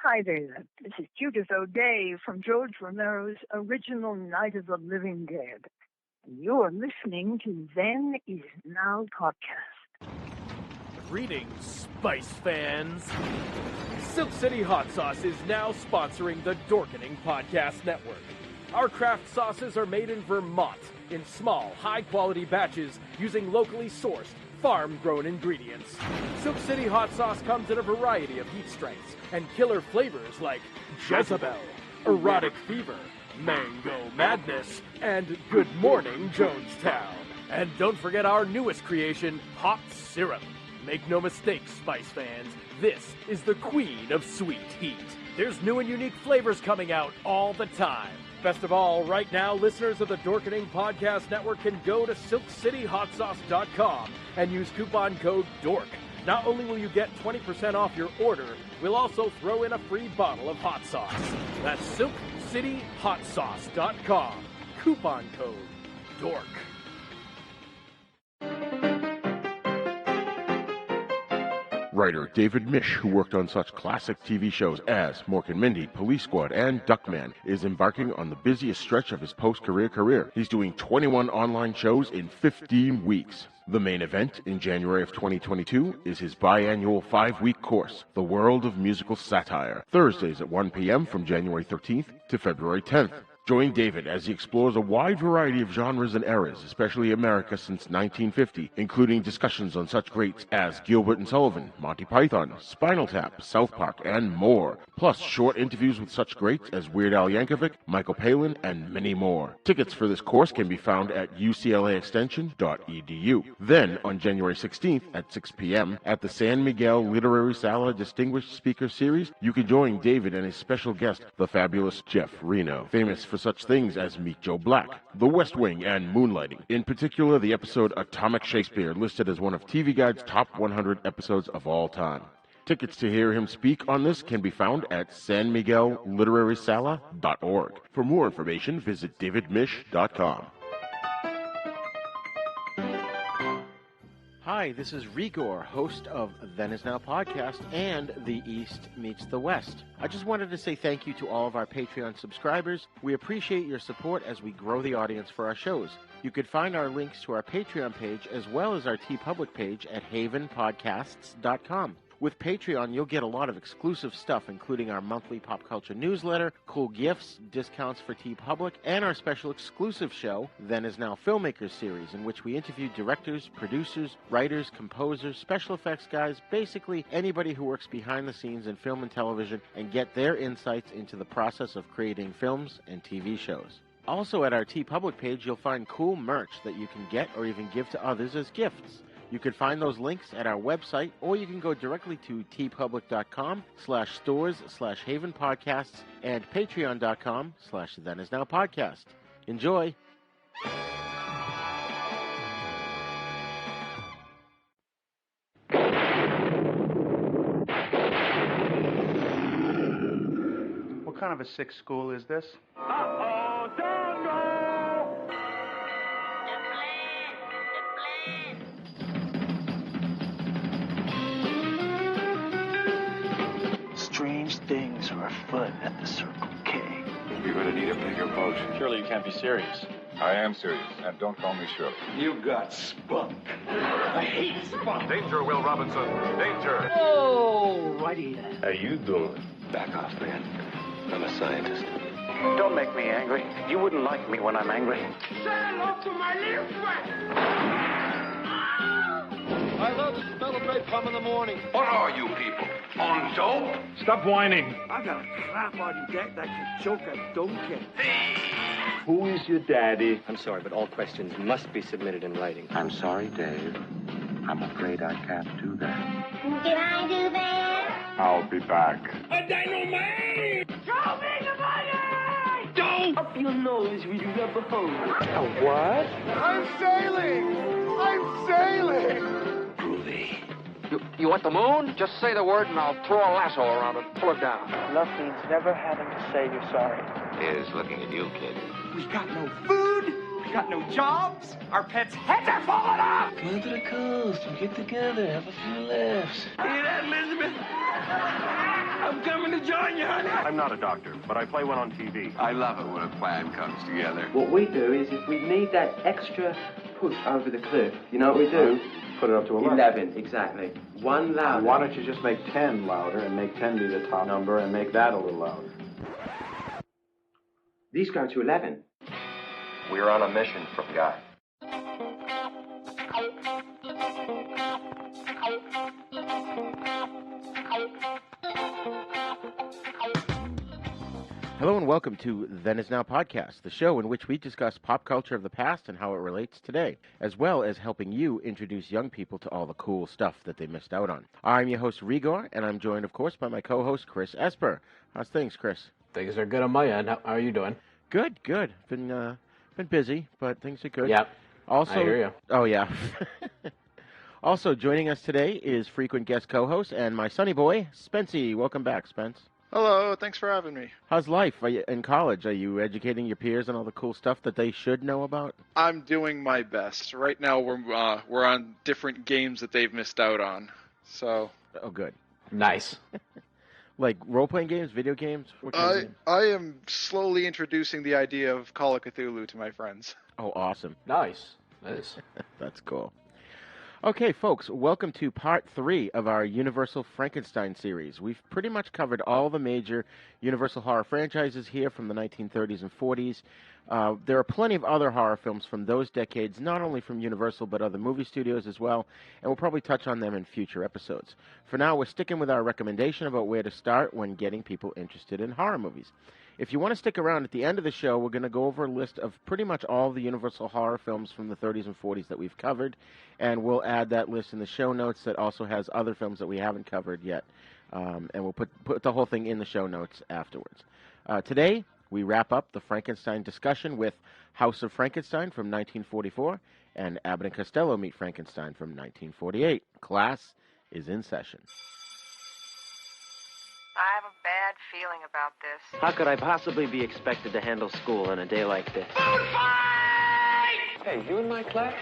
Hi there, this is Judith O'Day from George Romero's original Night of the Living Dead. And you're listening to Then Is Now podcast. Greetings, Spice fans. Silk City Hot Sauce is now sponsoring the Dorkening Podcast Network. Our craft sauces are made in Vermont in small, high-quality batches using locally sourced, farm-grown ingredients. Silk City Hot Sauce comes in a variety of heat strengths and killer flavors like Jezebel, Erotic Fever, Mango Madness, and Good Morning Jonestown. And don't forget our newest creation, Hot Syrup. Make no mistake, Spice fans, this is the queen of sweet heat. There's new and unique flavors coming out all the time. Best of all, right now, listeners of the Dorkening Podcast Network can go to silkcityhotsauce.com and use coupon code DORK. Not only will you get 20% off your order, we'll also throw in a free bottle of hot sauce. That's silkcityhotsauce.com. Coupon code DORK. Writer David Mish, who worked on such classic TV shows as Mork and Mindy, Police Squad, and Duckman, is embarking on the busiest stretch of his post-career career. He's doing 21 online shows in 15 weeks. The main event in January of 2022 is his biannual 5-week course, The World of Musical Satire, Thursdays at 1 p.m. from January 13th to February 10th. Join David as he explores a wide variety of genres and eras, especially America since 1950, including discussions on such greats as Gilbert and Sullivan, Monty Python, Spinal Tap, South Park, and more. Plus, short interviews with such greats as Weird Al Yankovic, Michael Palin, and many more. Tickets for this course can be found at uclaextension.edu. Then, on January 16th at 6 p.m. at the San Miguel Literary Sala Distinguished Speaker Series, you can join David and his special guest, the fabulous Jeff Reno, famous for such things as Meet Joe Black, The West Wing, and Moonlighting. In particular, the episode Atomic Shakespeare, listed as one of TV Guide's top 100 episodes of all time. Tickets to hear him speak on this can be found at sanmiguelliterarysala.org. For more information, visit davidmish.com. Hi, this is Rigor, host of Then Is Now podcast and The East Meets the West. I just wanted to say thank you to all of our Patreon subscribers. We appreciate your support as we grow the audience for our shows. You could find our links to our Patreon page as well as our TeePublic page at havenpodcasts.com. With Patreon, you'll get a lot of exclusive stuff, including our monthly pop culture newsletter, cool gifts, discounts for TeePublic, and our special exclusive show, Then Is Now Filmmakers series, in which we interview directors, producers, writers, composers, special effects guys, basically anybody who works behind the scenes in film and television, and get their insights into the process of creating films and TV shows. Also at our TeePublic page, you'll find cool merch that you can get or even give to others as gifts. You can find those links at our website, or you can go directly to tpublic.com/stores/havenpodcasts and patreon.com/thenisnowpodcast. Enjoy! What kind of a sick school is this? Uh-oh, don't know! Strange things are afoot at the Circle K. You're going to need a bigger boat. Surely you can't be serious. I am serious, and don't call me Shirley. You got spunk. I hate spunk. Danger, Will Robinson. Danger. Oh, righty. How you doing? Back off, man. I'm a scientist. Don't make me angry. You wouldn't like me when I'm angry. Say hello to my little friend. I love the smell of napalm in the morning. What are you people? On dope? Stop whining. I got a crap on deck that can choke a donkey. Who is your daddy? I'm sorry, but all questions must be submitted in writing. I'm sorry, Dave. I'm afraid I can't do that. Can I do that? I'll be back. A dynamite! Show me the money! Don't! Up your nose with your rubber hose. A what? I'm sailing! I'm sailing! Groovy. You want the moon? Just say the word and I'll throw a lasso around it and pull it down. Love means never having to say you're sorry. Here's looking at you, kid. We got no food. We got no jobs. Our pets' heads are falling off. Come to the coast. We get together. Have a few laughs. Hear that, Elizabeth? I'm coming to join you, honey. I'm not a doctor, but I play one on TV. I love it when a plan comes together. What we do is if we need that extra push over the cliff, you know what we do? Put it up to 11. 11, exactly. One louder. Why don't you just make 10 louder and make 10 be the top number and make that a little louder? These go to 11. We're on a mission from God. Hello and welcome to Then Is Now Podcast, the show in which we discuss pop culture of the past and how it relates today, as well as helping you introduce young people to all the cool stuff that they missed out on. I'm your host, Rigor, and I'm joined, of course, by my co-host, Chris Esper. How's things, Chris? Things are good on my end. How are you doing? Good. Been busy, but things are good. Yep. Also, I hear you. Oh, yeah. Also, joining us today is frequent guest co-host and my sonny boy, Spency. Welcome back, Spence. Hello, thanks for having me. How's life? Are you in college? Are you educating your peers on all the cool stuff that they should know about? I'm doing my best. Right now, we're on different games that they've missed out on. So. Oh, good. Nice. Like role-playing games, video games? What kind of games? I am slowly introducing the idea of Call of Cthulhu to my friends. Oh, awesome. Nice. That's cool. Okay, folks, welcome to part 3 of our Universal Frankenstein series. We've pretty much covered all the major Universal horror franchises here from the 1930s and 40s. There are plenty of other horror films from those decades, not only from Universal, but other movie studios as well, and we'll probably touch on them in future episodes. For now, we're sticking with our recommendation about where to start when getting people interested in horror movies. If you want to stick around, at the end of the show, we're going to go over a list of pretty much all the Universal horror films from the 30s and 40s that we've covered, and we'll add that list in the show notes that also has other films that we haven't covered yet, and we'll put the whole thing in the show notes afterwards. Today, we wrap up the Frankenstein discussion with House of Frankenstein from 1944 and Abbott and Costello Meet Frankenstein from 1948. Class is in session. I have a bad feeling about this. How could I possibly be expected to handle school on a day like this? Food fight! Hey, you in my class?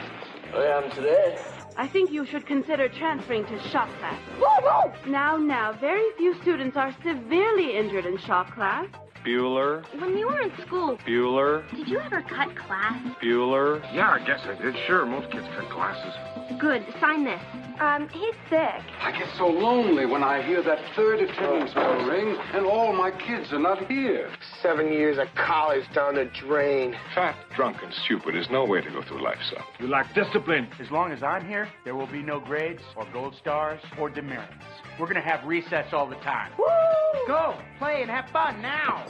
I am today. I think you should consider transferring to shop class. Whoa! Now, very few students are severely injured in shop class. Bueller. When you were in school, Bueller. Did you ever cut class? Bueller. Yeah, I guess I did. Sure, most kids cut classes. Good. Sign this. He's sick. I get so lonely when I hear that third attendance bell ring and all my kids are not here. 7 years of college down the drain. Fat, drunk, and stupid is no way to go through life, son. You lack discipline. As long as I'm here, there will be no grades or gold stars or demerits. We're going to have recess all the time. Woo! Go, play, and have fun now.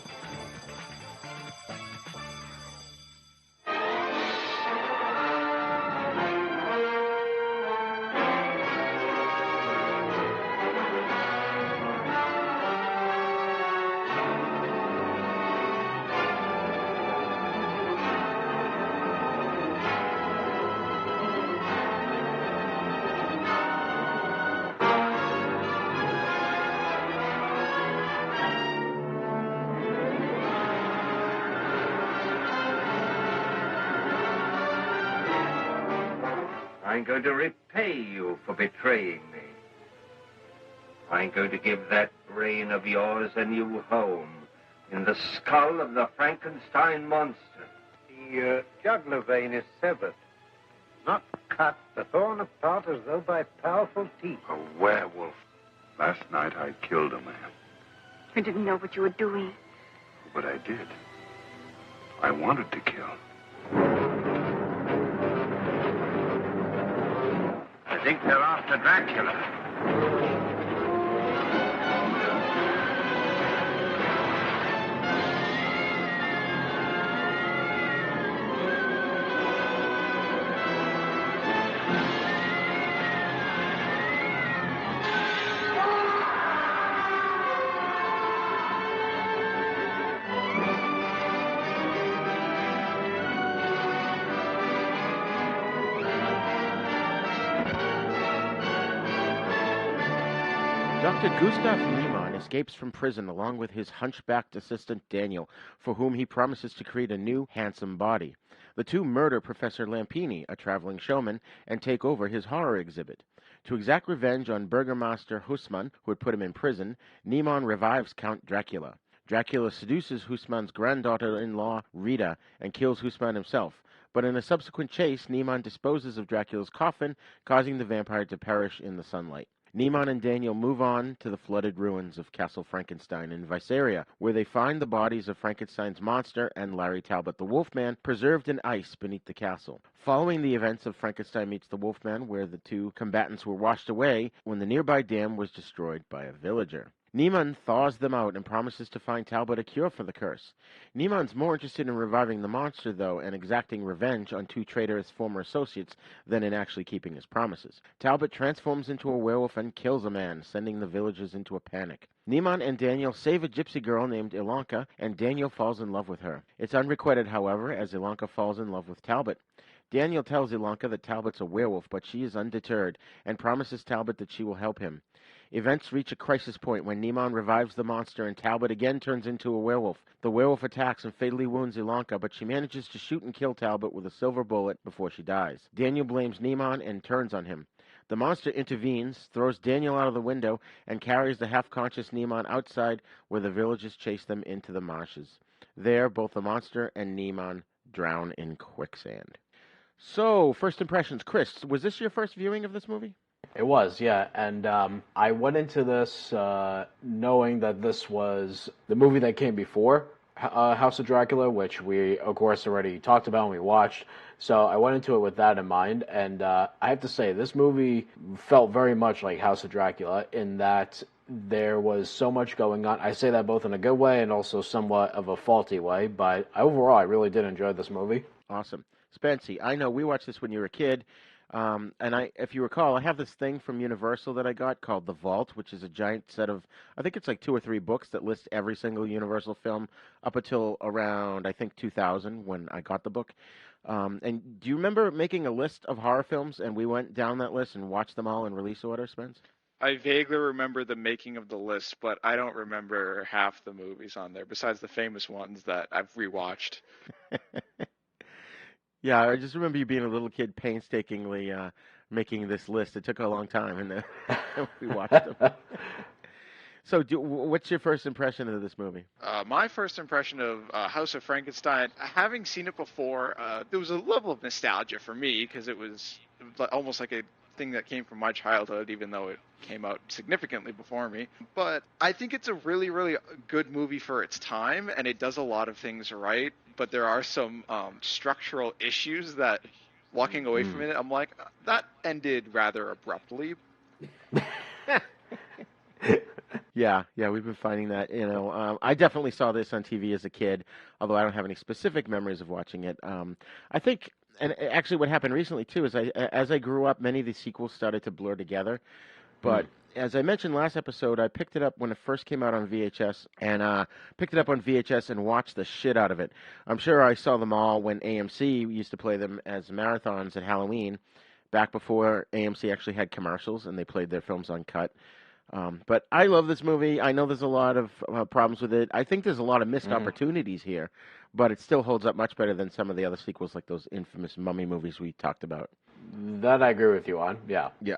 I'm going to repay you for betraying me. I'm going to give that brain of yours a new home in the skull of the Frankenstein monster. The jugular vein is severed, not cut, but torn apart as though by powerful teeth. A werewolf. Last night I killed a man. I didn't know what you were doing. But I did. I wanted to kill. I think they're after Dracula. Dr. Gustav Niemann escapes from prison along with his hunchbacked assistant Daniel, for whom he promises to create a new, handsome body. The two murder Professor Lampini, a traveling showman, and take over his horror exhibit. To exact revenge on Burgomaster Husman, who had put him in prison, Niemann revives Count Dracula. Dracula seduces Husman's granddaughter-in-law, Rita, and kills Husman himself. But in a subsequent chase, Niemann disposes of Dracula's coffin, causing the vampire to perish in the sunlight. Niemann and Daniel move on to the flooded ruins of Castle Frankenstein in Visaria, where they find the bodies of Frankenstein's monster and Larry Talbot the Wolfman preserved in ice beneath the castle. Following the events of Frankenstein Meets the Wolfman, where the two combatants were washed away when the nearby dam was destroyed by a villager. Niemann thaws them out and promises to find Talbot a cure for the curse. Niemann's more interested in reviving the monster, though, and exacting revenge on two traitorous former associates than in actually keeping his promises. Talbot transforms into a werewolf and kills a man, sending the villagers into a panic. Niemann and Daniel save a gypsy girl named Ilanka, and Daniel falls in love with her. It's unrequited, however, as Ilanka falls in love with Talbot. Daniel tells Ilanka that Talbot's a werewolf, but she is undeterred and promises Talbot that she will help him. Events reach a crisis point when Niemann revives the monster and Talbot again turns into a werewolf. The werewolf attacks and fatally wounds Ilanka, but she manages to shoot and kill Talbot with a silver bullet before she dies. Daniel blames Niemann and turns on him. The monster intervenes, throws Daniel out of the window, and carries the half-conscious Niemann outside, where the villagers chase them into the marshes. There, both the monster and Niemann drown in quicksand. So, first impressions. Chris, was this your first viewing of this movie? It was, yeah, and I went into this knowing that this was the movie that came before House of Dracula, which we, of course, already talked about and we watched, so I went into it with that in mind, and I have to say, this movie felt very much like House of Dracula in that there was so much going on. I say that both in a good way and also somewhat of a faulty way, but overall, I really did enjoy this movie. Awesome. Spency, I know we watched this when you were a kid. And if you recall, I have this thing from Universal that I got called The Vault, which is a giant set of, I think it's like 2 or 3 books that list every single Universal film up until around, I think, 2000 when I got the book. And do you remember making a list of horror films and we went down that list and watched them all in release order, Spence? I vaguely remember the making of the list, but I don't remember half the movies on there, besides the famous ones that I've rewatched. Yeah, I just remember you being a little kid painstakingly making this list. It took a long time, and we watched them. So what's your first impression of this movie? My first impression of House of Frankenstein, having seen it before, there was a level of nostalgia for me, because it was almost like a thing that came from my childhood, even though it came out significantly before me. But I think it's a really, really good movie for its time, and it does a lot of things right. But there are some structural issues that, walking away from it, I'm like, that ended rather abruptly. Yeah, we've been finding that. I definitely saw this on TV as a kid, although I don't have any specific memories of watching it. I think, and actually what happened recently, too, is as I grew up, many of the sequels started to blur together. But as I mentioned last episode, I picked it up when it first came out on VHS, and picked it up on VHS and watched the shit out of it. I'm sure I saw them all when AMC used to play them as marathons at Halloween, back before AMC actually had commercials and they played their films uncut. But I love this movie. I know there's a lot of problems with it. I think there's a lot of missed opportunities here, but it still holds up much better than some of the other sequels, like those infamous Mummy movies we talked about. That I agree with you on, yeah. Yeah.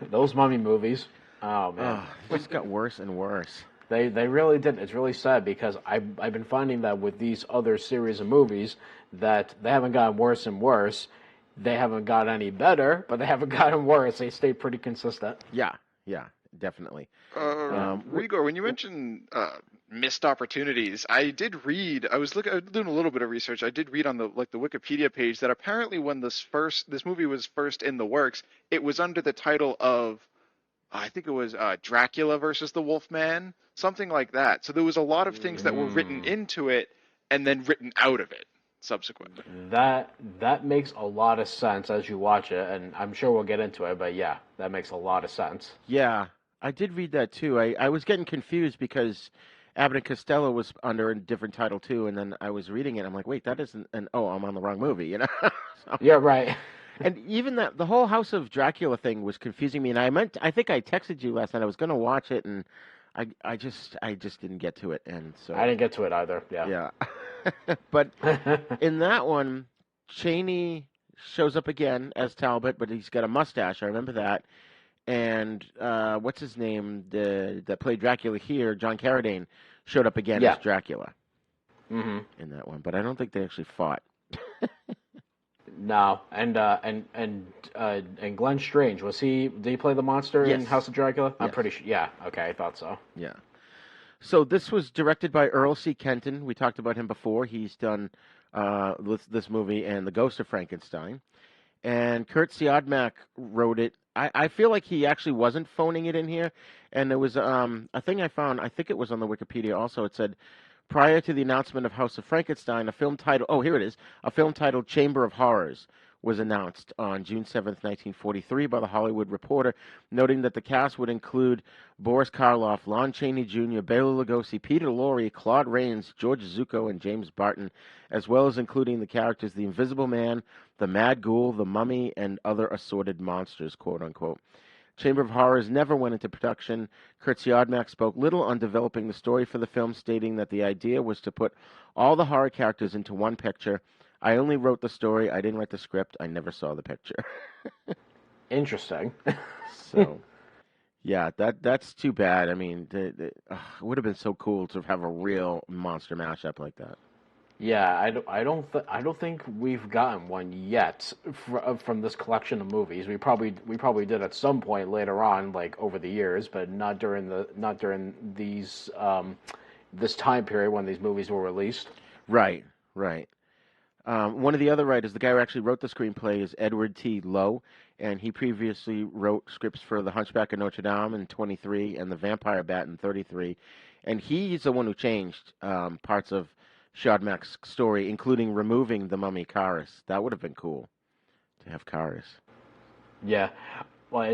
Those Mummy movies, oh man, they just got worse and worse. They really did. It's really sad because I've been finding that with these other series of movies that they haven't gotten worse and worse. They haven't got any better, but they haven't gotten worse. They stay pretty consistent. Yeah, definitely. Rigor, when you mentioned missed opportunities, I did read. I was doing a little bit of research. I did read on the Wikipedia page that apparently when this movie was first in the works, it was under the title of, I think it was Dracula versus the Wolfman, something like that. So there was a lot of things that were written into it and then written out of it subsequently. That makes a lot of sense as you watch it, and I'm sure we'll get into it, but yeah, that makes a lot of sense. Yeah, I did read that too. I was getting confused because Abbott and Costello was under a different title too, and then I was reading it, I'm like, wait, that isn't I'm on the wrong movie, you know? So, yeah, right. And even the whole House of Dracula thing was confusing me, and I think I texted you last night. I was going to watch it, and I just didn't get to it, and so I didn't get to it either. Yeah. But in that one, Chaney shows up again as Talbot, but he's got a mustache. I remember that. And what's his name? That played Dracula here, John Carradine, showed up again as Dracula in that one. But I don't think they actually fought. No, and Glenn Strange, did he play the monster in House of Dracula? I'm pretty sure. Yeah, okay, I thought so. Yeah. So this was directed by Earl C. Kenton. We talked about him before. He's done this movie and The Ghost of Frankenstein. And Kurt Siodmak wrote it. I feel like he actually wasn't phoning it in here. And there was a thing I found, I think it was on the Wikipedia also, it said, prior to the announcement of House of Frankenstein, a film titled Chamber of Horrors was announced on June 7th, 1943 by The Hollywood Reporter, noting that the cast would include Boris Karloff, Lon Chaney Jr., Bela Lugosi, Peter Lorre, Claude Rains, George Zucco, and James Barton, as well as including the characters The Invisible Man, The Mad Ghoul, The Mummy, and other assorted monsters, quote-unquote. Chamber of Horrors never went into production. Kurt Siodmak spoke little on developing the story for the film, stating that the idea was to put all the horror characters into one picture. I only wrote the story. I didn't write the script. I never saw the picture. Interesting. So, yeah, that's too bad. I mean, it would have been so cool to have a real monster mashup like that. Yeah, I don't think we've gotten one yet from this collection of movies. We probably did at some point later on, like over the years, but not during these this time period when these movies were released. Right. One of the other writers, the guy who actually wrote the screenplay, is Edward T. Lowe, and he previously wrote scripts for The Hunchback of Notre Dame in 23 and The Vampire Bat in 33, and he's the one who changed parts of Siodmak's story, including removing the mummy Karis. That would have been cool to have Karis. Yeah, well,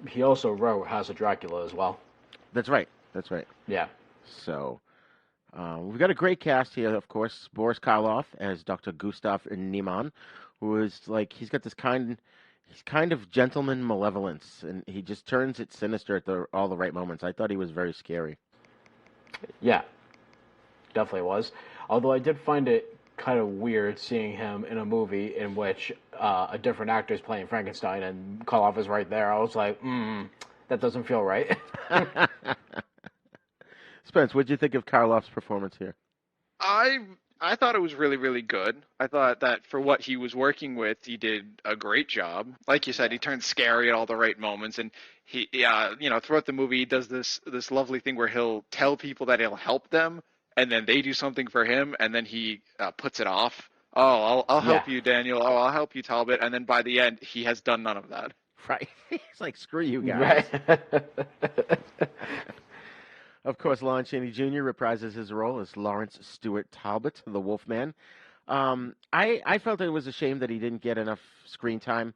he also wrote House of Dracula as well. That's right. Yeah. So we've got a great cast here, of course. Boris Karloff as Dr. Gustav Niemann, who is like he's got this kind of gentleman malevolence, and he just turns it sinister at all the right moments. I thought he was very scary. Yeah. Definitely was. Although I did find it kind of weird seeing him in a movie in which a different actor is playing Frankenstein and Karloff is right there. I was like, that doesn't feel right. Spence, what did you think of Karloff's performance here? I thought it was really, really good. I thought that for what he was working with, he did a great job. Like you said, he turns scary at all the right moments, and he, throughout the movie, he does this lovely thing where he'll tell people that he'll help them, and then they do something for him, and then he puts it off. Oh, I'll help you, Daniel. Oh, I'll help you, Talbot. And then by the end, he has done none of that. Right. He's like, screw you guys. Right. Of course, Lon Chaney Jr. reprises his role as Lawrence Stewart Talbot, the Wolfman. I felt it was a shame that he didn't get enough screen time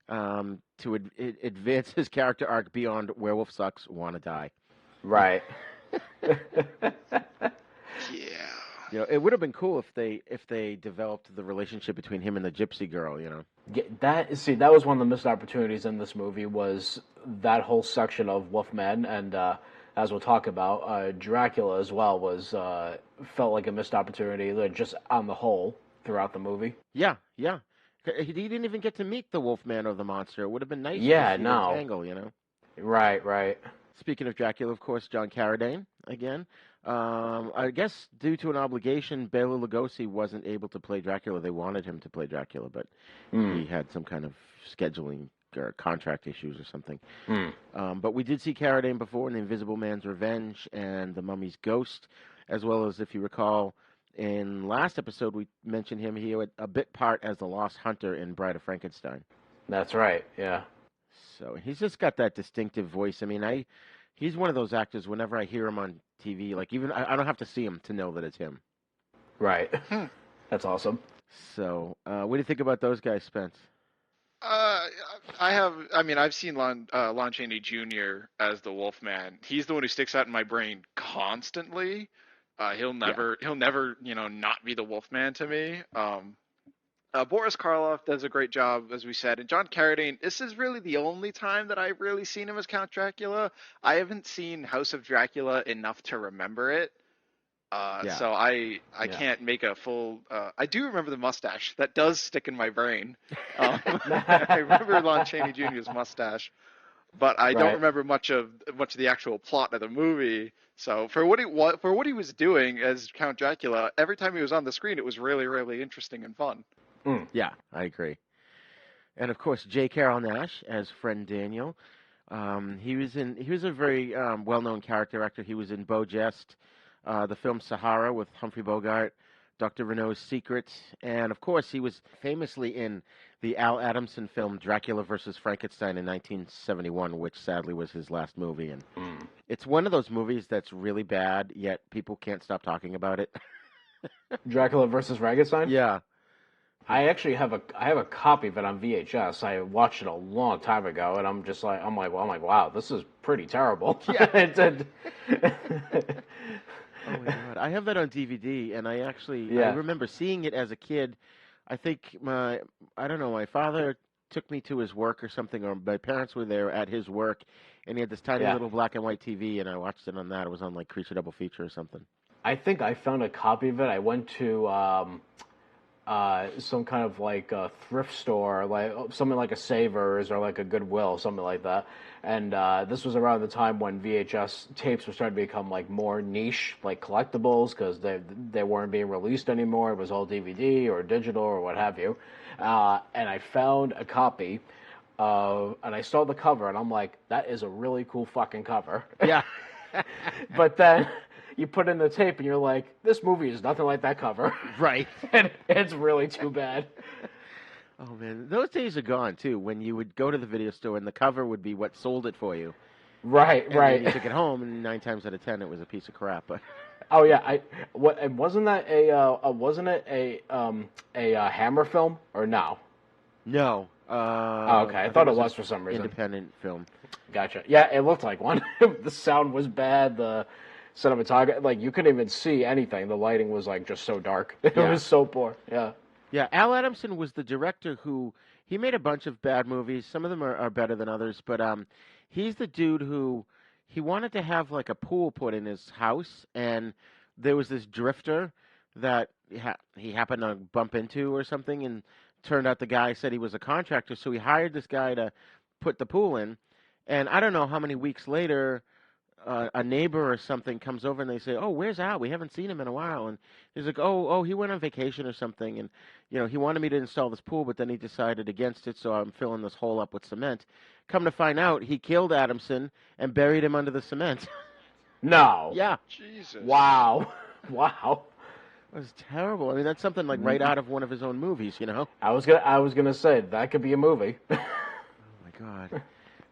to advance his character arc beyond Werewolf Sucks, Wanna Die. Right. Yeah. It would have been cool if they developed the relationship between him and the gypsy girl. Yeah, that was one of the missed opportunities in this movie, was that whole section of Wolfman, and as we'll talk about, Dracula as well felt like a missed opportunity, just on the whole throughout the movie. Yeah. He didn't even get to meet the Wolfman or the monster. It would have been nice. Yeah, to see no. the angle, Right. Speaking of Dracula, of course, John Carradine again. I guess due to an obligation, Bela Lugosi wasn't able to play Dracula. They wanted him to play Dracula, but he had some kind of scheduling or contract issues or something. But we did see Carradine before in The Invisible Man's Revenge and The Mummy's Ghost, as well as, if you recall, in last episode we mentioned him. He had a bit part as the Lost Hunter in Bride of Frankenstein. That's right, yeah. So he's just got that distinctive voice. I mean, he's one of those actors, whenever I hear him on TV, like even I don't have to see him to know that it's him. Right. That's awesome. So what do you think about those guys, Spence? I've seen Lon Chaney Jr. as the Wolfman. He's the one who sticks out in my brain constantly. He'll never, not be the Wolfman to me. Boris Karloff does a great job, as we said. And John Carradine, this is really the only time that I've really seen him as Count Dracula. I haven't seen House of Dracula enough to remember it. So I can't make a full. I do remember the mustache. That does stick in my brain. I remember Lon Chaney Jr.'s mustache, but I don't remember much of the actual plot of the movie. So for what he was doing as Count Dracula, every time he was on the screen, it was really, really interesting and fun. Yeah, I agree. And of course, J. Carrol Naish as friend Daniel. He was a very well-known character actor. He was in Beau Geste, the film Sahara with Humphrey Bogart, Dr. Renault's Secret, and of course he was famously in the Al Adamson film Dracula vs. Frankenstein in 1971, which sadly was his last movie. And it's one of those movies that's really bad, yet people can't stop talking about it. Dracula vs. Frankenstein? Yeah. I actually have a copy of it on VHS. I watched it a long time ago, and I'm like, wow, this is pretty terrible. Yeah. Oh my God! I have that on DVD, and I remember seeing it as a kid. I think my father took me to his work or something, or my parents were there at his work, and he had this tiny little black and white TV, and I watched it on that. It was on like Creature Double Feature or something. I think I found a copy of it. I went to some kind of like a thrift store, like something like a Savers or like a Goodwill, something like that. And this was around the time when VHS tapes were starting to become like more niche, like collectibles, because they weren't being released anymore. It was all DVD or digital or what have you. And I found a copy and I saw the cover, and I'm like, that is a really cool fucking cover. Yeah. But then you put in the tape, and you're like, this movie is nothing like that cover. Right. And it's really too bad. Oh, man. Those days are gone, too, when you would go to the video store, and the cover would be what sold it for you. Right, and right. Then you took it home, and 9 times out of 10, it was a piece of crap. But oh, yeah. Wasn't it a Hammer film, or no? No. Okay, I thought it was for some reason. Independent film. Gotcha. Yeah, it looked like one. The sound was bad. The cinematography, like, you couldn't even see anything. The lighting was like just so dark. It was so poor. Yeah. Yeah, Al Adamson was the director he made a bunch of bad movies. Some of them are better than others, but he's the dude who he wanted to have like a pool put in his house, and there was this drifter that he happened to bump into or something, and turned out the guy said he was a contractor, so he hired this guy to put the pool in. And I don't know how many weeks later, a neighbor or something comes over and they say, "Oh, where's Al? We haven't seen him in a while." And he's like, "Oh, he went on vacation or something." And he wanted me to install this pool, but then he decided against it, so I'm filling this hole up with cement. Come to find out, he killed Adamson and buried him under the cement. No. Yeah. Jesus. Wow. Wow. It was terrible. I mean, that's something like right out of one of his own movies, I was gonna say that could be a movie. Oh my God.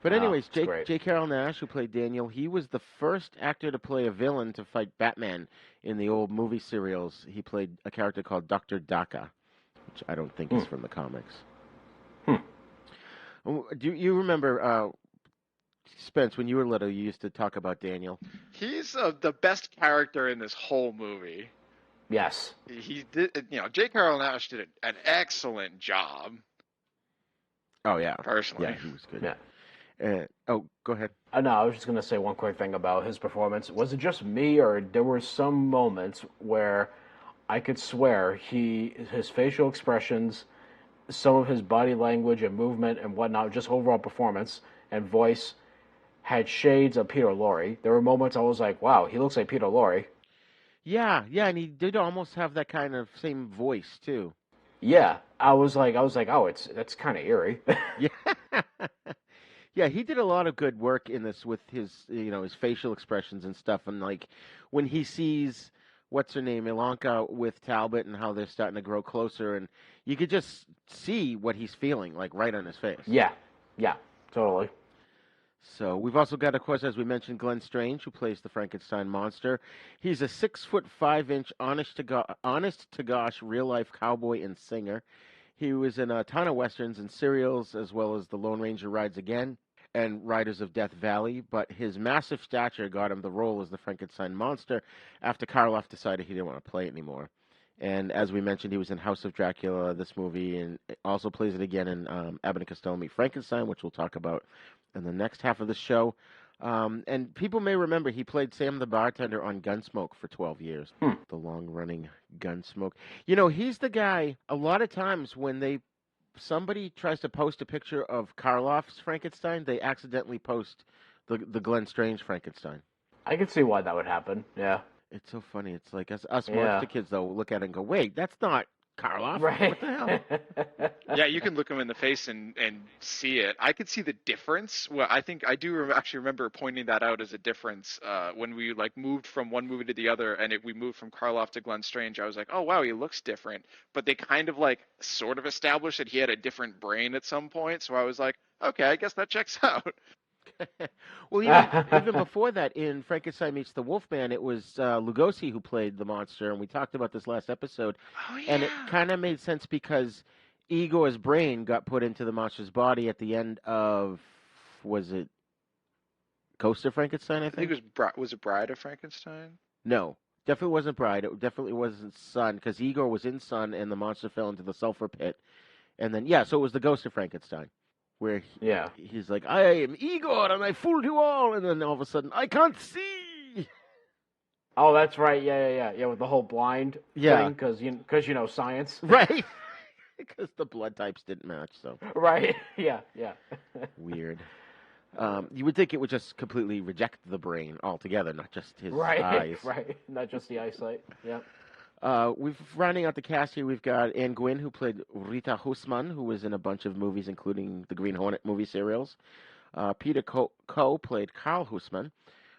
But anyways, J. Carrol Naish, who played Daniel, he was the first actor to play a villain to fight Batman in the old movie serials. He played a character called Dr. Daka, which I don't think is from the comics. Do you remember, Spence, when you were little, you used to talk about Daniel? He's the best character in this whole movie. Yes. He did, J. Carrol Naish did an excellent job. Oh, yeah. Personally. Yeah, he was good. Yeah. Go ahead. No, I was just going to say one quick thing about his performance. Was it just me, or there were some moments where I could swear his facial expressions, some of his body language and movement and whatnot, just overall performance and voice, had shades of Peter Lorre. There were moments I was like, wow, he looks like Peter Lorre. Yeah, and he did almost have that kind of same voice, too. Yeah, I was like, oh, that's kind of eerie. Yeah. Yeah, he did a lot of good work in this with his, his facial expressions and stuff. And like when he sees what's her name, Ilanka, with Talbot, and how they're starting to grow closer, and you could just see what he's feeling, like right on his face. Yeah, totally. So we've also got, of course, as we mentioned, Glenn Strange, who plays the Frankenstein monster. He's a 6'5", honest to gosh, real life cowboy and singer. He was in a ton of westerns and serials, as well as The Lone Ranger Rides Again and Riders of Death Valley, but his massive stature got him the role as the Frankenstein monster after Karloff decided he didn't want to play it anymore. And as we mentioned, he was in House of Dracula, this movie, and also plays it again in Abbott and Costello Meet Frankenstein, which we'll talk about in the next half of the show. And people may remember he played Sam the bartender on Gunsmoke for 12 years. The long-running Gunsmoke. You know, he's the guy, a lot of times when somebody tries to post a picture of Karloff's Frankenstein, they accidentally post the Glenn Strange Frankenstein. I can see why that would happen, yeah. It's so funny. It's like us monster kids, though, look at it and go, wait, that's not Karloff. Right. What the hell? Yeah, you can look him in the face and see it. I could see the difference. Well, I think I do actually remember pointing that out as a difference when we like moved from one movie to the other, and we moved from Karloff to Glenn Strange. I was like, oh wow, he looks different. But they kind of like sort of established that he had a different brain at some point. So I was like, okay, I guess that checks out. Well, even before that, in Frankenstein Meets the Wolfman, it was Lugosi who played the monster, and we talked about this last episode. Oh, yeah. And it kind of made sense because Igor's brain got put into the monster's body at the end of, was it Ghost of Frankenstein, I think? I think was it Bride of Frankenstein? No, definitely wasn't Bride. It definitely wasn't Sun, because Igor was in Sun, and the monster fell into the sulfur pit. And then, so it was the Ghost of Frankenstein. Where he's like, I am Igor, and I fooled you all, and then all of a sudden, I can't see. Oh, that's right. Yeah, with the whole blind thing, because you know science. Right. Because the blood types didn't match, so. Right. Yeah. Weird. You would think it would just completely reject the brain altogether, not just his eyes. Right. Not just the eyesight. Yeah. Rounding out the cast here, we've got Anne Gwynn, who played Rita Husman, who was in a bunch of movies, including the Green Hornet movie serials. Peter Coe played Carl Husman,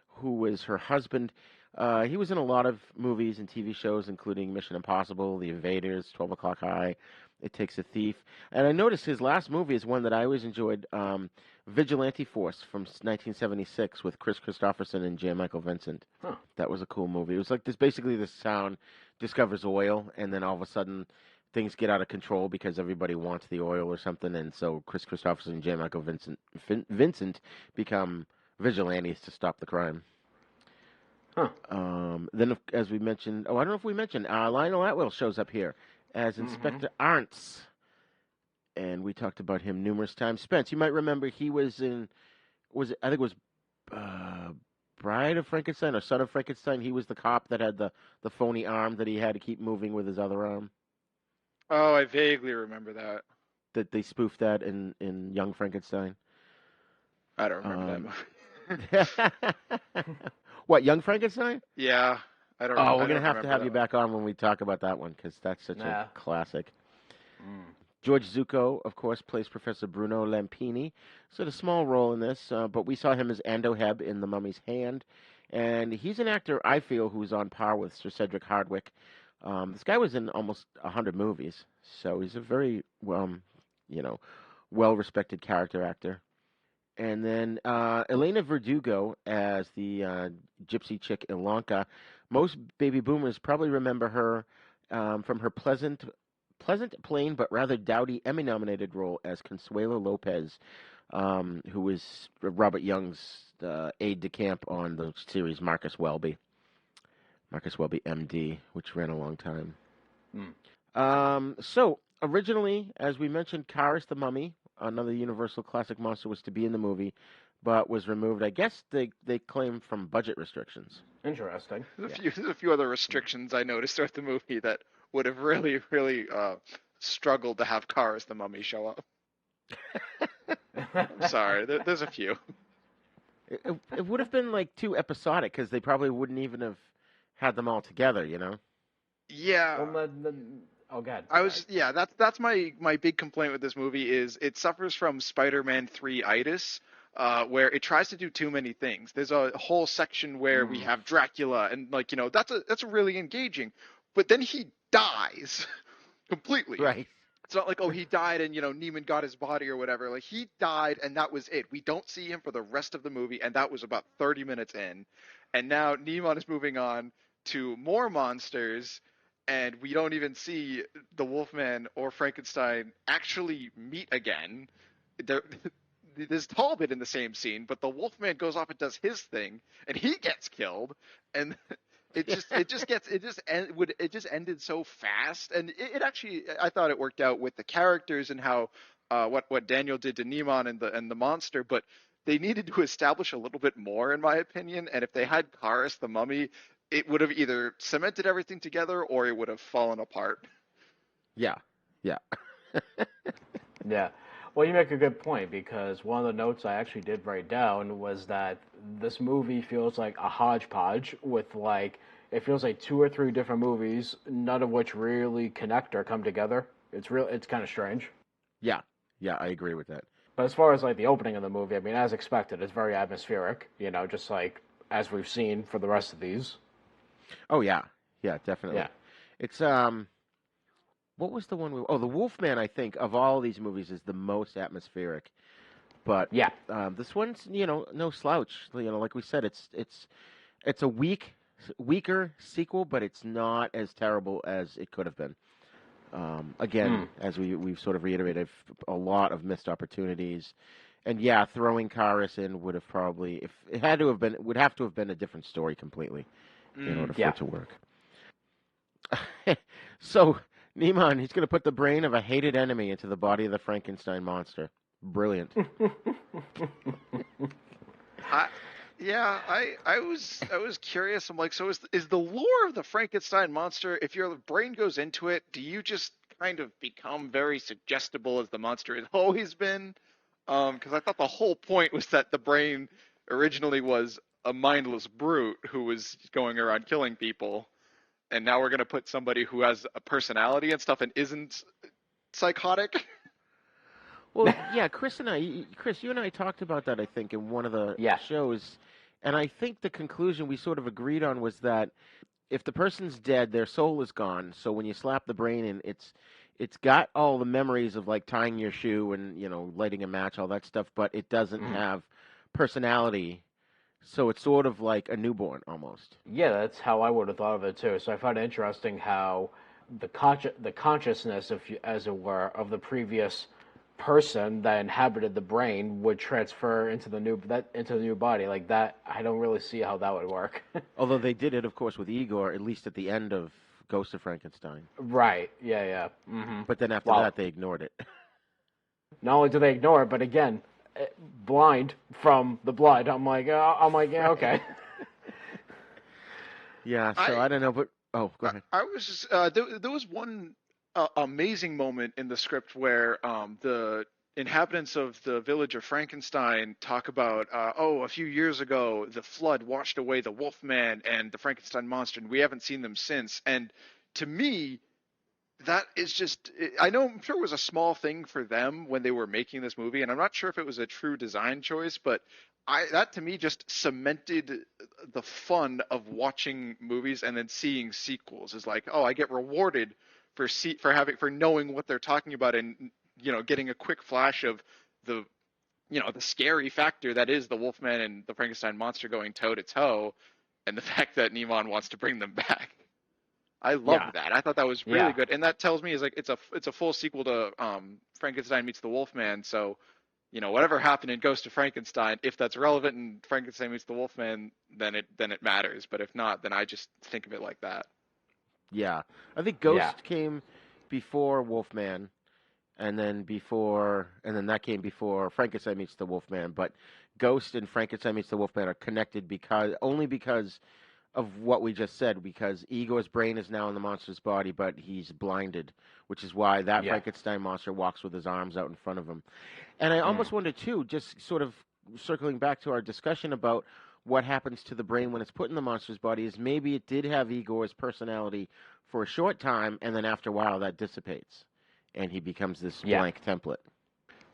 who was her husband. He was in a lot of movies and TV shows, including Mission Impossible, The Invaders, 12 O'Clock High, It Takes a Thief. And I noticed his last movie is one that I always enjoyed, Vigilante Force from 1976 with Chris Christopherson and J. Michael Vincent. Huh. That was a cool movie. It was like this town discovers oil, and then all of a sudden things get out of control because everybody wants the oil or something, and so Chris Christopherson and J. Michael Vincent become vigilantes to stop the crime. Huh. Then, as we mentioned, I don't know if we mentioned, Lionel Atwill shows up here as Inspector Arntz, and we talked about him numerous times. Spence, you might remember he was in, I think it was Bride of Frankenstein or Son of Frankenstein. He was the cop that had the phony arm that he had to keep moving with his other arm. Oh, I vaguely remember that. That they spoofed that in Young Frankenstein. I don't remember that movie. What, Young Frankenstein? Yeah, I don't. Oh, we're gonna have to have you back on when we talk about that one because that's such a classic. George Zucco, of course, plays Professor Bruno Lampini. So a small role in this, but we saw him as Ando Heb in The Mummy's Hand. And he's an actor, I feel, who's on par with Sir Cedric Hardwicke. This guy was in almost 100 movies, so he's a very, well-respected character actor. And then Elena Verdugo as the gypsy chick Ilonka. Most baby boomers probably remember her from her pleasant, plain, but rather dowdy Emmy-nominated role as Consuelo Lopez, who was Robert Young's aide-de-camp on the series Marcus Welby. Marcus Welby, M.D., which ran a long time. So, originally, as we mentioned, Karis the Mummy, another Universal classic monster, was to be in the movie, but was removed. I guess they claim from budget restrictions. Interesting. There's a few other restrictions I noticed throughout the movie that would have really, really struggled to have Karis the Mummy show up. I'm sorry, there's a few. It would have been like too episodic because they probably wouldn't even have had them all together, you know? Yeah. Oh God. That's my big complaint with this movie is it suffers from Spider-Man 3-itis, where it tries to do too many things. There's a whole section where we have Dracula, and that's really engaging, but then he dies completely. Right. It's not like, oh, he died and, Neiman got his body or whatever. Like, he died and that was it. We don't see him for the rest of the movie, and that was about 30 minutes in. And now Neiman is moving on to more monsters, and we don't even see the Wolfman or Frankenstein actually meet again. There's Talbot in the same scene, but the Wolfman goes off and does his thing, and he gets killed, and it just ended so fast. And it actually, I thought it worked out with the characters and how what Daniel did to Neiman and the monster, but they needed to establish a little bit more, in my opinion. And if they had Karis the mummy, it would have either cemented everything together or it would have fallen apart. Yeah. Yeah. Well, you make a good point, because one of the notes I actually did write down was that this movie feels like a hodgepodge with, like, it feels like 2 or 3 different movies, none of which really connect or come together. It's kind of strange. Yeah, I agree with that. But as far as, like, the opening of the movie, I mean, as expected, it's very atmospheric, just like as we've seen for the rest of these. Oh, yeah, definitely. Yeah. It's, what was the one the Wolfman, I think, of all these movies is the most atmospheric. But, yeah, this one's, no slouch. Like we said, it's a weaker sequel, but it's not as terrible as it could have been. Again, as we've sort of reiterated, a lot of missed opportunities. And yeah, throwing Karis in would have probably, if it had to have been, would have to have been a different story completely in order for it to work. So, Neiman, he's going to put the brain of a hated enemy into the body of the Frankenstein monster. Brilliant. I was curious. I'm like, so is the lore of the Frankenstein monster, if your brain goes into it, do you just kind of become very suggestible as the monster has always been? Because I thought the whole point was that the brain originally was a mindless brute who was going around killing people, and now we're going to put somebody who has a personality and stuff and isn't psychotic? Well, yeah, Chris, you and I talked about that, I think, in one of the shows, and I think the conclusion we sort of agreed on was that if the person's dead, their soul is gone, so when you slap the brain in, it's got all the memories of, like, tying your shoe and, lighting a match, all that stuff, but it doesn't have personality, so it's sort of like a newborn, almost. Yeah, that's how I would have thought of it, too. So I found it interesting how the consciousness, as it were, of the previous person that inhabited the brain would transfer into the new body. Like that, I don't really see how that would work. Although they did it, of course, with Igor, at least at the end of Ghost of Frankenstein. Right. Yeah. Mm-hmm. But then after that, they ignored it. Not only do they ignore it, but again, blind from the blood. I'm like, yeah, okay. Yeah. So I don't know, but go ahead. I was just, there was one amazing moment in the script where the inhabitants of the village of Frankenstein talk about, a few years ago, the flood washed away the Wolfman and the Frankenstein monster, and we haven't seen them since. And to me, that is just, I'm sure it was a small thing for them when they were making this movie, and I'm not sure if it was a true design choice, but that to me just cemented the fun of watching movies and then seeing sequels. Is like, I get rewarded for knowing what they're talking about and getting a quick flash of the scary factor that is the Wolfman and the Frankenstein monster going toe to toe, and the fact that Neiman wants to bring them back. I love that. I thought that was really good, and that tells me it's a full sequel to Frankenstein meets the Wolfman. So, whatever happened in Ghost of Frankenstein, if that's relevant in Frankenstein meets the Wolfman, then it matters. But if not, then I just think of it like that. Yeah, I think Ghost came before Wolfman, and then that came before Frankenstein meets the Wolfman. But Ghost and Frankenstein meets the Wolfman are connected because of what we just said. Because Igor's brain is now in the monster's body, but he's blinded, which is why that Frankenstein monster walks with his arms out in front of him. And I almost wonder too, just sort of circling back to our discussion about what happens to the brain when it's put in the monster's body, is maybe it did have Igor's personality for a short time, and then after a while that dissipates, and he becomes this blank template.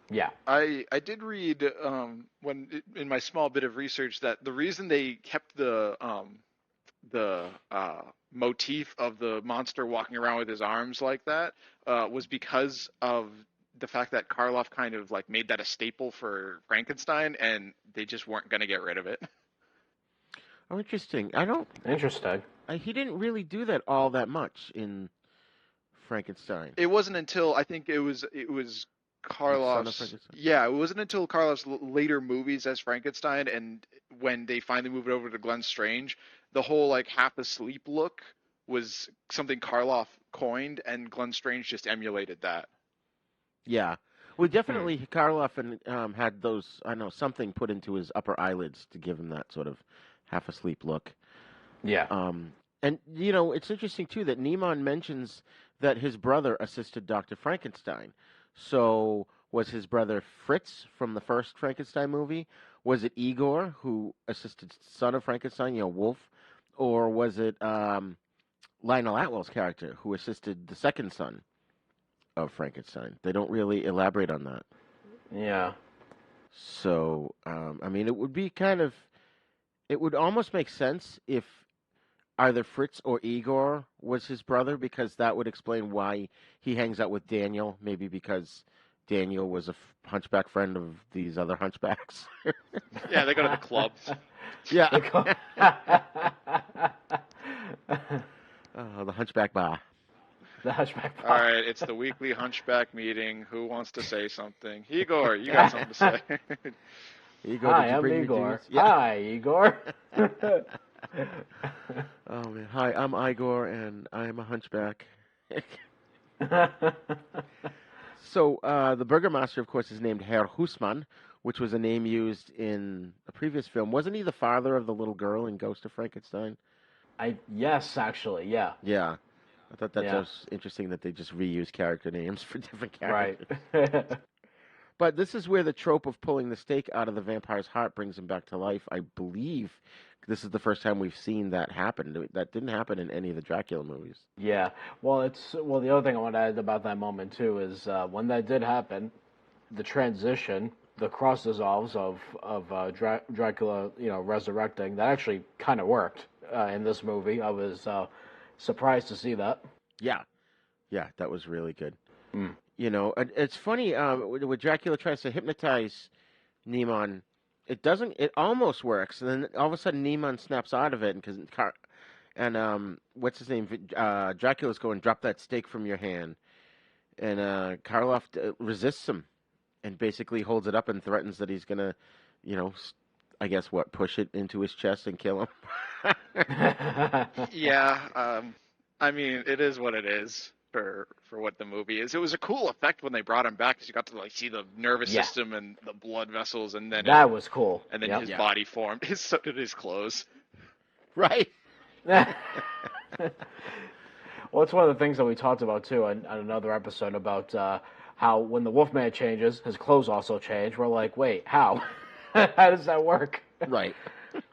Yeah. I did read in my small bit of research that the reason they kept the motif of the monster walking around with his arms like that was because of the fact that Karloff kind of like made that a staple for Frankenstein, and they just weren't going to get rid of it. Oh, interesting. Interesting. He didn't really do that all that much in Frankenstein. It wasn't until I think it was Karloff's. Yeah, it wasn't until Karloff's later movies as Frankenstein, and when they finally moved over to Glenn Strange, the whole like half asleep look was something Karloff coined, and Glenn Strange just emulated that. Yeah. Well, definitely Karloff and had those, I don't know, something put into his upper eyelids to give him that sort of half asleep look. Yeah. And it's interesting too that Neiman mentions that his brother assisted Dr. Frankenstein. So was his brother Fritz from the first Frankenstein movie? Was it Igor who assisted son of Frankenstein, Wolf, or was it Lionel Atwell's character who assisted the second son of Frankenstein? They don't really elaborate on that. Yeah. So, it would be it would almost make sense if either Fritz or Igor was his brother, because that would explain why he hangs out with Daniel, maybe because Daniel was a hunchback friend of these other hunchbacks. Yeah, they go to the clubs. Yeah. The hunchback bar. The hunchback bar. All right, it's the weekly hunchback meeting. Who wants to say something? Igor, you got something to say. Igor, Hi, I'm Igor. Hi, Igor. Oh man, hi, I'm Igor, and I'm a hunchback. So the Burgermaster, of course, is named Herr Husmann, which was a name used in a previous film. Wasn't he the father of the little girl in Ghost of Frankenstein? Yes, actually, yeah. Yeah. I thought that was interesting that they just reuse character names for different characters. Right. But this is where the trope of pulling the stake out of the vampire's heart brings him back to life. I believe this is the first time we've seen that happen. That didn't happen in any of the Dracula movies. Yeah. Well, the other thing I want to add about that moment too is when that did happen, the transition, the cross dissolves of Dracula, resurrecting, that actually kind of worked in this movie. I was surprised to see that. Yeah, that was really good. Mm. It's funny when Dracula tries to hypnotize Neiman, it almost works, and then all of a sudden Neiman snaps out of it, and what's his name? Dracula's going, drop that stake from your hand, and Karloff resists him, and basically holds it up and threatens that he's gonna, I guess push it into his chest and kill him. Yeah, it is what it is. For what the movie is. It was a cool effect when they brought him back, because you got to see the nervous system and the blood vessels, and then that was cool. And then his body formed. So did his clothes. Right. Well, it's one of the things that we talked about too on another episode about how when the Wolfman changes, his clothes also change. We're like, wait, how? How does that work? Right.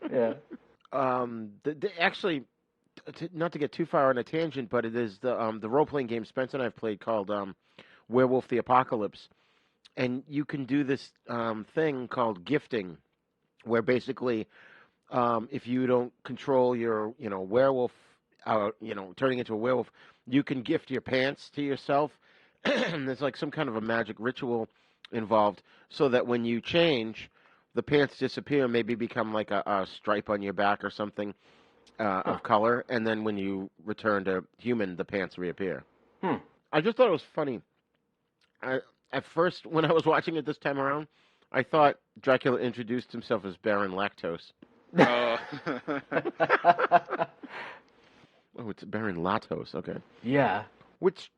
Yeah. Actually, not to get too far on a tangent, but it is the role-playing game Spencer and I've played called Werewolf the Apocalypse. And you can do this thing called gifting, where basically if you don't control your, werewolf, turning into a werewolf, you can gift your pants to yourself. And there's like some kind of a magic ritual involved, so that when you change, the pants disappear, maybe become like a stripe on your back or something. Of color, and then when you return to human, the pants reappear. I just thought it was funny. At first, when I was watching it this time around, I thought Dracula introduced himself as Baron Lactose. Oh, it's Baron Latos, okay. Yeah. Which,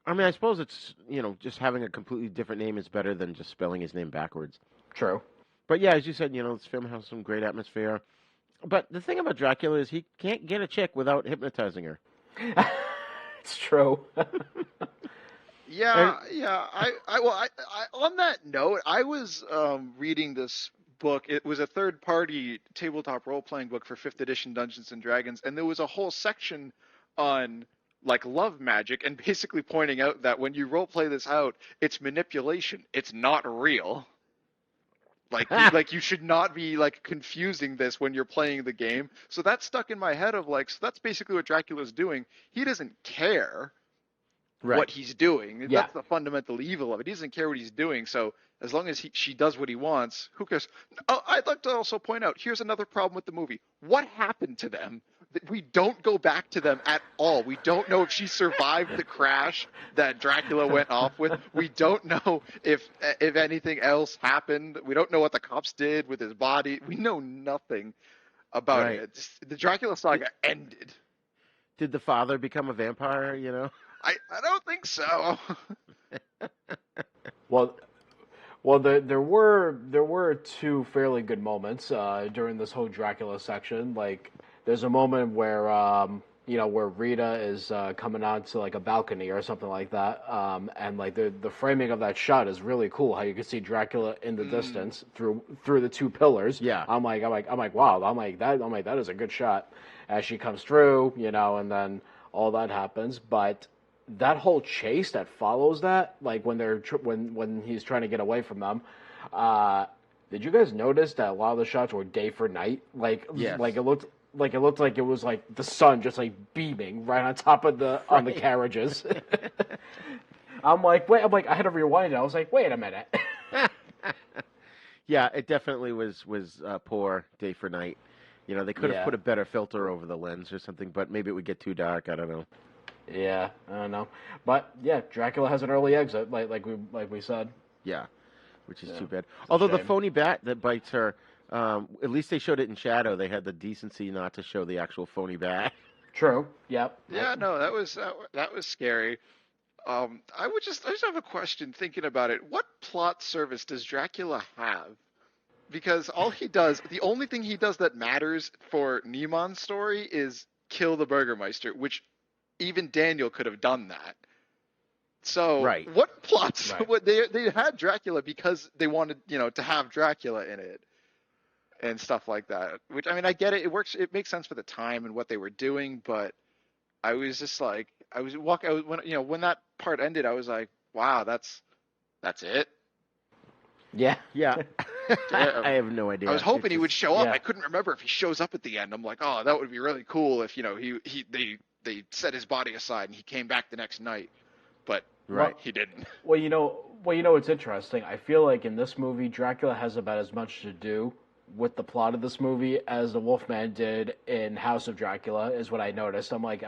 I suppose it's, just having a completely different name is better than just spelling his name backwards. True. But yeah, as you said, this film has some great atmosphere. But the thing about Dracula is he can't get a chick without hypnotizing her. It's true. Yeah. I on that note, I was reading this book. It was a third-party tabletop role-playing book for 5th edition Dungeons and Dragons, and there was a whole section on love magic, and basically pointing out that when you role-play this out, it's manipulation. It's not real. You should not be confusing this when you're playing the game. So that stuck in my head of so that's basically what Dracula's doing. He doesn't care what he's doing. Yeah. That's the fundamental evil of it. He doesn't care what he's doing. So as long as she does what he wants, who cares? Oh, I'd like to also point out, here's another problem with the movie. What happened to them? We don't go back to them at all. We don't know if she survived the crash that Dracula went off with. We don't know if anything else happened. We don't know what the cops did with his body. We know nothing about it. The Dracula saga ended. Did the father become a vampire, I don't think so. Well, there were two fairly good moments during this whole Dracula section. Like, there's a moment where where Rita is coming onto like a balcony or something like that, and like the framing of that shot is really cool. How you can see Dracula in the distance through the two pillars. Yeah, I'm like wow, that is a good shot as she comes through, and then all that happens, but. That whole chase that follows that, like when when he's trying to get away from them, did you guys notice that a lot of the shots were day for night? Like, yes. like it looked like it was like the sun just like beaming right on top of on the carriages. I'm like, I had to rewind it. I was like, wait a minute. Yeah, it definitely was poor day for night. They could have put a better filter over the lens or something, but maybe it would get too dark. I don't know. Yeah, I don't know, but yeah, Dracula has an early exit, like we said. Yeah, which is too bad. Although the phony bat that bites her, at least they showed it in shadow. They had the decency not to show the actual phony bat. True. Yep. Yeah, no, that was scary. I just have a question thinking about it. What plot service does Dracula have? Because the only thing he does that matters for Niemann's story is kill the Burgermeister, which even Daniel could have done that. So, what plots? Right. They had Dracula because they wanted, to have Dracula in it and stuff like that. Which, I mean, I get it. It works. It makes sense for the time and what they were doing. But I was just like, when that part ended, I was like, wow, that's it. Yeah. Yeah. I have no idea. I was hoping he would show up. I couldn't remember if he shows up at the end. I'm like, oh, that would be really cool if they set his body aside and he came back the next night, but he didn't. Well, what's interesting. I feel like in this movie, Dracula has about as much to do with the plot of this movie as the Wolfman did in House of Dracula. Is what I noticed. I'm like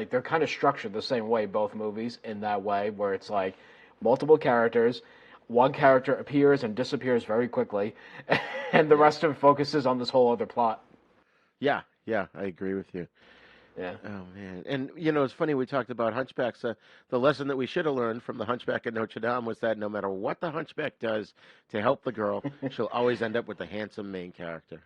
they're kind of structured the same way, both movies, in that way where it's like multiple characters. One character appears and disappears very quickly, and the rest of it focuses on this whole other plot. Yeah, I agree with you. Yeah. Oh, man. And, it's funny, we talked about hunchbacks. The lesson that we should have learned from the Hunchback of Notre Dame was that no matter what the hunchback does to help the girl, she'll always end up with the handsome main character.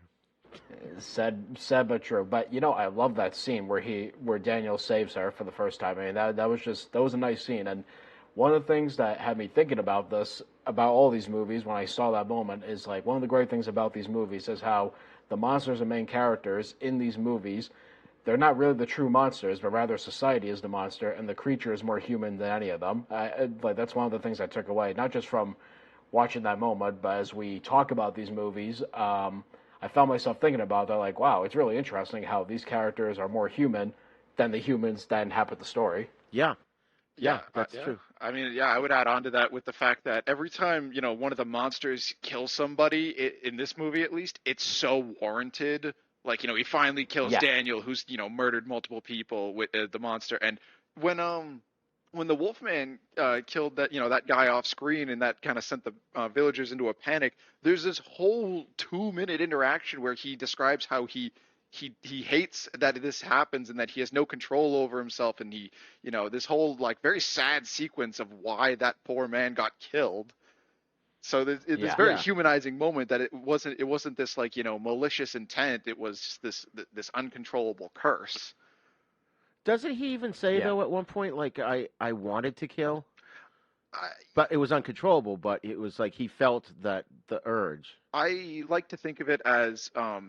Said but true. But, I love that scene where Daniel saves her for the first time. I mean, that was a nice scene. And one of the things that had me thinking about all these movies when I saw that moment is like one of the great things about these movies is how the monsters and main characters in these movies, they're not really the true monsters, but rather society is the monster, and the creature is more human than any of them. That's one of the things I took away, not just from watching that moment, but as we talk about these movies, I found myself thinking about that, like, wow, it's really interesting how these characters are more human than the humans that inhabit the story. Yeah, that's true. I mean, I would add on to that with the fact that every time, one of the monsters kills somebody, in this movie at least, it's so warranted. Like, he finally kills Daniel, who's, murdered multiple people with the monster. And when the Wolfman killed that guy off screen and that kind of sent the villagers into a panic, there's this whole 2-minute interaction where he describes how he hates that this happens and that he has no control over himself. And he, this whole like very sad sequence of why that poor man got killed. So this very humanizing moment that it wasn't this like, malicious intent. It was this uncontrollable curse. Doesn't he even say though at one point, like, I wanted to kill, but it was uncontrollable, but it was like he felt that the urge. I like to think of it as, I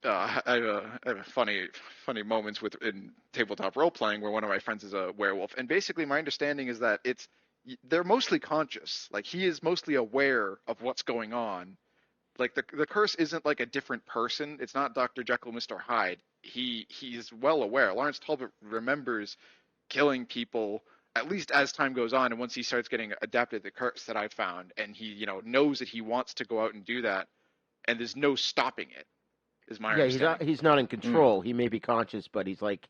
have funny moments in tabletop role playing where one of my friends is a werewolf. And basically my understanding is that they're mostly conscious. Like, he is mostly aware of what's going on. Like, the curse isn't like a different person. It's not Dr. Jekyll, Mr. Hyde. He's well aware. Lawrence Talbot remembers killing people, at least as time goes on, and once he starts getting adapted to the curse that I found, and he, knows that he wants to go out and do that, and there's no stopping it, is my understanding. He's not in control. He may be conscious, but he's like,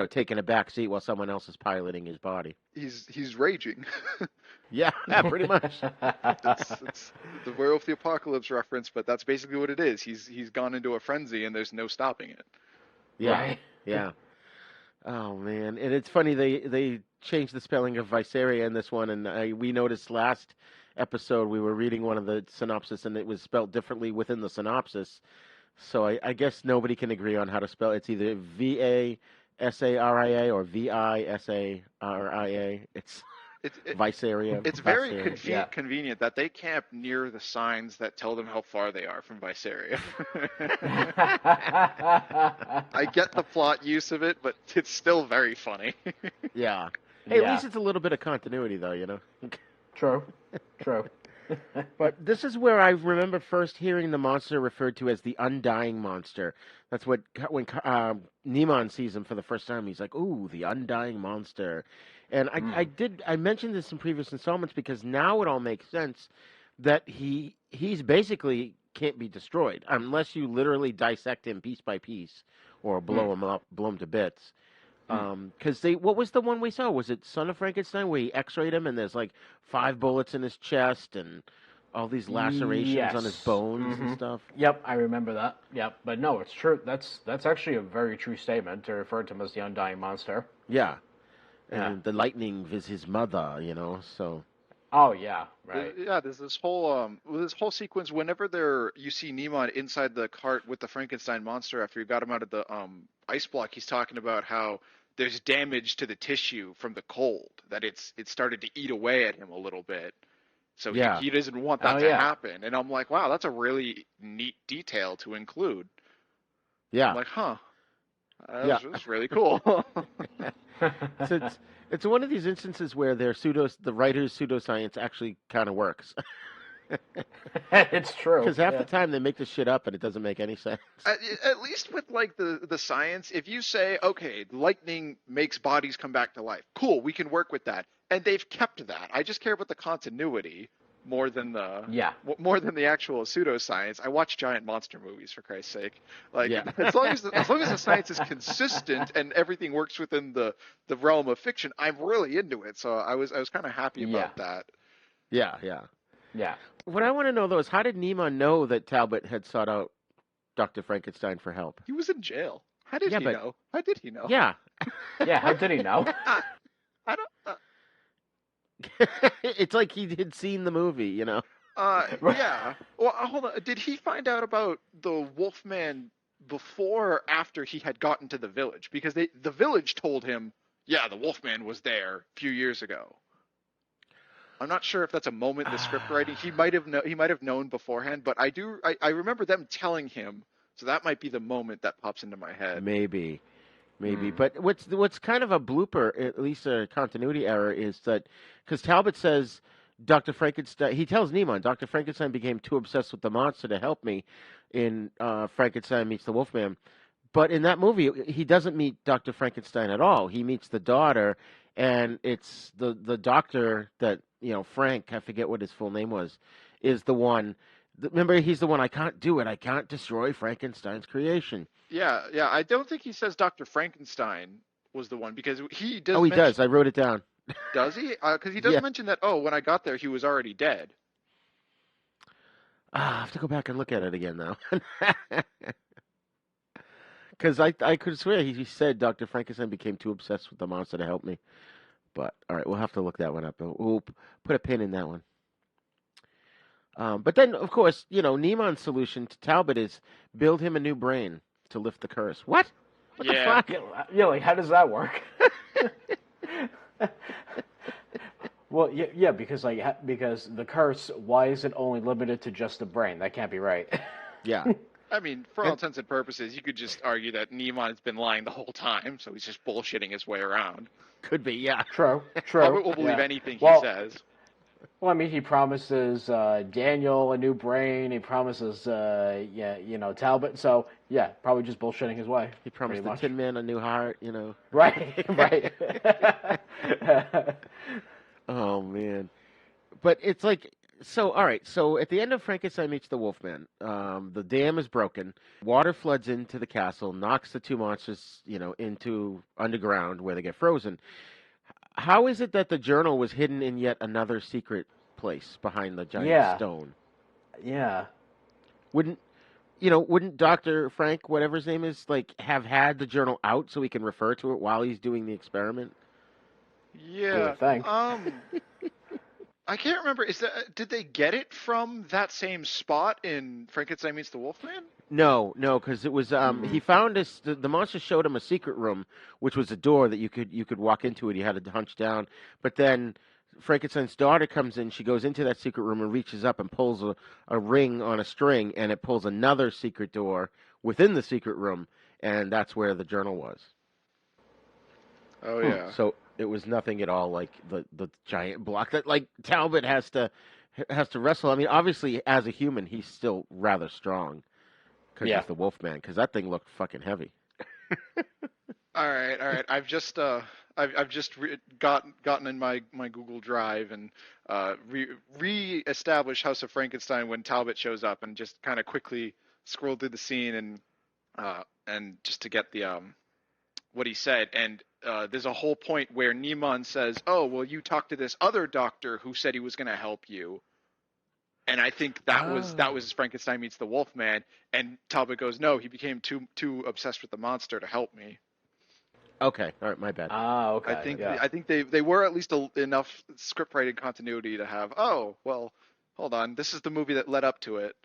taking a back seat while someone else is piloting his body. He's raging. Yeah, pretty much. It's the Werewolf of the Apocalypse reference, but that's basically what it is. He's gone into a frenzy, and there's no stopping it. Yeah, yeah. Oh man, and it's funny they changed the spelling of Visaria in this one, and we noticed last episode we were reading one of the synopsis, and it was spelled differently within the synopsis. So I guess nobody can agree on how to spell it. It's either Vasaria or Visaria. It's Visaria. It's very convenient that they camp near the signs that tell them how far they are from Visaria. I get the plot use of it, but it's still very funny. Yeah. Hey, at least it's a little bit of continuity, though, you know? True. But this is where I remember first hearing the monster referred to as the Undying Monster. That's when Neiman sees him for the first time. He's like, "Ooh, the Undying Monster." And I mentioned this in previous installments because now it all makes sense that he's basically can't be destroyed unless you literally dissect him piece by piece or blow him up, blow him to bits. Because what was the one we saw? Was it Son of Frankenstein where he X-rayed him and there's like 5 bullets in his chest and all these lacerations on his bones and stuff? Yep, I remember that. Yep, but no, it's true. That's actually a very true statement to refer to him as the Undying Monster. Yeah, and the lightning is his mother, you know. So. Oh yeah, right. Yeah, there's this whole sequence whenever you see Neiman inside the cart with the Frankenstein monster after he got him out of the ice block. He's talking about how there's damage to the tissue from the cold, that it started to eat away at him a little bit. So he doesn't want that to happen. And I'm like, wow, that's a really neat detail to include. Yeah. I'm like, huh. That's really cool. So it's one of these instances where the writer's pseudoscience actually kind of works. It's true. Because half the time they make this shit up and it doesn't make any sense. At least with like the science, if you say, okay, lightning makes bodies come back to life, cool, we can work with that. And they've kept that. I just care about the continuity more than the actual pseudoscience. I watch giant monster movies, for Christ's sake. Like as long as the science is consistent and everything works within the realm of fiction, I'm really into it. So I was kind of happy about that. Yeah. What I want to know though is how did Neiman know that Talbot had sought out Dr. Frankenstein for help? He was in jail. How did he know? How did he know? Yeah. Yeah. How did he know? I don't. It's like he had seen the movie, you know. Yeah. Well, hold on. Did he find out about the Wolfman before or after he had gotten to the village? Because the village told him, yeah, the Wolfman was there a few years ago. I'm not sure if that's a moment in the script writing. He might have known beforehand, but I remember them telling him. So that might be the moment that pops into my head. Maybe. But what's kind of a blooper, at least a continuity error, is that because Talbot says Dr. Frankenstein, he tells Neiman, Dr. Frankenstein became too obsessed with the monster to help me in Frankenstein Meets the Wolfman. But in that movie, he doesn't meet Dr. Frankenstein at all. He meets the daughter, and it's the doctor that, you know, Frank, I forget what his full name was, is the one. Remember, he's the one, I can't do it. I can't destroy Frankenstein's creation. Yeah. I don't think he says Dr. Frankenstein was the one because he does. Oh, he does. I wrote it down. Does he? Because he does mention that, when I got there, he was already dead. I have to go back and look at it again now. Because I could swear he said Dr. Frankenstein became too obsessed with the monster to help me. But, all right, we'll have to look that one up. We'll put a pin in that one. But then, of course, you know, Neiman's solution to Talbot is build him a new brain to lift the curse. What the fuck? Yeah, like, how does that work? Well, yeah, because the curse, why is it only limited to just the brain? That can't be right. Yeah. I mean, for all intents and purposes, you could just argue that Neiman has been lying the whole time, so he's just bullshitting his way around. Could be, yeah. True. Talbot will believe anything he says. Well, I mean, he promises Daniel a new brain. He promises, Talbot. So, yeah, probably just bullshitting his way. He promised the Tin Man a new heart, you know. Right. Oh, man. But it's like, so, all right. So at the end of Frankenstein Meets the Wolfman, the dam is broken. Water floods into the castle, knocks the two monsters, you know, into underground where they get frozen. How is it that the journal was hidden in yet another secret place behind the giant stone? Yeah. Wouldn't wouldn't Dr. Frank, whatever his name is, like, have had the journal out so he can refer to it while he's doing the experiment? Yeah. I can't remember. Did they get it from that same spot in Frankenstein Meets the Wolfman? No, because it was he found this. The monster showed him a secret room, which was a door that you could walk into it. He had to hunch down, but then Frankenstein's daughter comes in. She goes into that secret room and reaches up and pulls a ring on a string, and it pulls another secret door within the secret room, and that's where the journal was. Oh yeah. So it was nothing at all like the giant block that like Talbot has to wrestle. I mean, obviously as a human, he's still rather strong because he's the Wolfman. Because that thing looked fucking heavy. All right. I've just gotten in my Google Drive and re-established House of Frankenstein when Talbot shows up, and just kind of quickly scrolled through the scene and just to get the what he said. And there's a whole point where Niemann says, "Oh, well, you talked to this other doctor who said he was going to help you." And I think that was Frankenstein Meets the Wolfman. And Talbot goes, "No, he became too obsessed with the monster to help me." Okay, all right, my bad. Okay. I think they were at least enough script writing continuity to have. Oh, well, hold on. This is the movie that led up to it.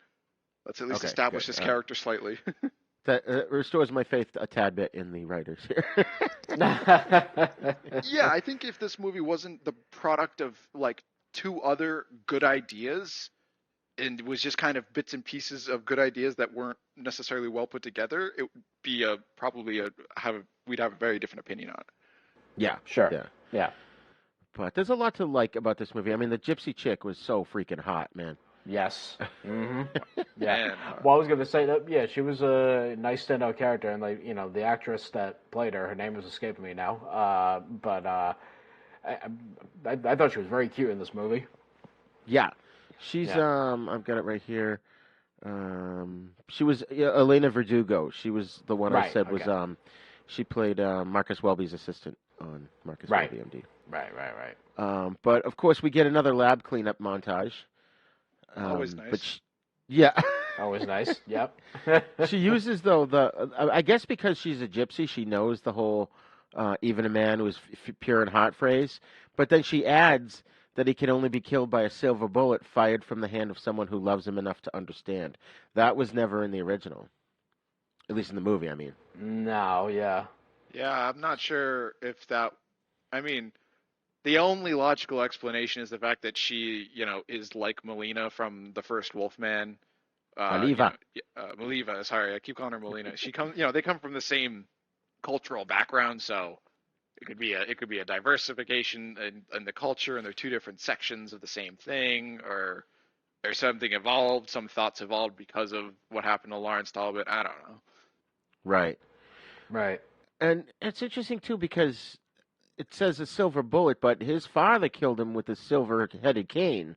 Let's at least establish this character slightly. That restores my faith a tad bit in the writers here. Yeah, I think if this movie wasn't the product of like two other good ideas, and was just kind of bits and pieces of good ideas that weren't necessarily well put together, it would be we'd have a very different opinion on it. Yeah, sure. Yeah. But there's a lot to like about this movie. I mean, the gypsy chick was so freaking hot, man. Yes. Mm-hmm. Yeah. Man. Well, I was going to say that. Yeah, she was a nice standout character, and like the actress that played her name is escaping me now. But I thought she was very cute in this movie. Yeah. She's I've got it right here. She was Elena Verdugo. She was the one I said was she played Marcus Welby's assistant on Marcus Welby MD. Right. But of course we get another lab cleanup montage. Always nice. Always nice. Yep. She uses I guess because she's a gypsy, she knows the whole even a man who is pure and hot phrase. But then she adds that he can only be killed by a silver bullet fired from the hand of someone who loves him enough to understand. That was never in the original. At least in the movie, I mean. No, yeah. Yeah, I'm not sure if that... I mean, the only logical explanation is the fact that she, is like Melina from the first Wolfman. Maliva. Maliva, sorry, I keep calling her Melina. She comes, they come from the same cultural background, so... It could be a diversification in the culture, and they're two different sections of the same thing, or something evolved, some thoughts evolved because of what happened to Lawrence Talbot. I don't know. Right. And it's interesting too because it says a silver bullet, but his father killed him with a silver-headed cane.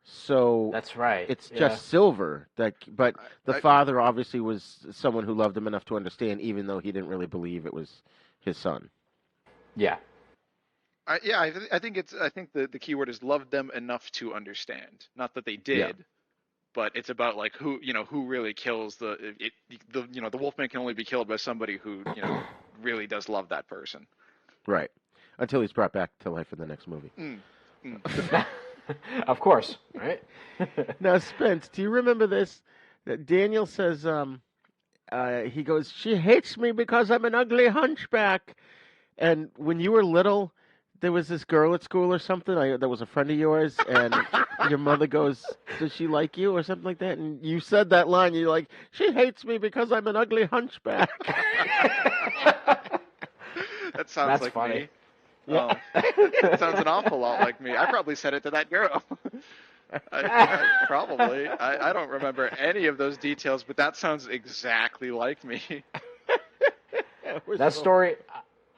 So that's right. It's just silver. But the father obviously was someone who loved him enough to understand, even though he didn't really believe it was his son. Yeah. I think the key word is loved them enough to understand. Not that they did, but it's about like who really kills the Wolfman can only be killed by somebody who really does love that person. Right. Until he's brought back to life in the next movie. Of course, right? Now, Spence, do you remember this? Daniel says he goes, "She hates me because I'm an ugly hunchback." And when you were little, there was this girl at school or something that was a friend of yours, and your mother goes, "Does she like you?" or something like that. And you said that line. You're like, "She hates me because I'm an ugly hunchback." That sounds like funny. Me. Yeah. That sounds an awful lot like me. I probably said it to that girl. Probably. I don't remember any of those details, but that sounds exactly like me. That story...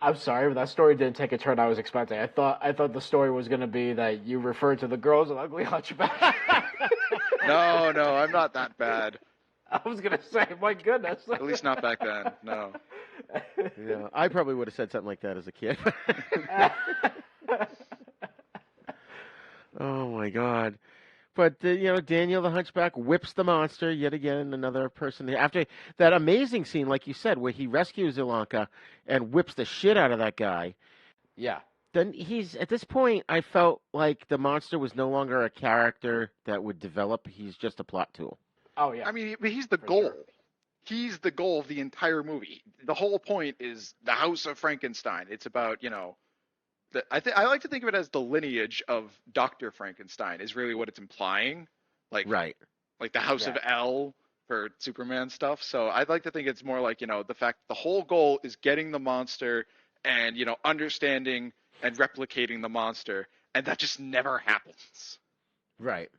I'm sorry, but that story didn't take a turn I was expecting. I thought the story was going to be that you referred to the girl as an ugly hunchback. No, I'm not that bad. I was going to say, my goodness. At least not back then, no. Yeah, I probably would have said something like that as a kid. Oh, my God. But Daniel the Hunchback whips the monster yet again. Another person after that amazing scene, like you said, where he rescues Ilanka and whips the shit out of that guy. Yeah. Then he's at this point, I felt like the monster was no longer a character that would develop. He's just a plot tool. Oh yeah. I mean, but he's the goal. Sure. He's the goal of the entire movie. The whole point is the House of Frankenstein. It's about I like to think of it as the lineage of Dr. Frankenstein is really what it's implying. Like the House of L for Superman stuff. So I'd like to think it's more like, the fact the whole goal is getting the monster and, understanding and replicating the monster. And that just never happens. Right.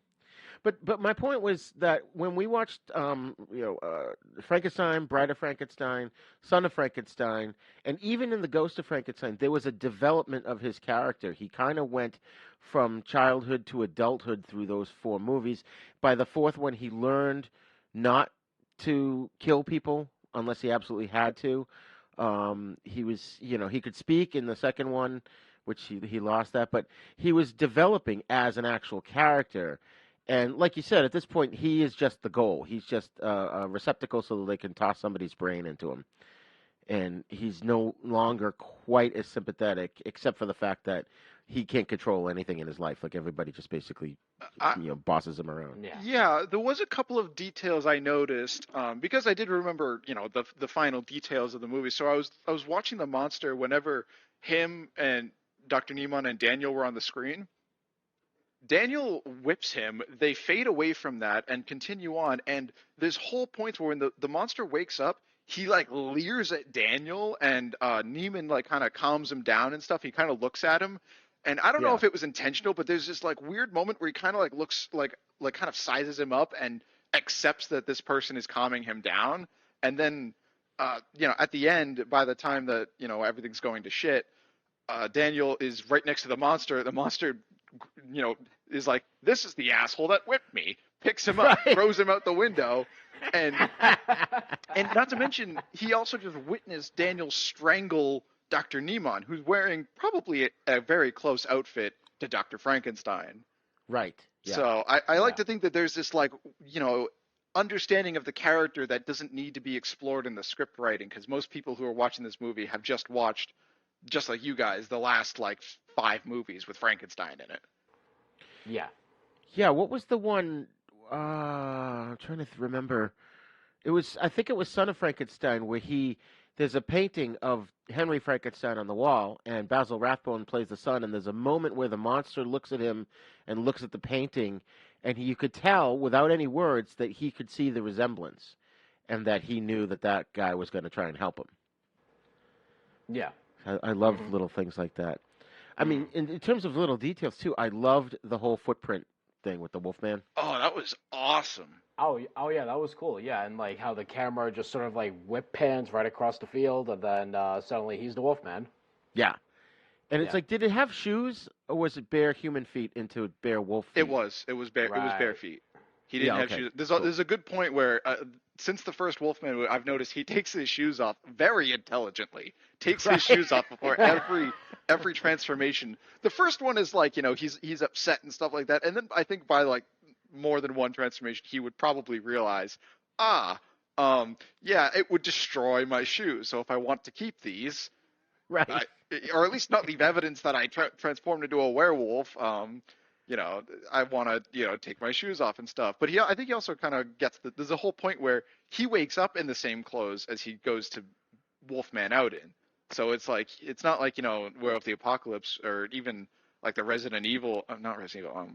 But my point was that when we watched, Frankenstein, Bride of Frankenstein, Son of Frankenstein, and even in The Ghost of Frankenstein, there was a development of his character. He kind of went from childhood to adulthood through those 4 movies. By the 4th one, he learned not to kill people unless he absolutely had to. He was, he could speak in the 2nd one, which he lost that, but he was developing as an actual character. And like you said, at this point, he is just the goal. He's just a receptacle so that they can toss somebody's brain into him. And he's no longer quite as sympathetic, except for the fact that he can't control anything in his life. Like, everybody just basically, bosses him around. Yeah, there was a couple of details I noticed, because I did remember, the final details of the movie. So I was watching the monster whenever him and Dr. Niemann and Daniel were on the screen. Daniel whips him, they fade away from that and continue on, and there's whole points where when the monster wakes up, he leers at Daniel, and Neiman kind of calms him down and stuff. He kind of looks at him, and I don't know if it was intentional, but there's this weird moment where he kind of looks kind of sizes him up and accepts that this person is calming him down, and then at the end, by the time that everything's going to shit, Daniel is right next to the monster. The monster is like, this is the asshole that whipped me, picks him up, throws him out the window, and not to mention, he also just witnessed Daniel strangle Dr. Niemann, who's wearing probably a very close outfit to Dr. Frankenstein. Right. Yeah. So I like to think that there's this understanding of the character that doesn't need to be explored in the script writing, because most people who are watching this movie have just watched, just like you guys, the last 5 movies with Frankenstein in it. Yeah. Yeah, what was the one, I'm trying to remember. I think it was Son of Frankenstein, where there's a painting of Henry Frankenstein on the wall, and Basil Rathbone plays the son, and there's a moment where the monster looks at him and looks at the painting, and you could tell, without any words, that he could see the resemblance, and that he knew that guy was going to try and help him. Yeah. I love little things like that. I mean, in terms of little details, too, I loved the whole footprint thing with the Wolfman. Oh, that was awesome. Oh yeah, that was cool. Yeah, and how the camera just sort of whip pans right across the field, and then suddenly he's the Wolfman. Yeah. And it's did it have shoes, or was it bare human feet into bare wolf feet? It was bare. Right. It was bare feet. He didn't have shoes. There's a good point where since the first Wolfman, I've noticed he takes his shoes off very intelligently. Takes his shoes off before every transformation. The first one is he's upset and stuff like that, and then I think by more than one transformation, he would probably realize, it would destroy my shoes. So if I want to keep these, right, or at least not leave evidence that I transformed into a werewolf, I want to, take my shoes off and stuff. But I think he also kind of gets that there's a whole point where he wakes up in the same clothes as he goes to Wolfman out in. So it's it's not Werewolf of the Apocalypse, or even the Resident Evil, not Resident Evil,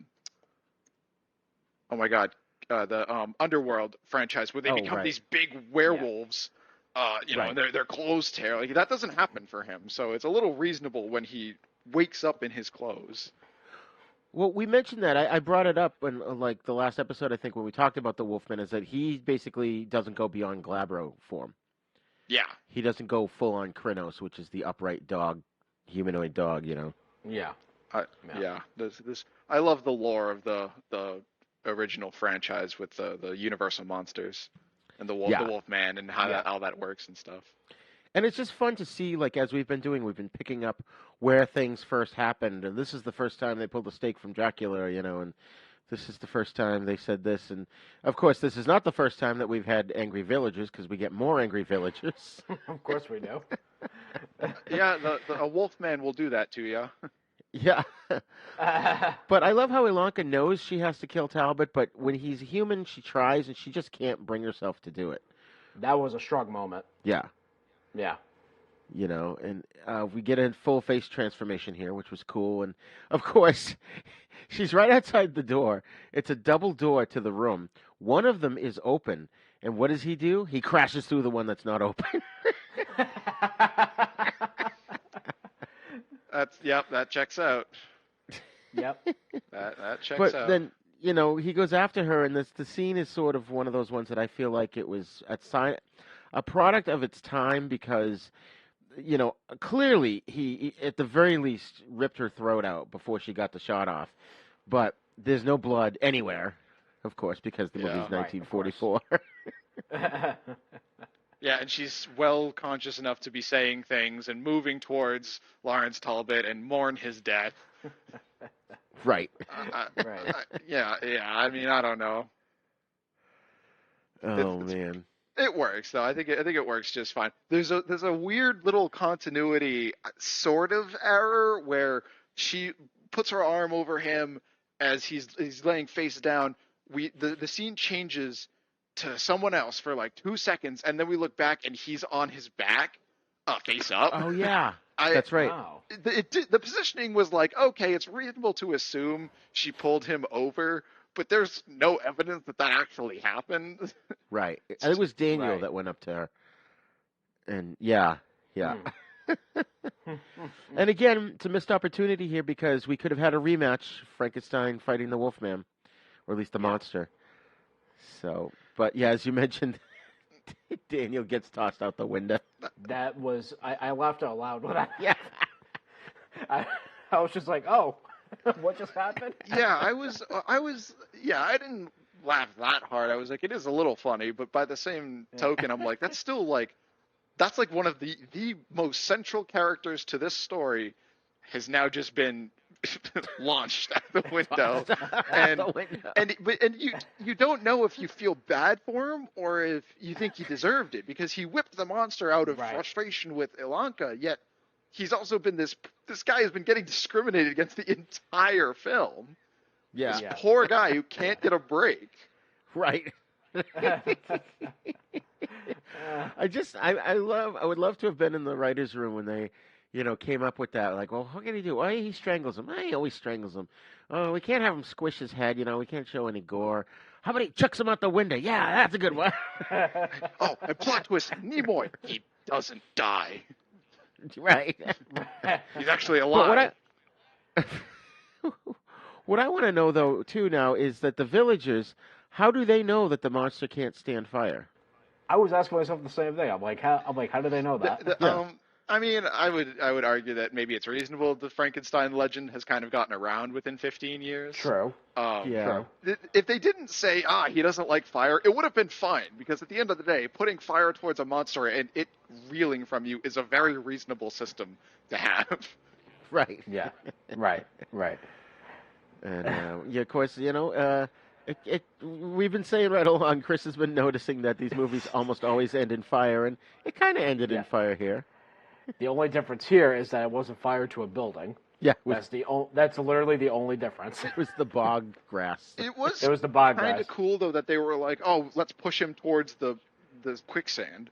oh my God, the Underworld franchise, where they become these big werewolves, and their clothes tear. That doesn't happen for him. So it's a little reasonable when he wakes up in his clothes. Well, we mentioned that. I brought it up in the last episode, I think, when we talked about the Wolfman, is that he basically doesn't go beyond Glabro form. Yeah. He doesn't go full on Krynos, which is the upright dog, humanoid dog, Yeah. I love the lore of the original franchise with the Universal monsters and the Wolfman and how that works and stuff. And it's just fun to see, as we've been doing, we've been picking up where things first happened, and this is the first time they pulled a stake from Dracula, and This is the first time they said this, and of course, this is not the first time that we've had angry villagers, because we get more angry villagers. Of course we do. Yeah, a wolf man will do that to you. Yeah. But I love how Ilanka knows she has to kill Talbot, but when he's human, she tries, and she just can't bring herself to do it. That was a strong moment. Yeah. Yeah. You know, and we get a full face transformation here, which was cool. And, of course, she's right outside the door. It's a double door to the room. One of them is open. And what does he do? He crashes through the one that's not open. That checks out. Yep. That checks But out. then, you know, he goes after her, and the scene is sort of one of those ones that I feel like it was a product of its time because, you know, clearly he at the very least ripped her throat out before she got the shot off. But there's no blood anywhere, of course, because the movie's 1944. Yeah, and she's well conscious enough to be saying things and moving towards Lawrence Talbot and mourn his death. Right. Right. Yeah. I mean, I don't know. Oh man. It works though. I think it works just fine. There's a weird little continuity sort of error where she puts her arm over him as he's laying face down. The scene changes to someone else for like 2 seconds, and then we look back and he's on his back, face up. Oh yeah. That's right. Wow. The positioning was like, okay, it's reasonable to assume she pulled him over, but there's no evidence that actually happened. Right. It was Daniel Right. that went up to her. And yeah. And again, it's a missed opportunity here because we could have had a rematch, Frankenstein fighting the Wolfman, or at least the monster. So, but yeah, as you mentioned, Daniel gets tossed out the window. That was I laughed out loud when I Yeah. I was just like, oh, what just happened? Yeah, I didn't laugh that hard. I was like, it is a little funny, but by the same token, I'm like, that's still like, that's like one of the most central characters to this story has now just been launched out the window. And you don't know if you feel bad for him or if you think he deserved it, because he whipped the monster out of frustration with Ilanka, yet he's also been this guy has been getting discriminated against the entire film. Yeah. This poor guy who can't get a break. Right. I would love to have been in the writer's room when they, you know, came up with that. Like, well, what can he do? Oh, he strangles him. He always strangles him. Oh, we can't have him squish his head. You know, we can't show any gore. How about he chucks him out the window? Yeah, that's a good one. Oh, and plot twist, Nimoy, he doesn't die. Right. He's actually alive. What I want to know, though, too, now, is that the villagers, how do they know that the monster can't stand fire? I was asking myself the same thing. I'm like, how do they know that? I mean, I would argue that maybe it's reasonable the Frankenstein legend has kind of gotten around within 15 years. True. Yeah. True. If they didn't say, he doesn't like fire, it would have been fine, because at the end of the day, putting fire towards a monster and it reeling from you is a very reasonable system to have. Right. Yeah. Right. And, yeah, of course, you know, we've been saying right along, Chris has been noticing that these movies almost always end in fire, and it kind of ended in fire here. The only difference here is that it wasn't fire to a building. Yeah. That's literally the only difference. It was the bog grass. It was the bog kind grass. of cool, though, that they were like, let's push him towards the quicksand.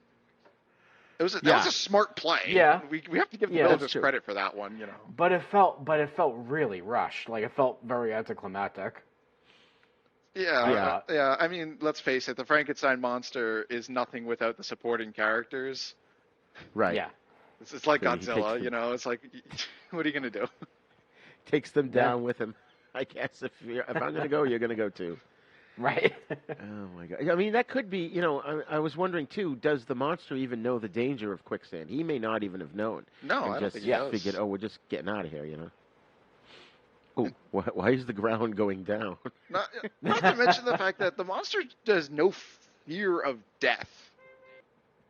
That was a smart play. Yeah. We have to give the villagers credit for that one, you know. But it felt really rushed. Like, it felt very anticlimactic. Yeah. I mean, let's face it, the Frankenstein monster is nothing without the supporting characters. Right. Yeah. It's like Godzilla, you know. It's like, what are you gonna do? Takes them down with him. I guess if I'm gonna go, you're gonna go too. Right. Oh my God. I mean, that could be. You know, I was wondering too. Does the monster even know the danger of quicksand? He may not even have known. No, I don't think he does. Figured, we're just getting out of here. You know. Oh, why is the ground going down? Not to mention the fact that the monster does no fear of death.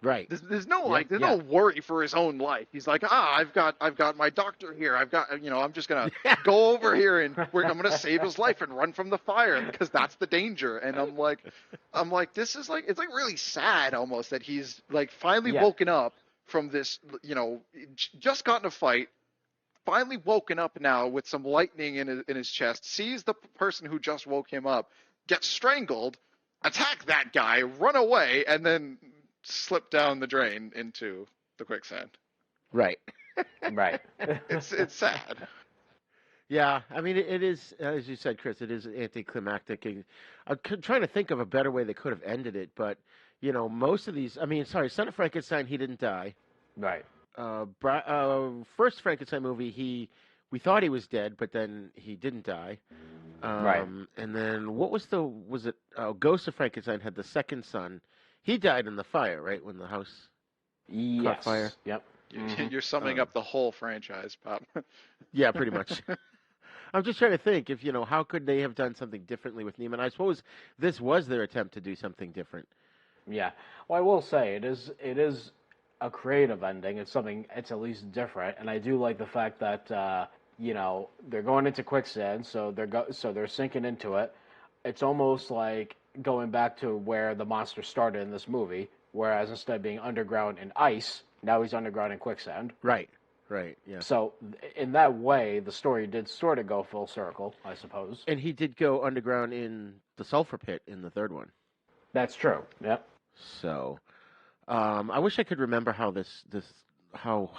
Right. There's no no worry for his own life. He's like, I've got my doctor here. I'm just gonna go over here and I'm gonna save his life and run from the fire because that's the danger. And I'm like, this is it's really sad almost that he's finally woken up from this, just got in a fight, finally woken up now with some lightning in his chest, sees the person who just woke him up, gets strangled, attack that guy, run away, and then slip down the drain into the quicksand. Right. Right. It's sad. Yeah, I mean, it is, as you said, Chris, it is anticlimactic. I'm trying to think of a better way they could have ended it, but, most of these, Son of Frankenstein, he didn't die. Right. First Frankenstein movie, we thought he was dead, but then he didn't die. Right. And then Ghost of Frankenstein had the second son. He died in the fire, right? When the house caught fire. Yep. You're summing up the whole franchise, Pop. Yeah, pretty much. I'm just trying to think if, how could they have done something differently with Neiman? I suppose this was their attempt to do something different. Yeah. Well, I will say it is a creative ending. It's at least different, and I do like the fact that they're going into quicksand, so they're sinking into it. It's almost like going back to where the monster started in this movie, whereas instead of being underground in ice, now he's underground in quicksand. Right, yeah. So in that way, the story did sort of go full circle, I suppose. And he did go underground in the sulfur pit in the third one. That's true, yep. So, I wish I could remember how how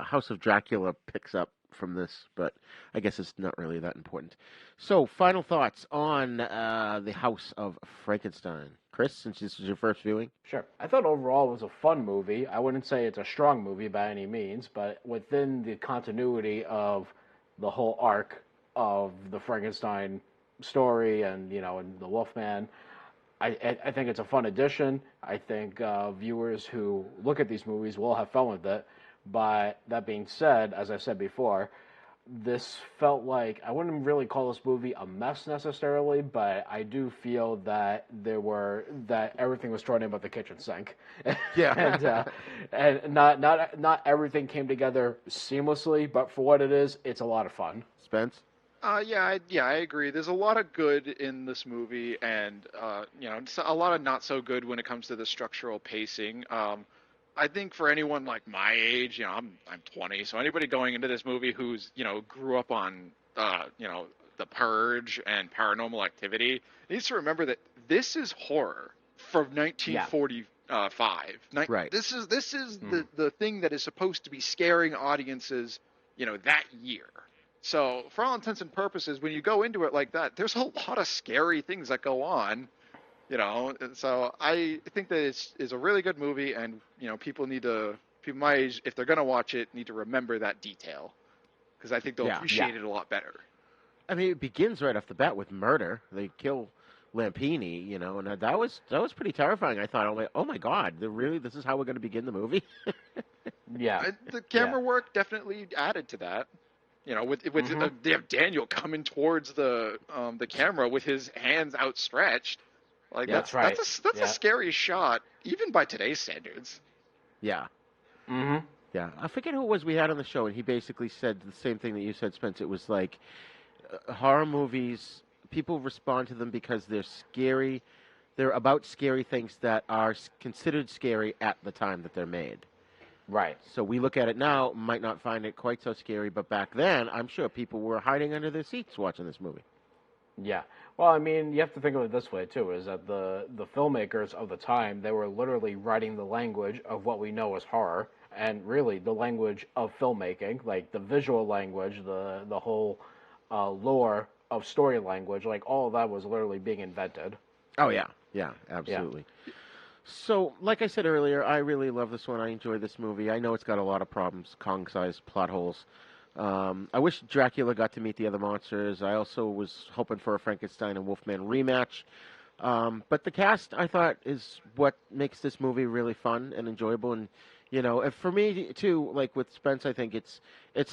House of Dracula picks up from this, but I guess it's not really that important. So, final thoughts on the House of Frankenstein. Chris, since this was your first viewing? Sure. I thought overall it was a fun movie. I wouldn't say it's a strong movie by any means, but within the continuity of the whole arc of the Frankenstein story and, and the Wolfman, I think it's a fun addition. I think viewers who look at these movies will have fun with it. But that being said, as I said before, this felt like, I wouldn't really call this movie a mess necessarily, but I do feel that that everything was thrown in but the kitchen sink. Yeah. and not everything came together seamlessly, but for what it is, it's a lot of fun. Spence? I agree. There's a lot of good in this movie, and a lot of not so good when it comes to the structural pacing. I think for anyone like my age, I'm 20, so anybody going into this movie who's grew up on The Purge and Paranormal Activity needs to remember that this is horror from 1945. Right. This is the thing that is supposed to be scaring audiences, that year. So, for all intents and purposes, when you go into it like that, there's a lot of scary things that go on, So I think that it's a really good movie, and people my age, if they're gonna watch it, need to remember that detail, because I think they'll appreciate it a lot better. I mean, it begins right off the bat with murder. They kill Lampini, and that was pretty terrifying. I thought, oh my God, this is how we're gonna begin the movie. Yeah, the camera work definitely added to that. They have Daniel coming towards the camera with his hands outstretched. That's right. That's a scary shot, even by today's standards. Yeah. Mm-hmm. Yeah. I forget who it was we had on the show, and he basically said the same thing that you said, Spence. It was like horror movies, people respond to them because they're scary. They're about scary things that are considered scary at the time that they're made. Right. So we look at it now, might not find it quite so scary, but back then, I'm sure people were hiding under their seats watching this movie. Yeah. Well, I mean, you have to think of it this way, too, is that the filmmakers of the time, they were literally writing the language of what we know as horror, and really the language of filmmaking, like the visual language, the whole lore of story language, all of that was literally being invented. Oh, yeah. Yeah, absolutely. Yeah. So, like I said earlier, I really love this one. I enjoy this movie. I know it's got a lot of problems, Kong-sized plot holes. I wish Dracula got to meet the other monsters. I also was hoping for a Frankenstein and Wolfman rematch. But the cast, I thought, is what makes this movie really fun and enjoyable. And, for me, too, like with Spence, I think it's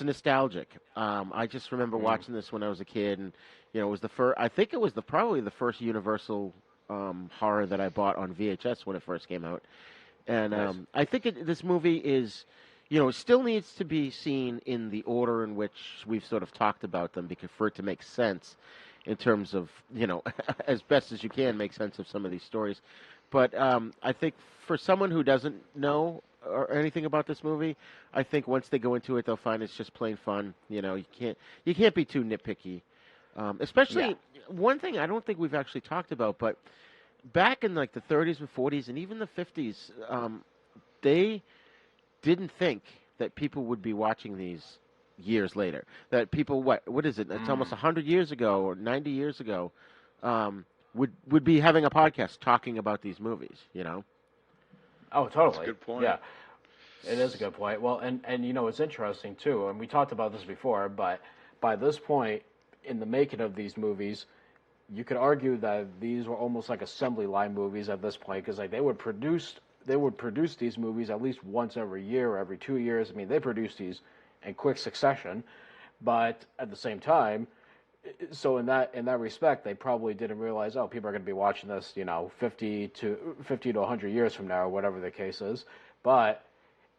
nostalgic. I just remember watching this when I was a kid, and, it was I think it was probably the first Universal horror that I bought on VHS when it first came out. And Nice. I think this movie is, it still needs to be seen in the order in which we've sort of talked about them, because for it to make sense in terms of, as best as you can make sense of some of these stories. But I think for someone who doesn't know or anything about this movie, I think once they go into it, they'll find it's just plain fun. You can't be too nitpicky. Especially one thing I don't think we've actually talked about, but back in like the 30s and 40s and even the 50s, they didn't think that people would be watching these years later. That people, what is it? It's almost 100 years ago or 90 years ago, would be having a podcast talking about these movies. Oh, totally. That's a good point. Yeah, it is a good point. Well, and it's interesting too, and we talked about this before, but by this point in the making of these movies, you could argue that these were almost like assembly line movies at this point, because like they would produce these movies at least once every year or every 2 years. I mean, they produced these in quick succession, but at the same time, so in that respect, they probably didn't realize, people are going to be watching this, 50 to 100 years from now, or whatever the case is. But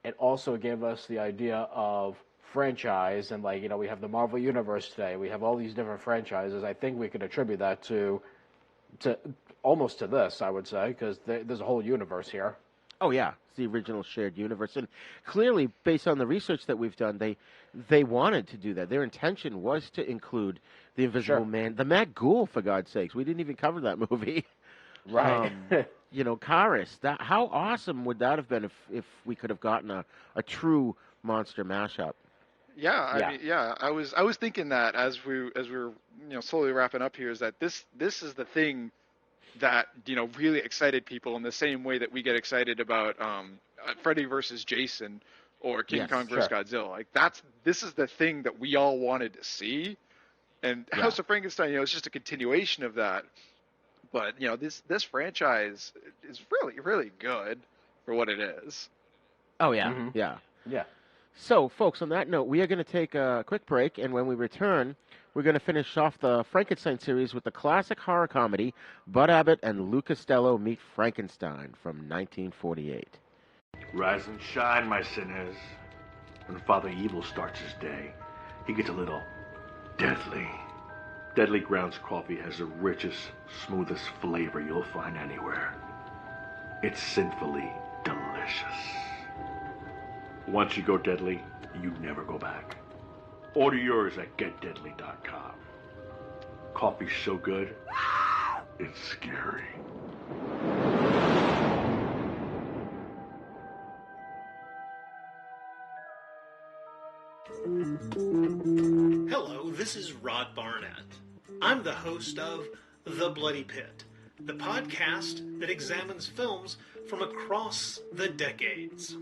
it also gave us the idea of franchise, and we have the Marvel Universe today. We have all these different franchises. I think we could attribute that to almost to this, I would say, because there's a whole universe here. Oh yeah, it's the original shared universe, and clearly, based on the research that we've done, they wanted to do that. Their intention was to include the Invisible Man, the Mad Ghoul, for God's sakes. We didn't even cover that movie, right? Karis. How awesome would that have been if we could have gotten a true monster mashup? I was thinking that as we were slowly wrapping up here, is that this is the thing that really excited people in the same way that we get excited about Freddy versus Jason or King Kong versus Godzilla. Like this is the thing that we all wanted to see, and House of Frankenstein, it's just a continuation of that. But this franchise is really, really good for what it is. Oh yeah, Mm-hmm. yeah. So, folks, on that note, we are going to take a quick break, and when we return, we're going to finish off the Frankenstein series with the classic horror comedy Bud Abbott and Lou Costello Meet Frankenstein from 1948. Rise and shine, my sinners. When Father Evil starts his day, he gets a little deadly. Deadly Grounds coffee has the richest, smoothest flavor you'll find anywhere. It's sinfully delicious. Once you go deadly, you never go back. Order yours at getdeadly.com. Coffee's so good, it's scary. Hello, this is Rod Barnett. I'm the host of The Bloody Pit, the podcast that examines films from across the decades.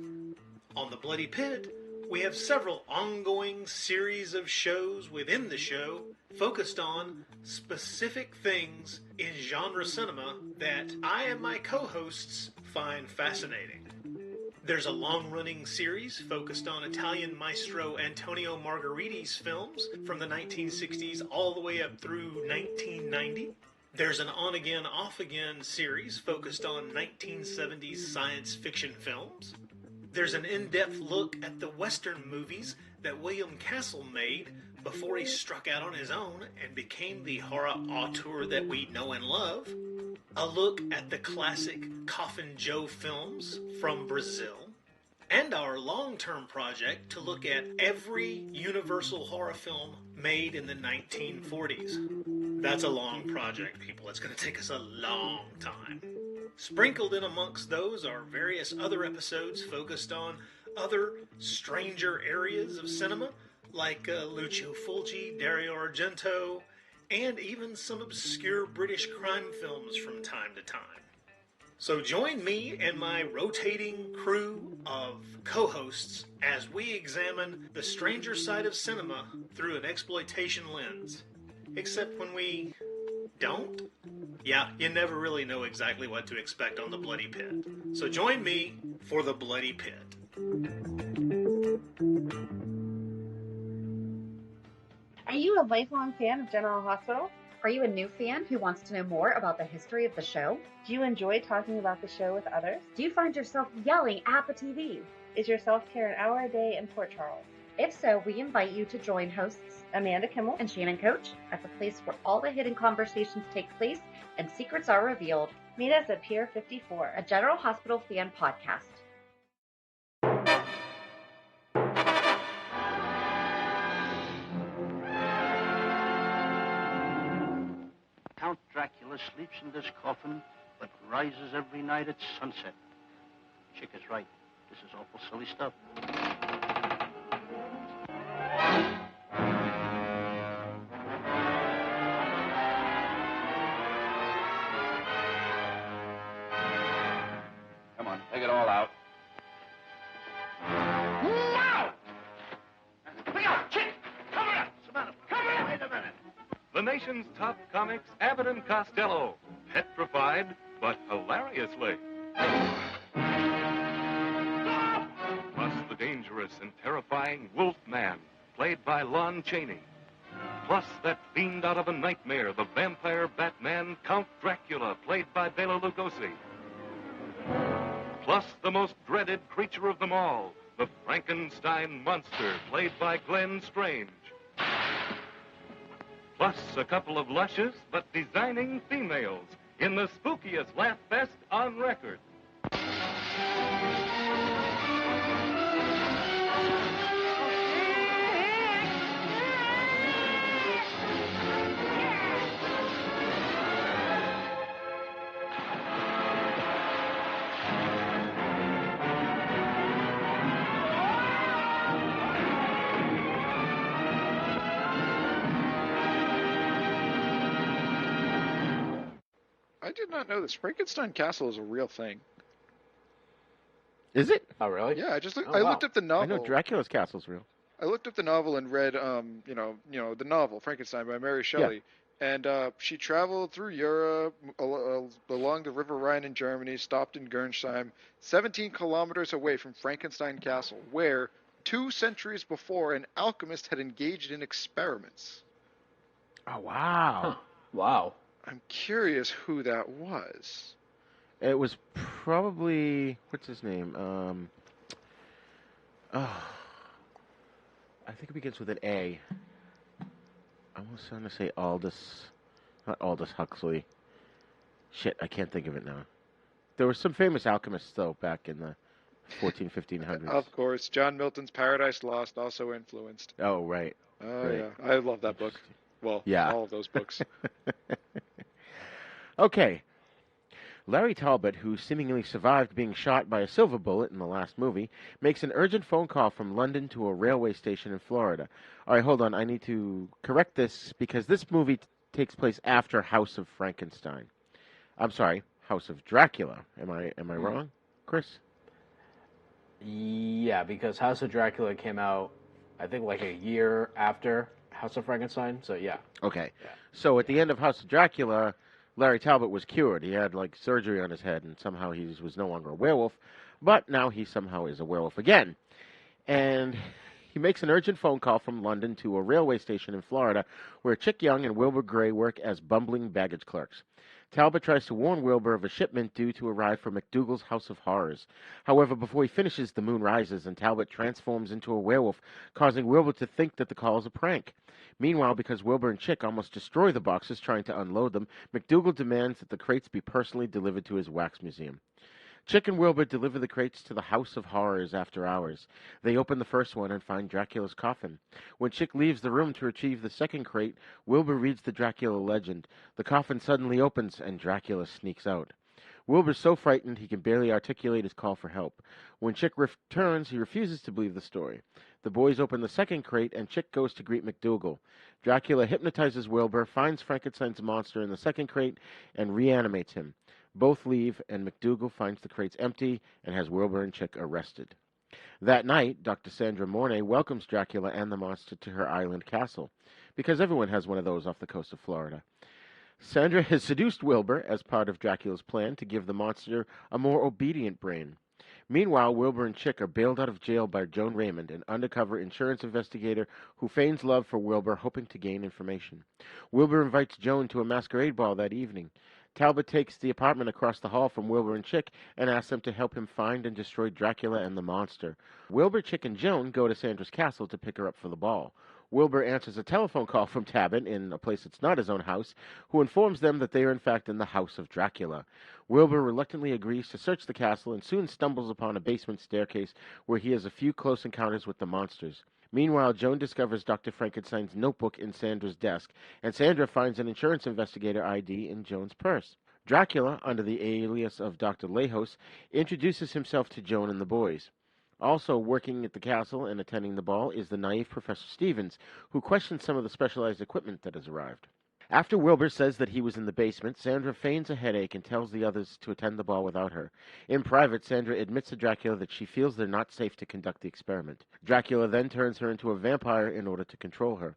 On The Bloody Pit, we have several ongoing series of shows within the show focused on specific things in genre cinema that I and my co-hosts find fascinating. There's a long-running series focused on Italian maestro Antonio Margheriti's films from the 1960s all the way up through 1990. There's an on-again, off-again series focused on 1970s science fiction films. There's an in-depth look at the Western movies that William Castle made before he struck out on his own and became the horror auteur that we know and love. A look at the classic Coffin Joe films from Brazil. And our long-term project to look at every Universal horror film made in the 1940s. That's a long project, people. It's going to take us a long time. Sprinkled in amongst those are various other episodes focused on other stranger areas of cinema, like Lucio Fulci, Dario Argento, and even some obscure British crime films from time to time. So join me and my rotating crew of co-hosts as we examine the stranger side of cinema through an exploitation lens. Except when we don't. Yeah, you never really know exactly what to expect on The Bloody Pit. So join me for The Bloody Pit. Are you a lifelong fan of General Hospital? Are you a new fan who wants to know more about the history of the show? Do you enjoy talking about the show with others? Do you find yourself yelling at the TV? Is your self-care an hour a day in Port Charles? If so, we invite you to join hosts Amanda Kimmel and Shannon Coach at the place where all the hidden conversations take place and secrets are revealed. Meet us at Pier 54, a General Hospital fan podcast. Count Dracula sleeps in this coffin, but rises every night at sunset. Chick is right. This is awful silly stuff. Come on, take it all out. No! Look out, Chick! Cover up! Samantha, cover up! Wait a minute. The nation's top comics, Abbott and Costello. Petrified, but hilariously. Plus the dangerous and terrifying Wolfman, played by Lon Chaney. Plus that fiend out of a nightmare, the vampire Batman, Count Dracula, played by Bela Lugosi. Plus the most dreaded creature of them all, the Frankenstein monster, played by Glenn Strange. Plus a couple of luscious but designing females in the spookiest laugh fest on record. I did not know this. Frankenstein Castle is a real thing. Is it? Oh, really? Yeah, I just Oh, I wow. looked up the novel. I know Dracula's castle's real. I looked up the novel and read, the novel Frankenstein by Mary Shelley, and she traveled through Europe along the River Rhine in Germany, stopped in Gernsheim, 17 kilometers away from Frankenstein Castle, where 2 centuries before an alchemist had engaged in experiments. Oh, wow. Huh. Wow. I'm curious who that was. It was probably, what's his name? I think it begins with an A. I was trying to say Aldous, not Aldous Huxley. Shit, I can't think of it now. There were some famous alchemists, though, back in the 1500s. Of course, John Milton's Paradise Lost also influenced. Oh, right. Oh, right. yeah. I love that book. Well, yeah. All of those books. Okay. Larry Talbot, who seemingly survived being shot by a silver bullet in the last movie, makes an urgent phone call from London to a railway station in Florida. All right, hold on. I need to correct this because this movie takes place after House of Frankenstein. I'm sorry, House of Dracula. Am I wrong, Chris? Yeah, because House of Dracula came out, I think, like a year after House of Frankenstein. So yeah. Okay. Yeah. So at the end of House of Dracula, Larry Talbot was cured. He had like surgery on his head, and somehow he was no longer a werewolf. But now he somehow is a werewolf again. And he makes an urgent phone call from London to a railway station in Florida, where Chick Young and Wilbur Gray work as bumbling baggage clerks. Talbot tries to warn Wilbur of a shipment due to arrive for McDougal's House of Horrors. However, before he finishes, the moon rises, and Talbot transforms into a werewolf, causing Wilbur to think that the call is a prank. Meanwhile, because Wilbur and Chick almost destroy the boxes trying to unload them, McDougal demands that the crates be personally delivered to his wax museum. Chick and Wilbur deliver the crates to the House of Horrors after hours. They open the first one and find Dracula's coffin. When Chick leaves the room to retrieve the second crate, Wilbur reads the Dracula legend. The coffin suddenly opens and Dracula sneaks out. Wilbur's so frightened he can barely articulate his call for help. When Chick returns, he refuses to believe the story. The boys open the second crate, and Chick goes to greet McDougal. Dracula hypnotizes Wilbur, finds Frankenstein's monster in the second crate, and reanimates him. Both leave, and McDougal finds the crates empty and has Wilbur and Chick arrested. That night, Dr. Sandra Mornay welcomes Dracula and the monster to her island castle, because everyone has one of those off the coast of Florida. Sandra has seduced Wilbur as part of Dracula's plan to give the monster a more obedient brain. Meanwhile, Wilbur and Chick are bailed out of jail by Joan Raymond, an undercover insurance investigator who feigns love for Wilbur, hoping to gain information. Wilbur invites Joan to a masquerade ball that evening. Talbot takes the apartment across the hall from Wilbur and Chick and asks them to help him find and destroy Dracula and the monster. Wilbur, Chick, and Joan go to Sandra's castle to pick her up for the ball. Wilbur answers a telephone call from Talbot in a place that's not his own house, who informs them that they are in fact in the House of Dracula. Wilbur reluctantly agrees to search the castle and soon stumbles upon a basement staircase where he has a few close encounters with the monsters. Meanwhile, Joan discovers Dr. Frankenstein's notebook in Sandra's desk, and Sandra finds an insurance investigator ID in Joan's purse. Dracula, under the alias of Dr. Lejos, introduces himself to Joan and the boys. Also working at the castle and attending the ball is the naive Professor Stevens, who questions some of the specialized equipment that has arrived. After Wilbur says that he was in the basement, Sandra feigns a headache and tells the others to attend the ball without her. In private, Sandra admits to Dracula that she feels they're not safe to conduct the experiment. Dracula then turns her into a vampire in order to control her.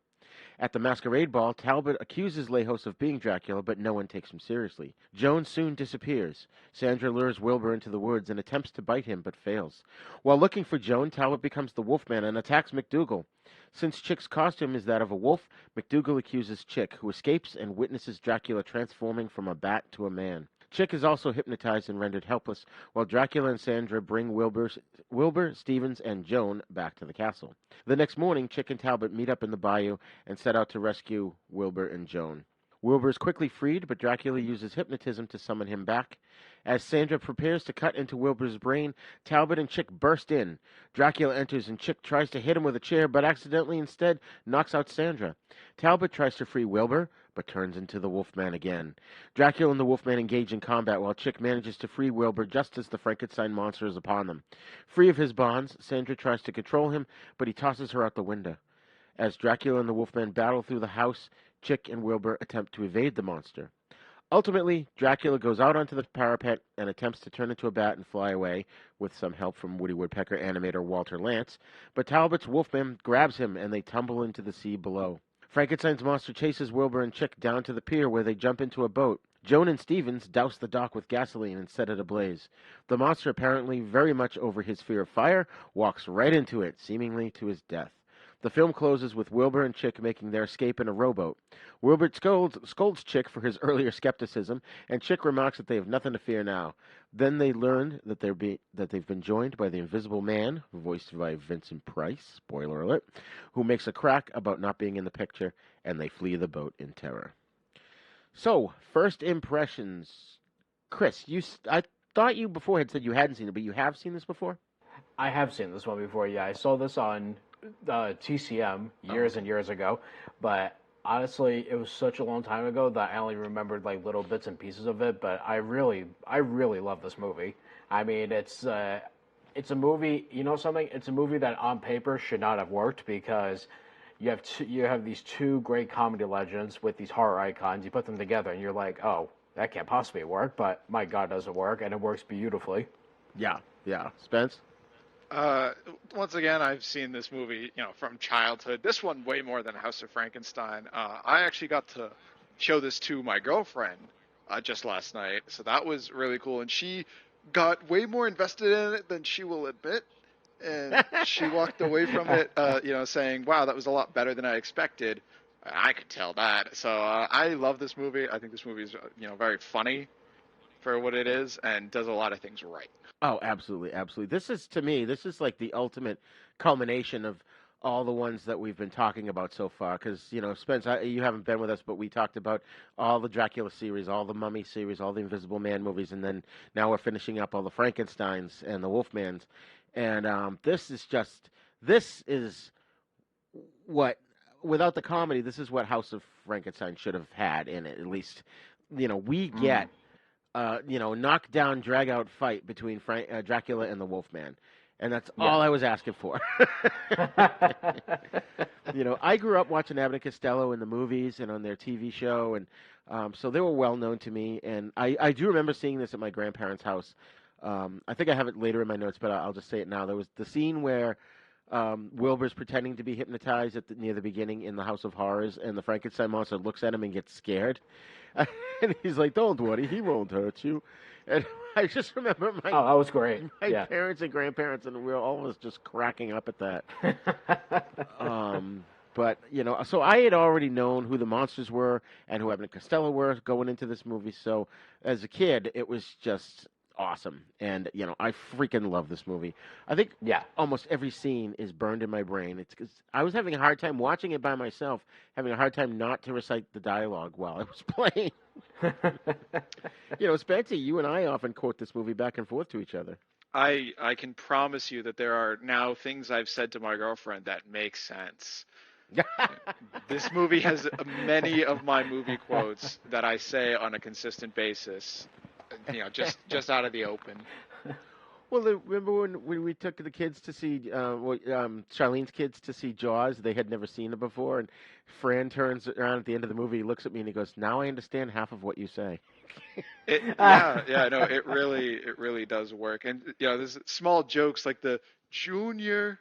At the masquerade ball, Talbot accuses Lejos of being Dracula, but no one takes him seriously. Joan soon disappears. Sandra lures Wilbur into the woods and attempts to bite him, but fails. While looking for Joan, Talbot becomes the Wolfman and attacks McDougal. Since Chick's costume is that of a wolf, McDougal accuses Chick, who escapes and witnesses Dracula transforming from a bat to a man. Chick is also hypnotized and rendered helpless, while Dracula and Sandra bring Wilbur, Stevens, and Joan back to the castle. The next morning, Chick and Talbot meet up in the bayou and set out to rescue Wilbur and Joan. Wilbur is quickly freed, but Dracula uses hypnotism to summon him back. As Sandra prepares to cut into Wilbur's brain, Talbot and Chick burst in. Dracula enters and Chick tries to hit him with a chair, but accidentally instead knocks out Sandra. Talbot tries to free Wilbur, but turns into the Wolfman again. Dracula and the Wolfman engage in combat while Chick manages to free Wilbur just as the Frankenstein monster is upon them. Free of his bonds, Sandra tries to control him, but he tosses her out the window. As Dracula and the Wolfman battle through the house, Chick and Wilbur attempt to evade the monster. Ultimately, Dracula goes out onto the parapet and attempts to turn into a bat and fly away, with some help from Woody Woodpecker animator Walter Lantz, but Talbot's Wolfman grabs him and they tumble into the sea below. Frankenstein's monster chases Wilbur and Chick down to the pier where they jump into a boat. Joan and Stevens douse the dock with gasoline and set it ablaze. The monster, apparently very much over his fear of fire, walks right into it, seemingly to his death. The film closes with Wilbur and Chick making their escape in a rowboat. Wilbur scolds Chick for his earlier skepticism, and Chick remarks that they have nothing to fear now. Then they learn that they've been joined by the Invisible Man, voiced by Vincent Price, spoiler alert, who makes a crack about not being in the picture, and they flee the boat in terror. So, first impressions. Chris, I thought you before had said you hadn't seen it, but you have seen this before? I have seen this one before, yeah. I saw this on TCM years and years ago, but honestly, it was such a long time ago that I only remembered like little bits and pieces of it. But I really love this movie. I mean, it's a movie. You know something? It's a movie that on paper should not have worked because you have these two great comedy legends with these horror icons. You put them together, and you're like, oh, that can't possibly work. But my God, does it work? And it works beautifully. Yeah. Spence? Once again, I've seen this movie, from childhood. This one way more than House of Frankenstein. I actually got to show this to my girlfriend just last night, so that was really cool. And she got way more invested in it than she will admit. And she walked away from it, saying, "Wow, that was a lot better than I expected." I could tell that. So I love this movie. I think this movie is, very funny for what it is and does a lot of things right. Oh, absolutely. This is like the ultimate culmination of all the ones that we've been talking about so far. Because, Spence, you haven't been with us, but we talked about all the Dracula series, all the Mummy series, all the Invisible Man movies, and then now we're finishing up all the Frankensteins and the Wolfmans. And this is what, without the comedy, this is what House of Frankenstein should have had in it. At least, we get knockdown, drag-out fight between Dracula and the Wolfman. And that's all I was asking for. I grew up watching Abbott and Costello in the movies and on their TV show, and so they were well known to me. And I do remember seeing this at my grandparents' house. I think I have it later in my notes, but I'll just say it now. There was the scene where Wilbur's pretending to be hypnotized near the beginning in the House of Horrors, and the Frankenstein monster looks at him and gets scared. And he's like, "Don't worry, he won't hurt you." And I just remember my that was great. My Yeah. parents and grandparents, and we were all of us just cracking up at that. But so I had already known who the monsters were and who Abbott and Costello were going into this movie. So as a kid, it was just awesome, and I freaking love this movie. I think almost every scene is burned in my brain. It's because I was having a hard time watching it by myself, having a hard time not to recite the dialogue while I was playing. Spency, you and I often quote this movie back and forth to each other. I can promise you that there are now things I've said to my girlfriend that make sense. This movie has many of my movie quotes that I say on a consistent basis, just out of the open. Well, remember when we took the kids to see, Charlene's kids to see Jaws? They had never seen it before, and Fran turns around at the end of the movie, looks at me, and he goes, "Now I understand half of what you say." No, it really does work, and there's small jokes like the Junior.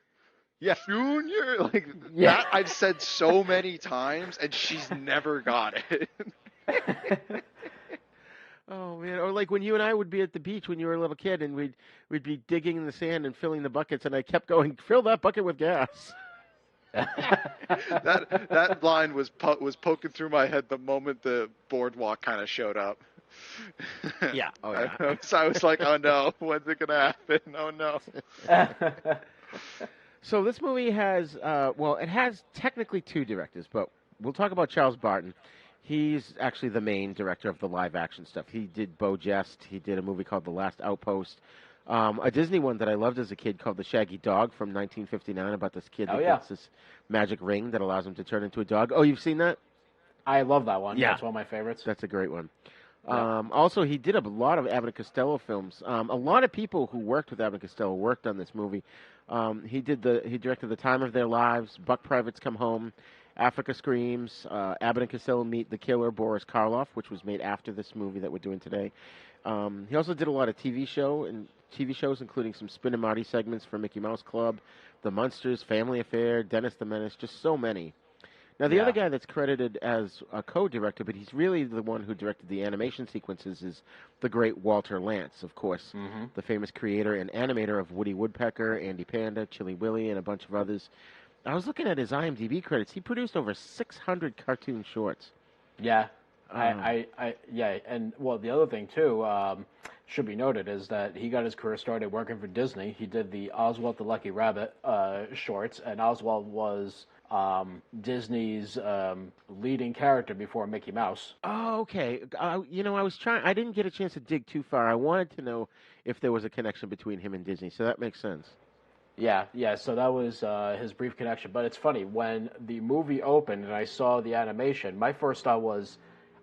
Yeah, Junior, that I've said so many times, and she's never got it. Oh man! Or like when you and I would be at the beach when you were a little kid, and we'd be digging in the sand and filling the buckets, and I kept going, "Fill that bucket with gas." that line was poking through my head the moment the boardwalk kind of showed up. Yeah. Oh yeah. So I was like, "Oh no, when's it gonna happen? Oh no." So this movie has, it has technically two directors, but we'll talk about Charles Barton. He's actually the main director of the live-action stuff. He did Beau Jest. He did a movie called The Last Outpost. A Disney one that I loved as a kid called The Shaggy Dog from 1959 about this kid that gets this magic ring that allows him to turn into a dog. Oh, you've seen that? I love that one. Yeah. That's one of my favorites. That's a great one. Yeah. Also, he did a lot of Abbott and Costello films. A lot of people who worked with Abbott and Costello worked on this movie. He directed The Time of Their Lives, Buck Privates Come Home, Africa Screams, Abbott and Costello Meet the Killer, Boris Karloff, which was made after this movie that we're doing today. He also did a lot of TV shows, including some Spin and Marty segments for Mickey Mouse Club, The Munsters, Family Affair, Dennis the Menace, just so many. Now, the other guy that's credited as a co-director, but he's really the one who directed the animation sequences, is the great Walter Lantz, of course, the famous creator and animator of Woody Woodpecker, Andy Panda, Chilly Willy, and a bunch of others. I was looking at his IMDb credits. He produced over 600 cartoon shorts. Yeah. And the other thing too should be noted is that he got his career started working for Disney. He did the Oswald the Lucky Rabbit shorts, and Oswald was Disney's leading character before Mickey Mouse. Oh, okay. I didn't get a chance to dig too far. I wanted to know if there was a connection between him and Disney, so that makes sense. Yeah. So that was his brief connection. But it's funny, when the movie opened and I saw the animation, my first thought was,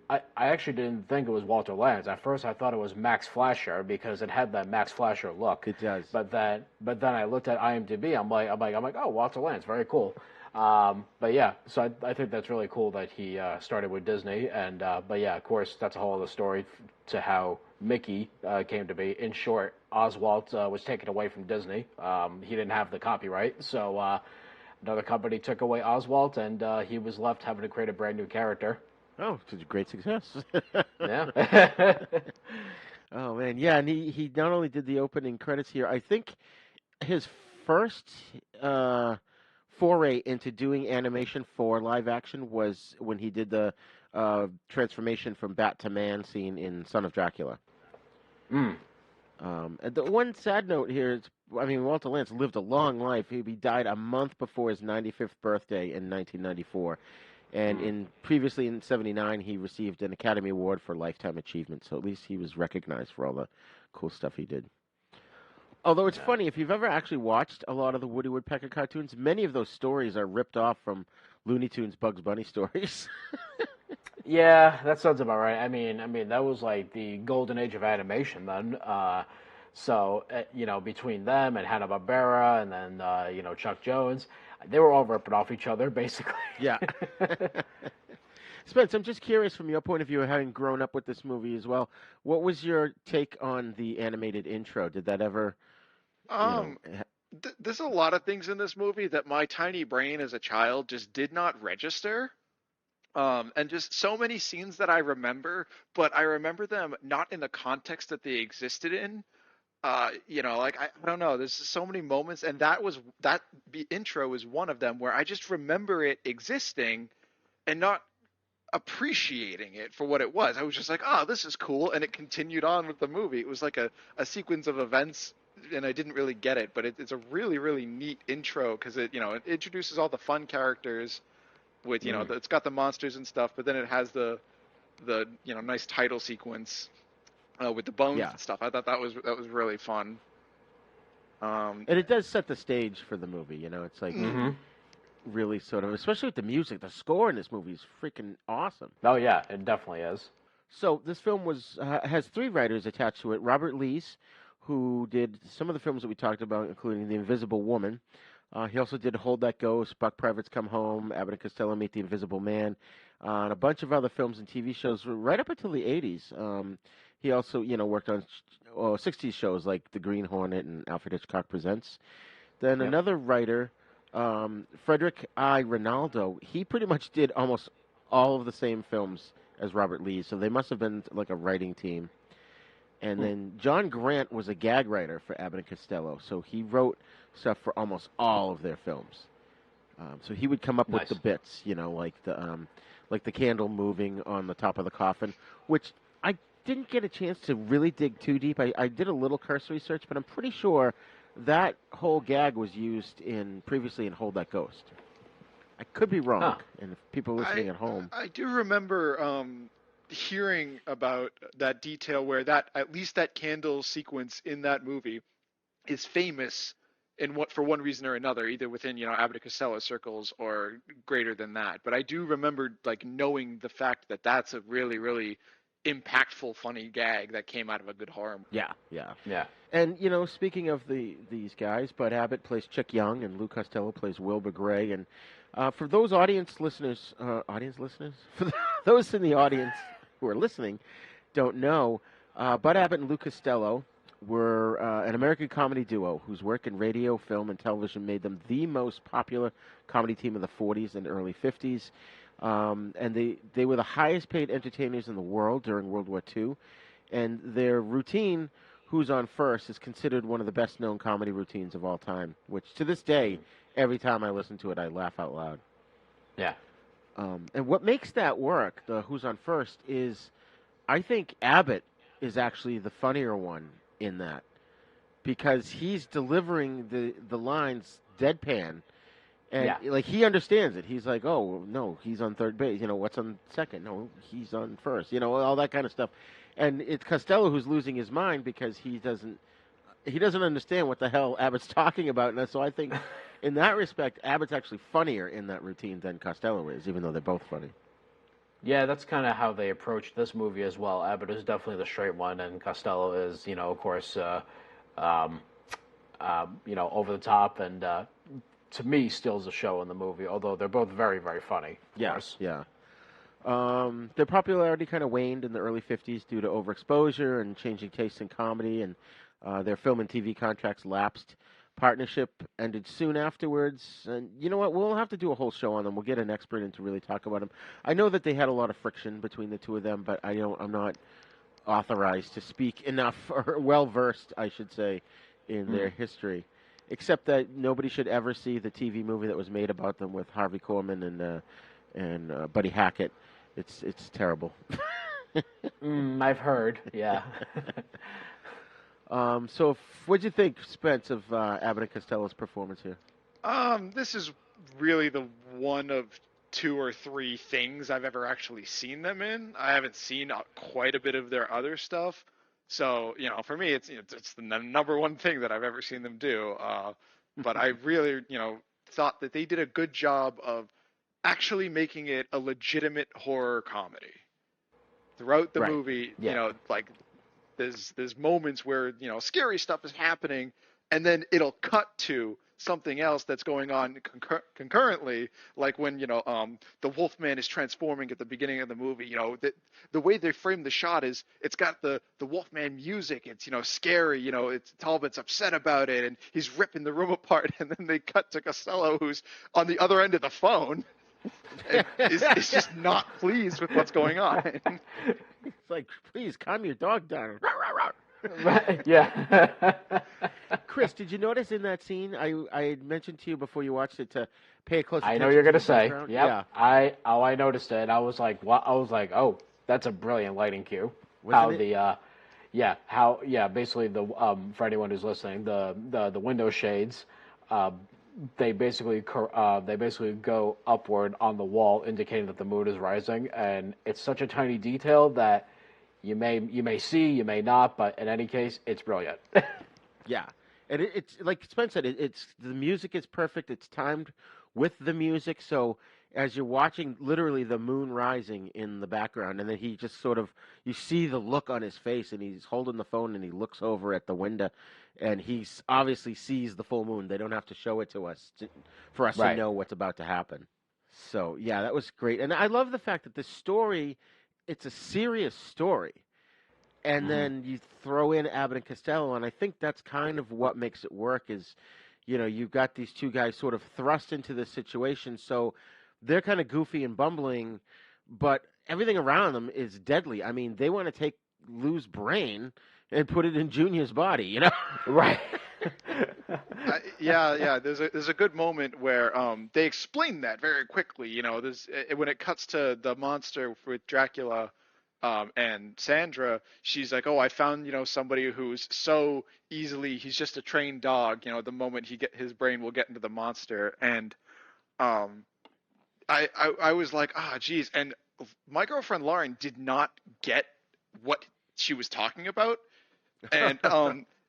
I actually didn't think it was Walter Lantz. At first, I thought it was Max Fleischer because it had that Max Fleischer look. It does. But then I looked at IMDb. I'm like, oh, Walter Lantz, very cool. But yeah, so I think that's really cool that he started with Disney. And but yeah, of course, that's a whole other story to how Mickey came to be. In short, Oswald was taken away from Disney. He didn't have the copyright, so another company took away Oswald, and he was left having to create a brand new character. Oh, it's a great success. Yeah. Oh, man. Yeah, and he not only did the opening credits here, I think his first foray into doing animation for live action was when he did the transformation from bat to man scene in Son of Dracula. And the one sad note here is, Walter Lantz lived a long life. He died a month before his 95th birthday in 1994. And previously in 1979, he received an Academy Award for Lifetime Achievement. So at least he was recognized for all the cool stuff he did. Although it's funny, if you've ever actually watched a lot of the Woody Woodpecker cartoons, many of those stories are ripped off from Looney Tunes Bugs Bunny stories. Yeah, that sounds about right. I mean, that was like the golden age of animation then. So, between them and Hanna-Barbera and then, Chuck Jones, they were all ripping off each other, basically. Yeah. Spence, I'm just curious from your point of view, having grown up with this movie as well, what was your take on the animated intro? Did that ever... There's a lot of things in this movie that my tiny brain as a child just did not register. And just so many scenes that I remember, but I remember them not in the context that they existed in. Like I don't know. There's so many moments, and the intro is one of them where I just remember it existing and not appreciating it for what it was. I was just like, oh, this is cool, and it continued on with the movie. It was like a sequence of events, and I didn't really get it, but it's a really, really neat intro because it introduces all the fun characters with, it's got the monsters and stuff, but then it has the nice title sequence with the bones and stuff. I thought that was really fun. And it does set the stage for the movie. It's like really sort of, especially with the music. The score in this movie is freaking awesome. Oh yeah, it definitely is. So this film has 3 writers attached to it. Robert Lees, who did some of the films that we talked about, including The Invisible Woman. He also did Hold That Ghost, Buck Privates Come Home, Abbott and Costello Meet the Invisible Man, and a bunch of other films and TV shows right up until the 80s. He also, worked on 60s shows like The Green Hornet and Alfred Hitchcock Presents. Then another writer, Frederick I. Rinaldo, he pretty much did almost all of the same films as Robert Lee, so they must have been like a writing team. And then John Grant was a gag writer for Abbott and Costello, so he wrote stuff for almost all of their films. So he would come up with the bits, like the candle moving on the top of the coffin, which I didn't get a chance to really dig too deep. I did a little cursory search, but I'm pretty sure that whole gag was used previously in Hold That Ghost. I could be wrong, and if people listening at home... I do remember hearing about that detail where at least that candle sequence in that movie is famous for one reason or another, either within, Abbott and Costello circles or greater than that. But I do remember knowing the fact that that's a really, really impactful, funny gag that came out of a good horror movie. Yeah. And, speaking of these guys, Bud Abbott plays Chick Young, and Lou Costello plays Wilbur Gray. And for those audience listeners, for those in the audience who are listening, don't know, Bud Abbott and Lou Costello were an American comedy duo whose work in radio, film, and television made them the most popular comedy team of the 40s and early 50s. And they were the highest paid entertainers in the world during World War II. And their routine, Who's on First, is considered one of the best known comedy routines of all time, which to this day, every time I listen to it, I laugh out loud. Yeah. And what makes that work, the Who's on First, is I think Abbott is actually the funnier one in that, because he's delivering the lines deadpan. And he understands it. He's like, oh, no, he's on third base. What's on second? No, he's on first. All that kind of stuff. And it's Costello who's losing his mind because he doesn't understand what the hell Abbott's talking about. And so I think in that respect, Abbott's actually funnier in that routine than Costello is, even though they're both funny. Yeah, that's kind of how they approached this movie as well. Abbott is definitely the straight one, and Costello is, of course, over the top, and to me, steals the show in the movie, although they're both very, very funny. Yes, yeah. Their popularity kind of waned in the early 50s due to overexposure and changing tastes in comedy, and their film and TV contracts lapsed. Partnership ended soon afterwards, and you know what? We'll have to do a whole show on them. We'll get an expert in to really talk about them. I know that they had a lot of friction between the two of them, but I'm not authorized to speak enough, or well-versed, I should say, in their history. Except that nobody should ever see the TV movie that was made about them with Harvey Korman and Buddy Hackett. It's terrible. I've heard, yeah. So what'd you think, Spence, of Abbott and Costello's performance here? This is really the one of 2 or 3 things I've ever actually seen them in. I haven't seen quite a bit of their other stuff. So, for me, it's the number one thing that I've ever seen them do. But I really, thought that they did a good job of actually making it a legitimate horror comedy. Throughout the movie, there's moments where, scary stuff is happening, and then it'll cut to something else that's going on concurrently, like when, the Wolfman is transforming at the beginning of the movie. The way they frame the shot is it's got the Wolfman music. It's, scary, Talbot's upset about it, and he's ripping the room apart, and then they cut to Costello, who's on the other end of the phone. is just not pleased with what's going on. It's like, please calm your dog down. Yeah. Chris, did you notice in that scene? I had mentioned to you before you watched it to pay close attention. I know you're going gonna to say. Yep. Yeah. I noticed it. I was like, what? I was like, oh, that's a brilliant lighting cue. Wasn't it? Basically for anyone who's listening, the window shades, they basically go upward on the wall, indicating that the moon is rising, and it's such a tiny detail that you may see, you may not, but in any case, it's brilliant. Yeah, and it's like Spence said, it's the music is perfect. It's timed with the music, so as you're watching literally the moon rising in the background, and then he just sort of, you see the look on his face, and he's holding the phone, and he looks over at the window, and he obviously sees the full moon. They don't have to show it to us for us to know what's about to happen. So, yeah, that was great. And I love the fact that the story, it's a serious story. And then you throw in Abbott and Costello, and I think that's kind of what makes it work is, you know, you've got these two guys sort of thrust into this situation, so they're kind of goofy and bumbling, but everything around them is deadly. I mean, they want to take Lou's brain and put it in Junior's body, you know? Right. Yeah. There's a good moment where they explain that very quickly. You know, when it cuts to the monster with Dracula and Sandra, she's like, "Oh, I found somebody who's so easily. He's just a trained dog. You know, the moment his brain will get into the monster." And I was like, geez. And my girlfriend Lauren did not get what she was talking about. And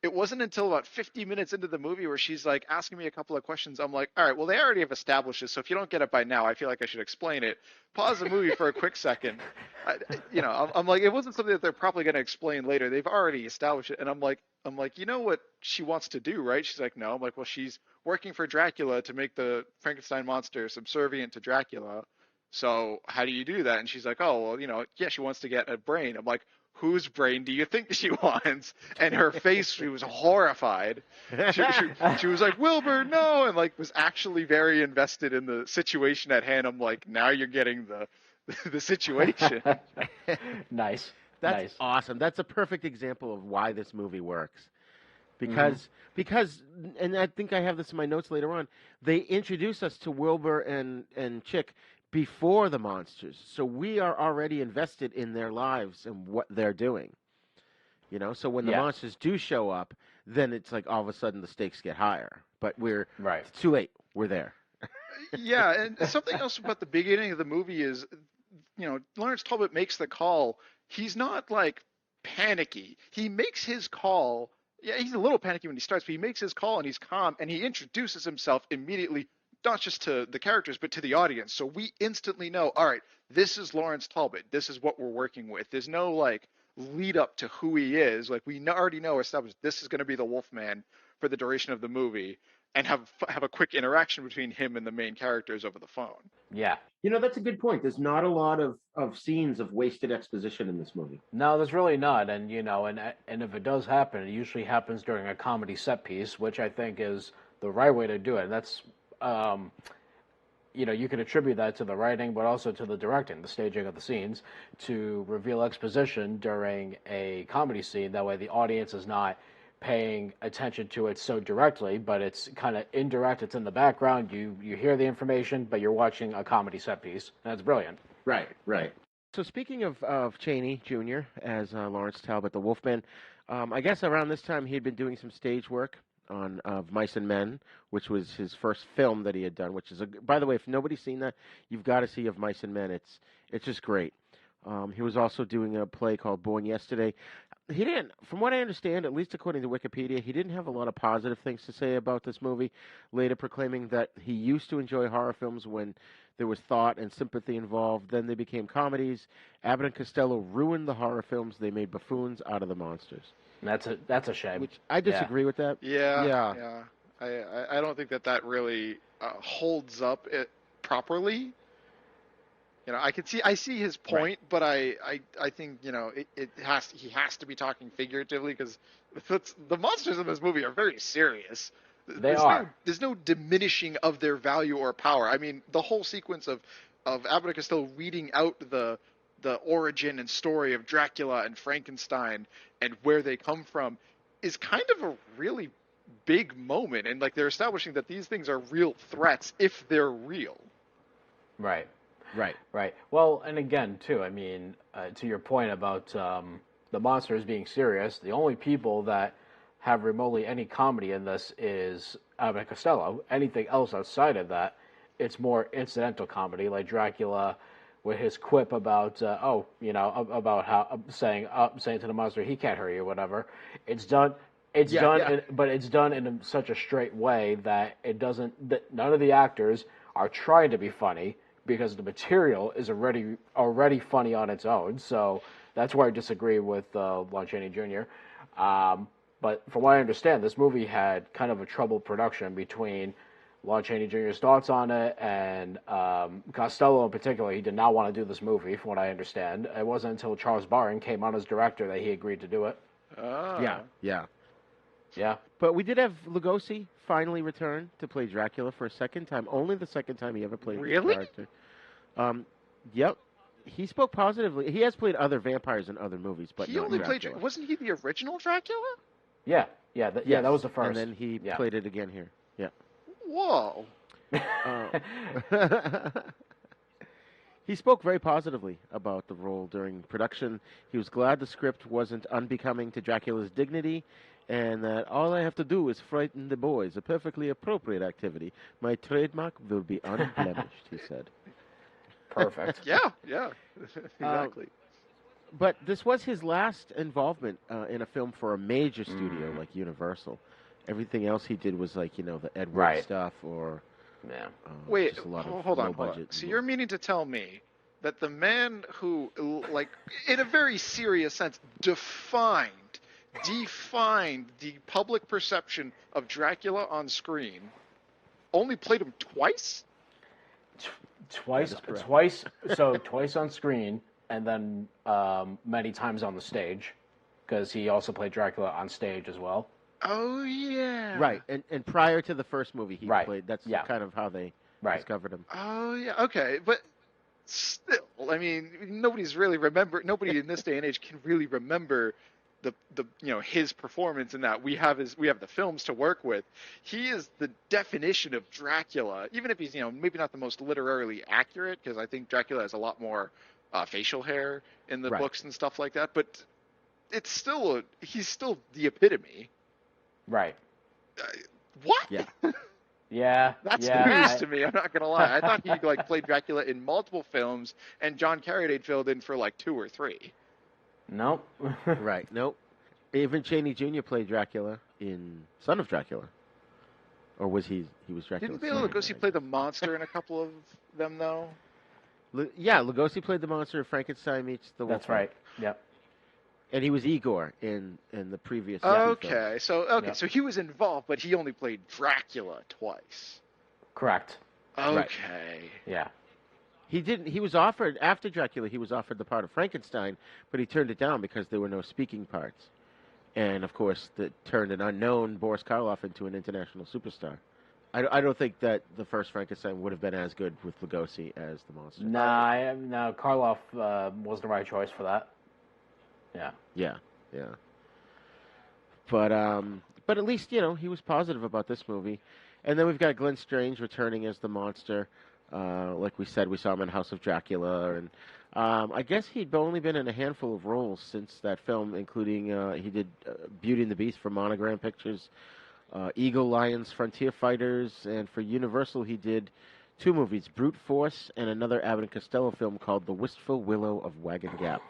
it wasn't until about 50 minutes into the movie where she's like asking me a couple of questions. I'm like, all right, well, they already have established this. So if you don't get it by now, I feel like I should explain it. Pause the movie for a quick second. I'm like, it wasn't something that they're probably going to explain later. They've already established it. And I'm like, you know what she wants to do, right? She's like, no. I'm like, well, she's working for Dracula to make the Frankenstein monster subservient to Dracula. So how do you do that? And she's like, oh, well, she wants to get a brain. I'm like, whose brain do you think she wants? And her face, she was horrified. She was like, Wilbur, no, and was actually very invested in the situation at hand. I'm like, now you're getting the situation. Nice. That's awesome. That's a perfect example of why this movie works. Because, and I think I have this in my notes later on, they introduce us to Wilbur and Chick before the monsters. So we are already invested in their lives and what they're doing. So when the monsters do show up, then it's like all of a sudden the stakes get higher. But it's too late. We're there. Yeah, and something else about the beginning of the movie is, Lawrence Talbot makes the call. He's not panicky. He makes his call. Yeah, he's a little panicky when he starts, but he makes his call and he's calm and he introduces himself immediately, not just to the characters, but to the audience. So we instantly know, all right, this is Lawrence Talbot. This is what we're working with. There's no lead up to who he is. We already know established this is going to be the Wolfman for the duration of the movie, and have a quick interaction between him and the main characters over the phone. Yeah. That's a good point. There's not a lot of scenes of wasted exposition in this movie. No, there's really not. And, and if it does happen, it usually happens during a comedy set piece, which I think is the right way to do it. And that's, you can attribute that to the writing, but also to the directing, the staging of the scenes, to reveal exposition during a comedy scene. That way the audience is not paying attention to it so directly, but it's kind of indirect. It's in the background. You hear the information, but you're watching a comedy set piece, and it's brilliant. Right. So speaking of Chaney Jr. as Lawrence Talbot, the Wolfman, I guess around this time he had been doing some stage work on Of Mice and Men, which was his first film that he had done, which is, by the way, if nobody's seen that, you've got to see Of Mice and Men. It's just great. He was also doing a play called Born Yesterday. He didn't, from what I understand, at least according to Wikipedia, he didn't have a lot of positive things to say about this movie, later proclaiming that he used to enjoy horror films when there was thought and sympathy involved. Then they became comedies. Abbott and Costello ruined the horror films. They made buffoons out of the monsters. That's a shame. Which I disagree with that. Yeah. I don't think that really holds up it properly. I see his point, but I think he has to be talking figuratively, because the monsters in this movie are very serious. There's no diminishing of their value or power. I mean, the whole sequence of of Abbott and Costello reading out the origin and story of Dracula and Frankenstein and where they come from is kind of a really big moment. And like they're establishing that these things are real threats if they're real. Right. Right. Right. Well, and again, too, I mean, to your point about the monsters being serious, the only people that have remotely any comedy in this is Abbott and Costello. Anything else outside of that, it's more incidental comedy, like Dracula with his quip about, about how saying to the monster he can't hurt you, whatever. It's done. But it's done in such a straight way that it doesn't. That none of the actors are trying to be funny because the material is already funny on its own. So that's where I disagree with Lon Chaney Jr. But from what I understand, this movie had kind of a troubled production between Lon Chaney Jr.'s thoughts on it and Costello in particular. He did not want to do this movie, from what I understand. It wasn't until Charles Barron came on as director that he agreed to do it. Yeah. But we did have Lugosi finally return to play Dracula for a second time. Only the second time he ever played the character. Yep. He spoke positively. He has played other vampires in other movies, but he only played. Wasn't he the original Dracula? Yeah. That was the first. And then he played it again here. Yeah. Whoa. He spoke very positively about the role during production. He was glad the script wasn't unbecoming to Dracula's dignity, and that all I have to do is frighten the boys, a perfectly appropriate activity. My trademark will be unblemished, he said. Perfect. Yeah, exactly. But this was his last involvement in a film for a major studio like Universal. Everything else he did was like, the Edwin stuff or... Wait, just a lot of hold on. budget. So you're meaning to tell me that the man who, like, in a very serious sense, defined the public perception of Dracula on screen, only played him twice? Twice on screen, and then many times on the stage, because he also played Dracula on stage as well. Oh, yeah. Right, and prior to the first movie he played, that's kind of how they discovered him. Oh, yeah, okay, but still, I mean, nobody in this day and age can really remember the his performance in that. We have the films to work with. He is the definition of Dracula, even if he's, maybe not the most literarily accurate, because I think Dracula has a lot more facial hair in the books and stuff like that, but it's still he's still the epitome. Right. What? Yeah. Yeah. That's news to me. I'm not gonna lie. I thought he played Dracula in multiple films, and John Carradine filled in for like 2 or 3. Nope. Right. Nope. Even Chaney Jr. played Dracula in Son of Dracula, or was he? He was Dracula. Didn't Lugosi play the monster in a couple of them though? Lugosi played the monster of Frankenstein meets the Wolf. That's right. Yep. And he was Igor in the previous. Okay, so he was involved, but he only played Dracula twice. Correct. Okay. Right. Yeah. He didn't. He was offered after Dracula. He was offered the part of Frankenstein, but he turned it down because there were no speaking parts, and of course, that turned an unknown Boris Karloff into an international superstar. I don't think that the first Frankenstein would have been as good with Lugosi as the monster. No, Karloff was the right choice for that. Yeah. But at least he was positive about this movie, and then we've got Glenn Strange returning as the monster. Like we said, we saw him in House of Dracula, and I guess he'd only been in a handful of roles since that film, including he did Beauty and the Beast for Monogram Pictures, Eagle Lions, Frontier Fighters, and for Universal he did 2 movies, Brute Force and another Abbott and Costello film called The Wistful Willow of Wagon Gap.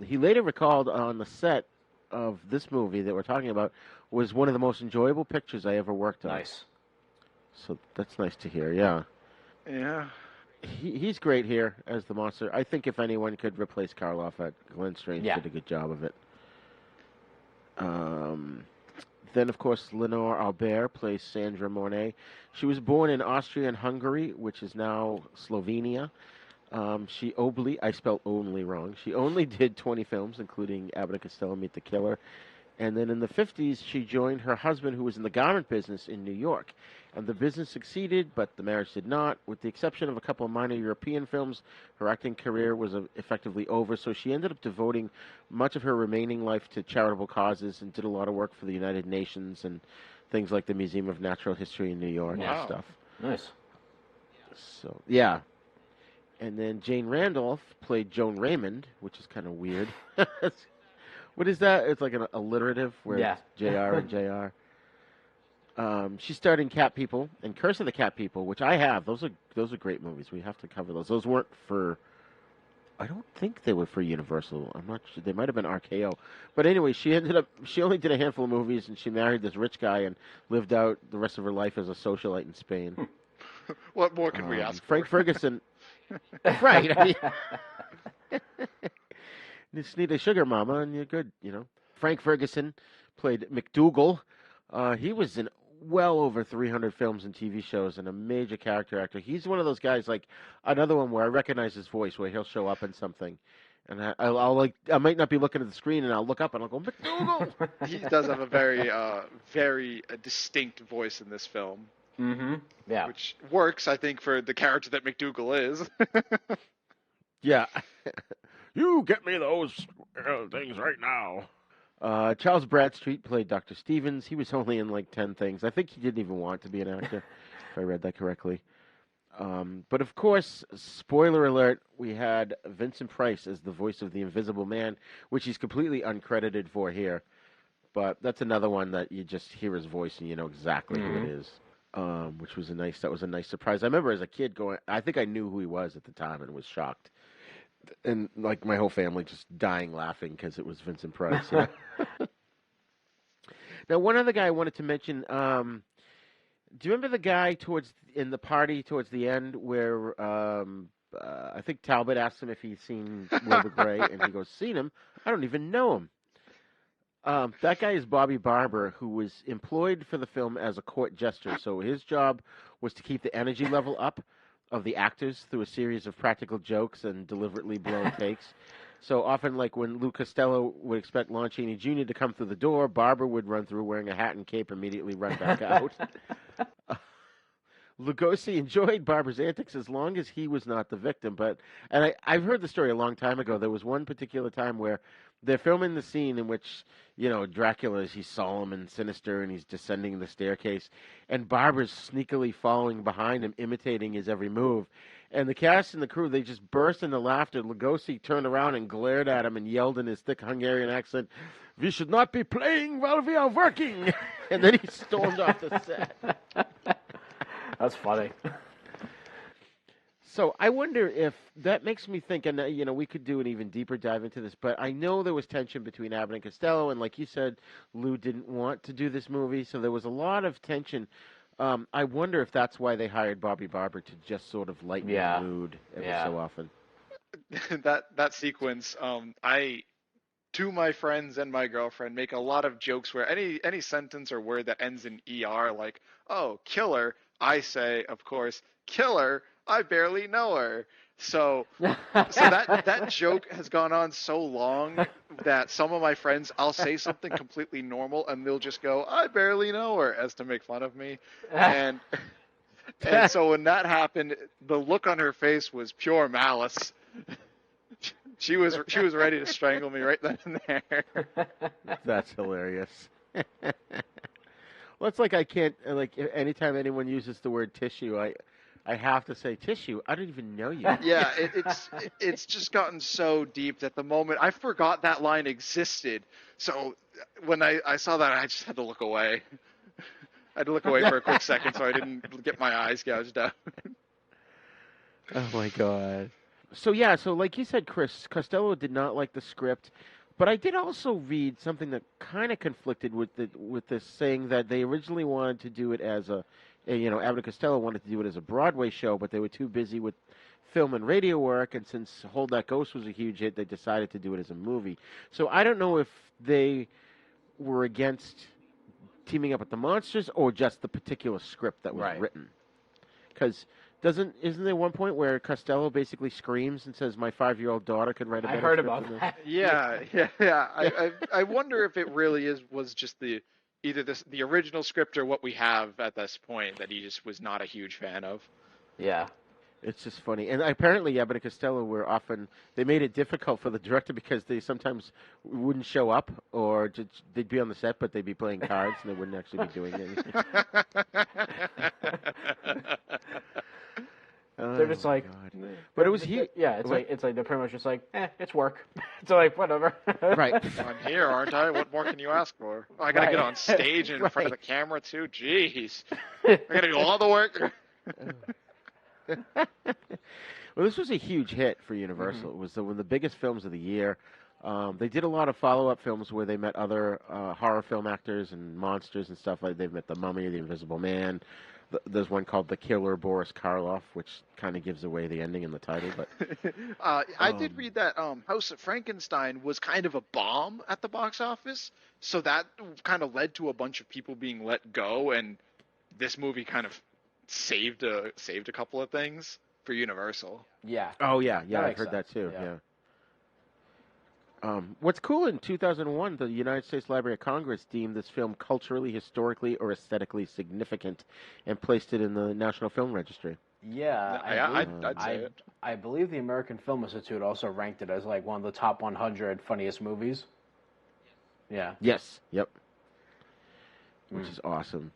He later recalled on the set of this movie that we're talking about was one of the most enjoyable pictures I ever worked on. Nice. So that's nice to hear, yeah. Yeah. He's great here as the monster. I think if anyone could replace Karloff, Glenn Strange did a good job of it. Then, of course, Lenore Albert plays Sandra Mornay. She was born in Austria and Hungary, which is now Slovenia. I spelled only wrong. She only did 20 films, including Abbott and Costello Meet the Killer, And then in the 50s, she joined her husband, who was in the garment business in New York. And the business succeeded, but the marriage did not. With the exception of a couple of minor European films, her acting career was effectively over. So she ended up devoting much of her remaining life to charitable causes and did a lot of work for the United Nations and things like the Museum of Natural History in New York and stuff. Nice. So, yeah. And then Jane Randolph played Joan Raymond, which is kind of weird. What is that? It's like an alliterative where it's JR and JR. She starred in Cat People and Curse of the Cat People, which I have. Those are great movies. We have to cover those. Those weren't for... I don't think they were for Universal. I'm not sure. They might have been RKO. But anyway, she only did a handful of movies, and she married this rich guy and lived out the rest of her life as a socialite in Spain. What more can we ask Frank for? Ferguson... Right. I mean, you just need a sugar mama and you're good, you know. Frank Ferguson played McDougal. He was in well over 300 films and TV shows and a major character actor. He's one of those guys, like another one where I recognize his voice, where he'll show up in something. And I might not be looking at the screen, and I'll look up and I'll go, McDougal! He does have a very distinct voice in this film. Mm-hmm. Yeah. Which works, I think, for the character that McDougal is. Yeah. You get me those things right now. Charles Bradstreet played Dr. Stevens. He was only in like 10 things. I think he didn't even want to be an actor, if I read that correctly. But of course, spoiler alert, we had Vincent Price as the voice of the Invisible Man, which he's completely uncredited for here. But that's another one that you just hear his voice and you know exactly who it is. Which was that was a nice surprise. I remember as a kid I think I knew who he was at the time and was shocked. And like my whole family just dying laughing because it was Vincent Price. You know? Now, one other guy I wanted to mention, do you remember the guy in the party towards the end where I think Talbot asked him if he'd seen Wilbur Gray, and he goes, "Seen him? I don't even know him." That guy is Bobby Barber, who was employed for the film as a court jester. So his job was to keep the energy level up of the actors through a series of practical jokes and deliberately blown takes. So often, like when Lou Costello would expect Lon Chaney Jr. to come through the door, Barber would run through wearing a hat and cape, immediately run back out. Lugosi enjoyed Barber's antics as long as he was not the victim. And I've heard the story a long time ago. There was one particular time where they're filming the scene in which, you know, Dracula he's solemn and sinister and he's descending the staircase, and Barber's sneakily following behind him, imitating his every move. And the cast and the crew, they just burst into laughter. Lugosi turned around and glared at him and yelled in his thick Hungarian accent, "We should not be playing while we are working!" And then he stormed off the set. That's funny. So I wonder if that makes me think, and you know, we could do an even deeper dive into this, but I know there was tension between Abbott and Costello, and like you said, Lou didn't want to do this movie, so there was a lot of tension. I wonder if that's why they hired Bobby Barber, to just sort of lighten the mood every so often. That sequence, I, to my friends and my girlfriend, make a lot of jokes where any sentence or word that ends in ER, like, "Oh, killer," I say, of course, "Killer, I barely know her." So that joke has gone on so long that some of my friends, I'll say something completely normal and they'll just go, "I barely know her," as to make fun of me. And so when that happened, the look on her face was pure malice. She was ready to strangle me right then and there. That's hilarious. Well, it's like I can't, like, anytime anyone uses the word tissue, I have to say, "Tissue? I don't even know you." Yeah, it's just gotten so deep that the moment I forgot that line existed. So when I saw that, I just had to look away. I had to look away for a quick second so I didn't get my eyes gouged out. Oh my God. So like you said, Chris, Costello did not like the script, but I did also read something that kind of conflicted with this, saying that they originally wanted to do it as Abbott and Costello wanted to do it as a Broadway show, but they were too busy with film and radio work, and since Hold That Ghost was a huge hit, they decided to do it as a movie. So I don't know if they were against teaming up with the monsters or just the particular script that was written. Because Isn't there one point where Costello basically screams and says, "My 5-year-old daughter could write a better script than this"? Yeah. I wonder if it really was just the original script or what we have at this point that he just was not a huge fan of. Yeah. It's just funny. And apparently Abbott and Costello they made it difficult for the director because they sometimes wouldn't show up, or they'd be on the set, but they'd be playing cards and they wouldn't actually be doing anything. They're just like, but it was huge. Yeah, it's like they're pretty much just like, it's work. It's like whatever. Right. I'm here, aren't I? What more can you ask for? Oh, I gotta get on stage and in front of the camera too. Jeez, I gotta do all the work. Well, this was a huge hit for Universal. Mm-hmm. It was one of the biggest films of the year. They did a lot of follow-up films where they met other horror film actors and monsters and stuff. Like they've met the Mummy, the Invisible Man. There's one called The Killer Boris Karloff, which kind of gives away the ending in the title. But I did read that House of Frankenstein was kind of a bomb at the box office, so that kind of led to a bunch of people being let go, and this movie kind of saved a couple of things for Universal. Yeah. Oh yeah, I've heard that too. Yeah. What's cool, in 2001, the United States Library of Congress deemed this film culturally, historically, or aesthetically significant and placed it in the National Film Registry. Yeah, I'd say it. I believe the American Film Institute also ranked it as like one of the top 100 funniest movies. Yeah. Yes. Yep. Which is awesome.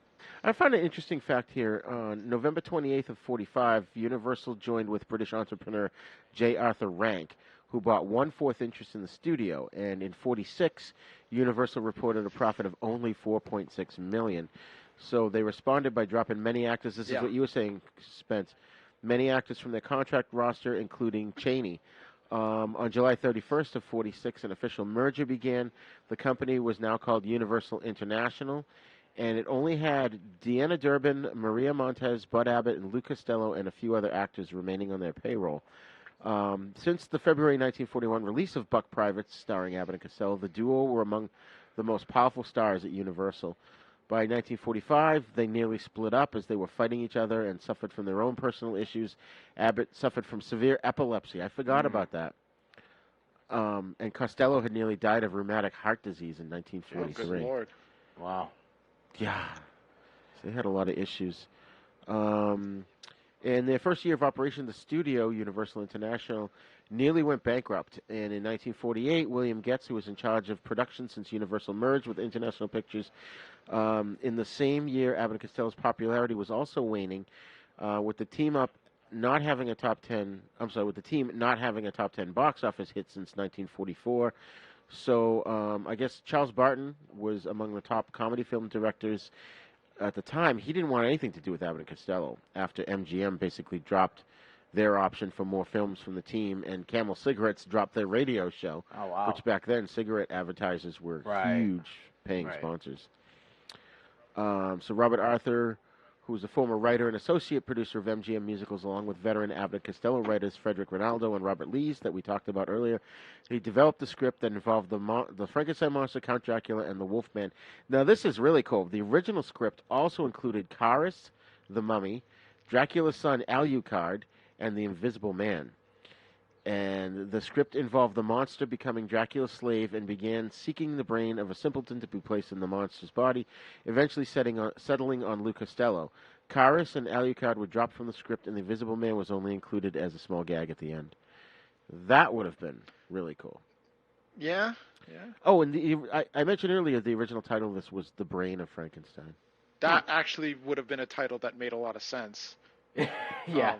I found an interesting fact here. On November 28th of 45, Universal joined with British entrepreneur J. Arthur Rank, who bought 1/4 interest in the studio. And in 46, Universal reported a profit of only $4.6 million. So they responded by dropping many actors. This is what you were saying, Spence. Many actors from their contract roster, including Chaney. On July 31st of 46, an official merger began. The company was now called Universal International, and it only had Deanna Durbin, Maria Montez, Bud Abbott, and Lou Costello, and a few other actors remaining on their payroll. Since the February 1941 release of Buck Privates, starring Abbott and Costello, the duo were among the most powerful stars at Universal. By 1945, they nearly split up as they were fighting each other and suffered from their own personal issues. Abbott suffered from severe epilepsy. I forgot about that. And Costello had nearly died of rheumatic heart disease in 1943. Oh, good Lord. Wow. Yeah. So they had a lot of issues. In their first year of operation, the studio, Universal International, nearly went bankrupt. And in 1948, William Getz, who was in charge of production since Universal merged with International Pictures, in the same year, Abbott and Costello's popularity was also waning, with the team not having a top 10 box office hit since 1944. So I guess Charles Barton was among the top comedy film directors at the time. He didn't want anything to do with Abbott and Costello after MGM basically dropped their option for more films from the team, and Camel Cigarettes dropped their radio show, which back then cigarette advertisers were huge paying sponsors. So Robert Arthur, who was a former writer and associate producer of MGM musicals, along with veteran Abbott and Costello writers Frederick Rinaldo and Robert Lees that we talked about earlier, he developed the script that involved the Frankenstein monster, Count Dracula, and the Wolfman. Now, this is really cool. The original script also included Charis, the Mummy, Dracula's son, Alucard, and the Invisible Man. And the script involved the monster becoming Dracula's slave and began seeking the brain of a simpleton to be placed in the monster's body, eventually settling on Lou Costello. Charis and Alucard were dropped from the script, and the Invisible Man was only included as a small gag at the end. That would have been really cool. Yeah. Oh, and I mentioned earlier the original title of this was The Brain of Frankenstein. That actually would have been a title that made a lot of sense. Yeah,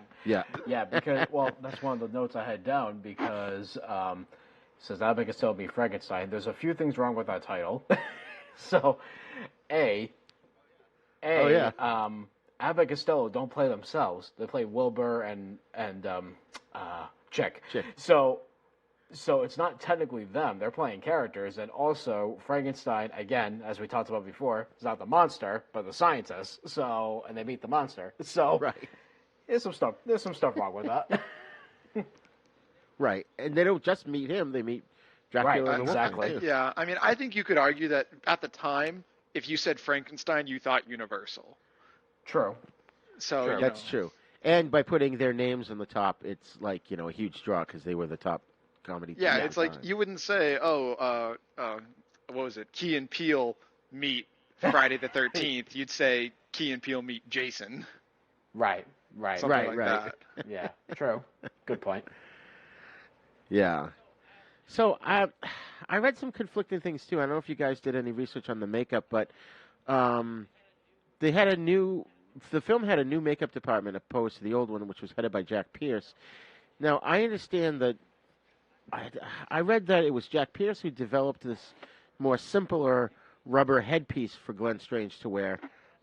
because, well, that's one of the notes I had down, because it says Abbott and Costello be Frankenstein. There's a few things wrong with that title. So, Abbott and Costello don't play themselves. They play Wilbur and Chick. So it's not technically them. They're playing characters, and also Frankenstein, again, as we talked about before, is not the monster, but the scientist. So, and they meet the monster. So, there's some stuff wrong with that. Right, and they don't just meet him; they meet Dracula. Right, exactly. Yeah, I mean, I think you could argue that at the time, if you said Frankenstein, you thought Universal. True. So that's true. And by putting their names on the top, it's like, a huge draw because they were the top comedy team. Yeah, at it's the like time. you wouldn't say, what was it? Key and Peele meet Friday the 13th. You'd say Key and Peele meet Jason. Right. Something like that. Yeah, true. Good point. Yeah. So I read some conflicting things too. I don't know if you guys did any research on the makeup, but the film had a new makeup department opposed to the old one, which was headed by Jack Pierce. Now, I understand that I read that it was Jack Pierce who developed this more simpler rubber headpiece for Glenn Strange to wear.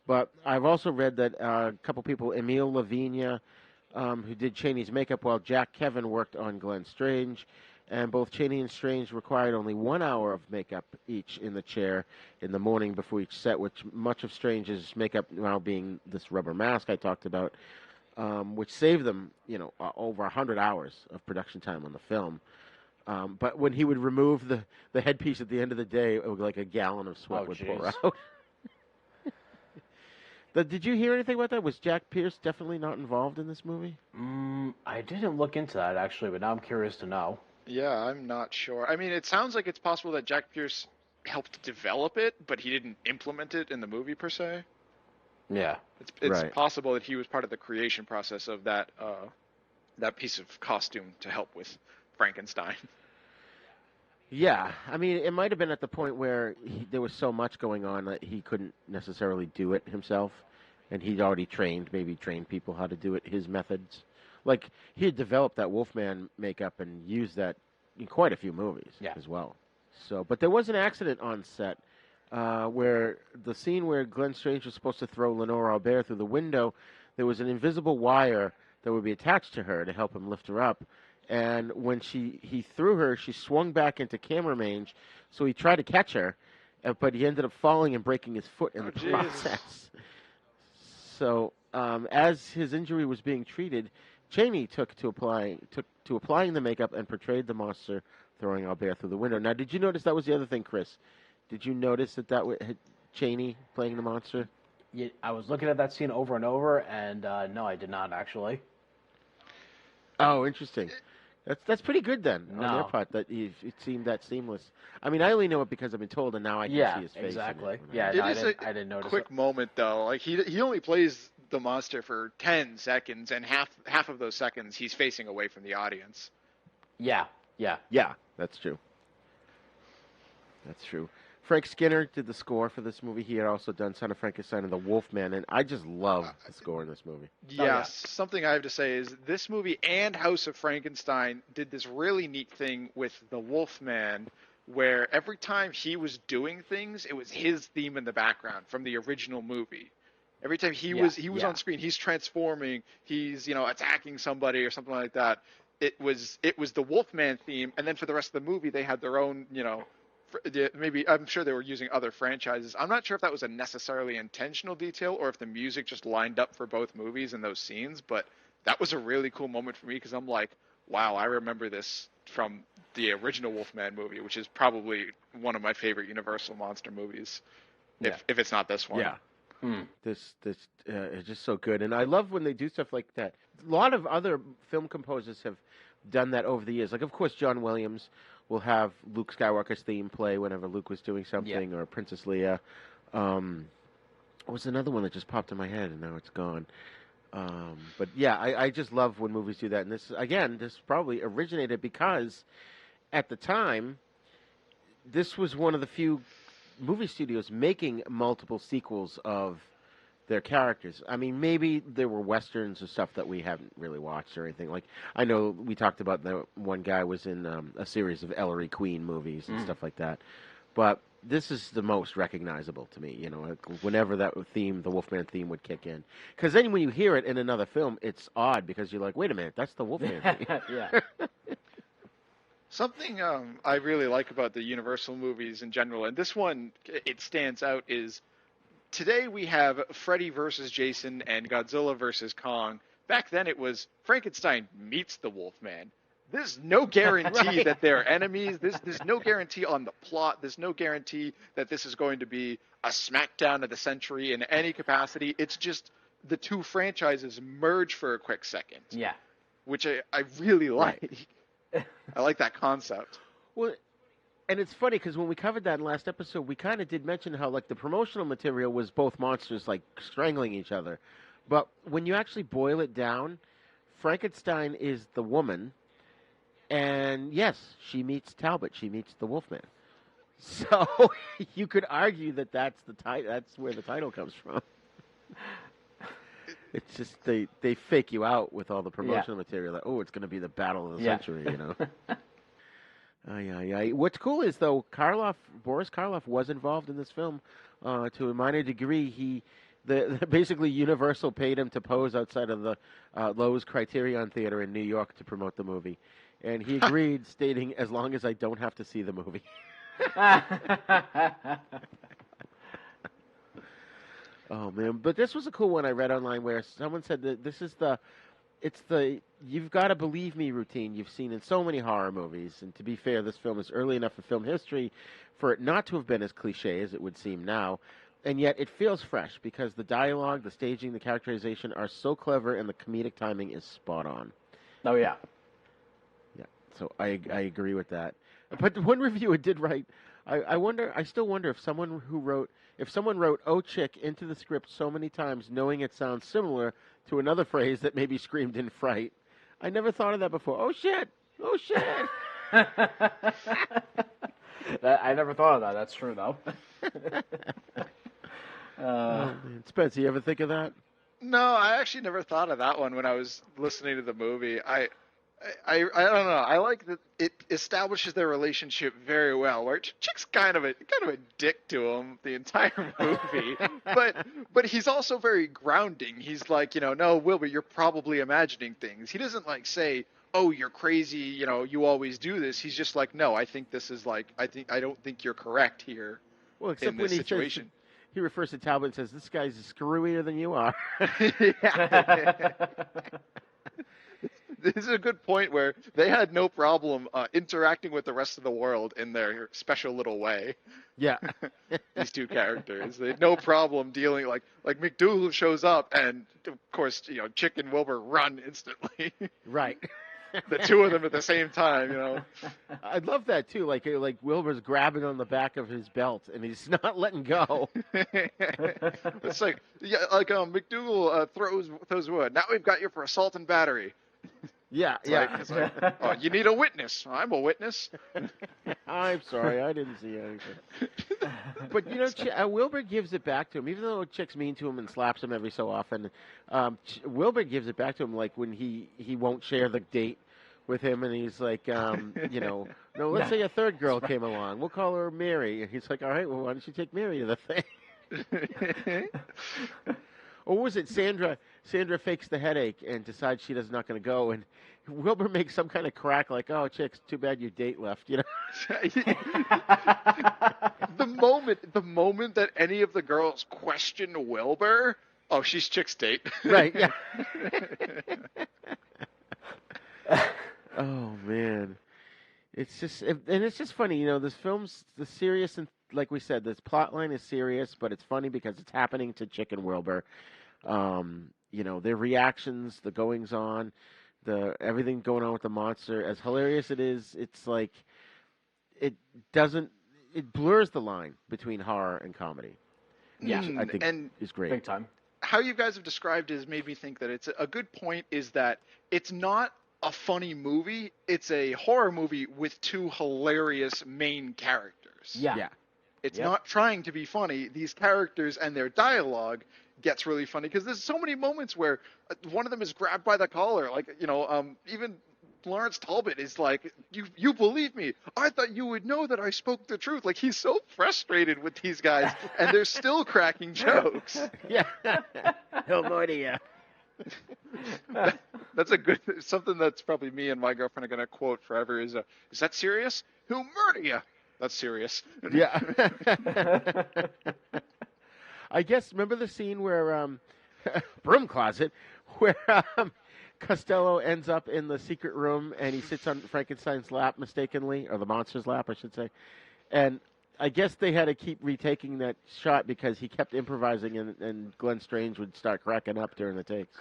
But I've also read that a couple people, Emile Lavigne, who did Chaney's makeup while Jack Kevin worked on Glenn Strange, and both Chaney and Strange required only 1 hour of makeup each in the chair in the morning before each set, which much of Strange's makeup now being this rubber mask I talked about, which saved them, over 100 hours of production time on the film. But when he would remove the headpiece at the end of the day, it would like a gallon of sweat would pour out. Did you hear anything about that? Was Jack Pierce definitely not involved in this movie? I didn't look into that, actually, but now I'm curious to know. Yeah, I'm not sure. I mean, it sounds like it's possible that Jack Pierce helped develop it, but he didn't implement it in the movie, per se. Yeah. It's possible that he was part of the creation process of that piece of costume to help with Frankenstein. Yeah, I mean, it might have been at the point where there was so much going on that he couldn't necessarily do it himself, and he'd already trained people how to do it, his methods. Like, he had developed that Wolfman makeup and used that in quite a few movies as well. So, but there was an accident on set where the scene where Glenn Strange was supposed to throw Lenore Albert through the window, there was an invisible wire that would be attached to her to help him lift her up. And when he threw her, she swung back into camera range, so he tried to catch her, but he ended up falling and breaking his foot in the process. So as his injury was being treated, Chaney took to applying the makeup and portrayed the monster throwing Albert through the window. Now, did you notice that was the other thing, Chris? Did you notice that was Chaney playing the monster? Yeah, I was looking at that scene over and over, and no, I did not, actually. Oh, interesting. That's pretty good then on their part that it seemed that seamless. I mean, I only know it because I've been told, and now I can see his face. Exactly. I didn't notice quick moment though. Like he only plays the monster for 10 seconds, and half of those seconds he's facing away from the audience. Yeah, that's true. Frank Skinner did the score for this movie. He had also done Son of Frankenstein and The Wolfman, and I just love the score in this movie. Yes, something I have to say is this movie and House of Frankenstein did this really neat thing with The Wolfman, where every time he was doing things, it was his theme in the background from the original movie. Every time he was on screen, he's transforming, he's attacking somebody or something like that. It was the Wolfman theme, and then for the rest of the movie, they had their own maybe I'm sure they were using other franchises. I'm not sure if that was a necessarily intentional detail or if the music just lined up for both movies and those scenes, but that was a really cool moment for me because I'm like, wow, I remember this from the original Wolfman movie, which is probably one of my favorite Universal monster movies, if it's not this one. Yeah. This is just so good, and I love when they do stuff like that. A lot of other film composers have done that over the years. Like, of course, John Williams will have Luke Skywalker's theme play whenever Luke was doing something, or Princess Leia. What was another one that just popped in my head, and now it's gone. But yeah, I just love when movies do that. And this probably originated because at the time, this was one of the few movie studios making multiple sequels of their characters. I mean, maybe there were westerns or stuff that we haven't really watched or anything. Like, I know we talked about the one guy was in a series of Ellery Queen movies and stuff like that. But this is the most recognizable to me, whenever that theme, the Wolfman theme, would kick in. Because then when you hear it in another film, it's odd because you're like, wait a minute, that's the Wolfman theme. Yeah. Something I really like about the Universal movies in general, and this one, it stands out, is today we have Freddy versus Jason and Godzilla versus Kong. Back then it was Frankenstein meets the Wolfman. There's no guarantee that they're enemies. There's no guarantee on the plot. There's no guarantee that this is going to be a smackdown of the century in any capacity. It's just the two franchises merge for a quick second. Yeah. Which I really like. Right. I like that concept. Well, and it's funny because when we covered that in last episode, we kind of did mention how like the promotional material was both monsters like strangling each other. But when you actually boil it down, Frankenstein is the woman, and yes, she meets Talbot. She meets the Wolfman. So you could argue that that's where the title comes from. It's just they fake you out with all the promotional material. That, it's going to be the battle of the century, you know. What's cool is though Boris Karloff was involved in this film to a minor degree. Basically Universal paid him to pose outside of the Lowe's Criterion Theater in New York to promote the movie, and he agreed, stating, "As long as I don't have to see the movie." Oh man, but this was a cool one I read online where someone said that this is it's the "you've got to believe me" routine you've seen in so many horror movies. And to be fair, this film is early enough in film history for it not to have been as cliche as it would seem now, and yet it feels fresh because the dialogue, the staging, the characterization are so clever, and the comedic timing is spot on. Oh yeah. Yeah, so I agree with that. But one reviewer did write, I still wonder if someone wrote, "Oh chick" into the script so many times knowing it sounds similar to another phrase that maybe screamed in fright. I never thought of that before. Oh shit! Oh shit! I never thought of that. That's true though. Man. Spency, you ever think of that? No, I actually never thought of that one when I was listening to the movie. I don't know. I like that it establishes their relationship very well. Where Chick's kind of a dick to him the entire movie, but he's also very grounding. He's like, no, Wilbur, you're probably imagining things. He doesn't like say, "Oh, you're crazy. You always do this." He's just like, "No, I think this is like, I don't think you're correct here." Well, except in this when situation. He refers to Talbot and says, "This guy's screwier than you are." This is a good point where they had no problem interacting with the rest of the world in their special little way. Yeah. These two characters. They had no problem dealing, like McDougal shows up and, of course, Chick and Wilbur run instantly. Right. The two of them at the same time, I love that, too. Like Wilbur's grabbing on the back of his belt, and he's not letting go. It's like McDougal throws wood. "Now we've got you for assault and battery." Yeah, it's like, "Oh, you need a witness." "I'm a witness." I'm sorry, I didn't see anything. But, Wilbur gives it back to him. Even though Chick's mean to him and slaps him every so often, Wilbur gives it back to him, like when he won't share the date with him, and he's like, no, let's say a third girl came along. We'll call her Mary. And he's like, "All right, well, why don't you take Mary to the thing?" Or was it Sandra fakes the headache and decides she's not going to go, and Wilbur makes some kind of crack like, "Oh, Chick, too bad your date left," The moment that any of the girls question Wilbur, oh, she's Chick's date. Right, yeah. Oh, man. It's just funny, this film's the serious, and like we said, this plot line is serious, but it's funny because it's happening to Chick and Wilbur. Their reactions, the goings on, everything going on with the monster. As hilarious it is, it's like it blurs the line between horror and comedy. Yeah, which I think is great. Big time. How you guys have described it has made me think that it's a good point. Is that it's not a funny movie; it's a horror movie with two hilarious main characters. Yeah. It's not trying to be funny. These characters and their dialogue gets really funny because there's so many moments where one of them is grabbed by the collar. Like, even Lawrence Talbot is like, you believe me. I thought you would know that I spoke the truth. Like, he's so frustrated with these guys, and they're still cracking jokes. Yeah. He'll murder you. That's something that's probably me and my girlfriend are going to quote forever is that serious? He'll murder you. That's serious. Yeah. I guess, remember the scene where, broom closet, where Costello ends up in the secret room and he sits on Frankenstein's lap mistakenly, or the monster's lap, I should say. And I guess they had to keep retaking that shot because he kept improvising, and Glenn Strange would start cracking up during the takes.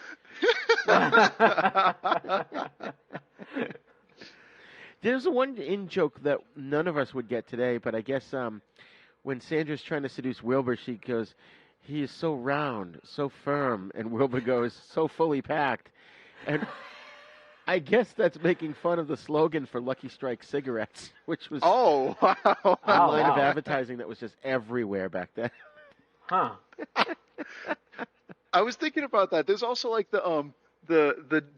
There's a one in-joke that none of us would get today, but I guess when Sandra's trying to seduce Wilbur, she goes, "He is so round, so firm," and Wilbur goes, "So fully packed." And I guess that's making fun of the slogan for Lucky Strike cigarettes, which was a line of advertising that was just everywhere back then. Huh. I was thinking about that. There's also like the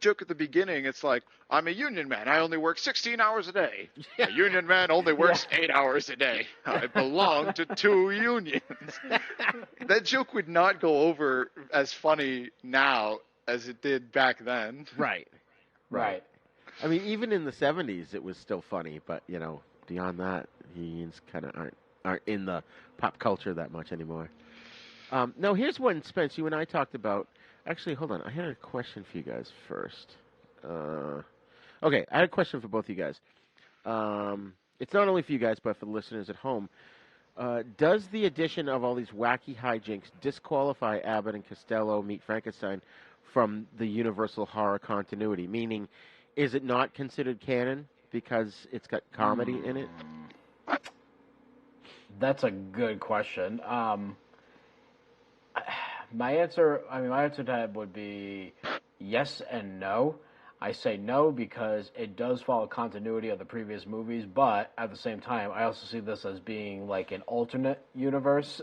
joke at the beginning. It's like, I'm a union man. I only work 16 hours a day. A union man only works 8 hours a day. I belong to 2 unions. That joke would not go over as funny now as it did back then. Right. I mean, even in the 70s, it was still funny, but, beyond that, unions kind of aren't in the pop culture that much anymore. Now, here's one, Spence, you and I talked about. Actually, hold on. I had a question for you guys first. Okay, I had a question for both of you guys. It's not only for you guys, but for the listeners at home. Does the addition of all these wacky hijinks disqualify Abbott and Costello Meet Frankenstein from the Universal horror continuity? Meaning, is it not considered canon because it's got comedy in it? That's a good question. My answer to that would be yes and no. I say no because it does follow continuity of the previous movies, but at the same time, I also see this as being like an alternate universe.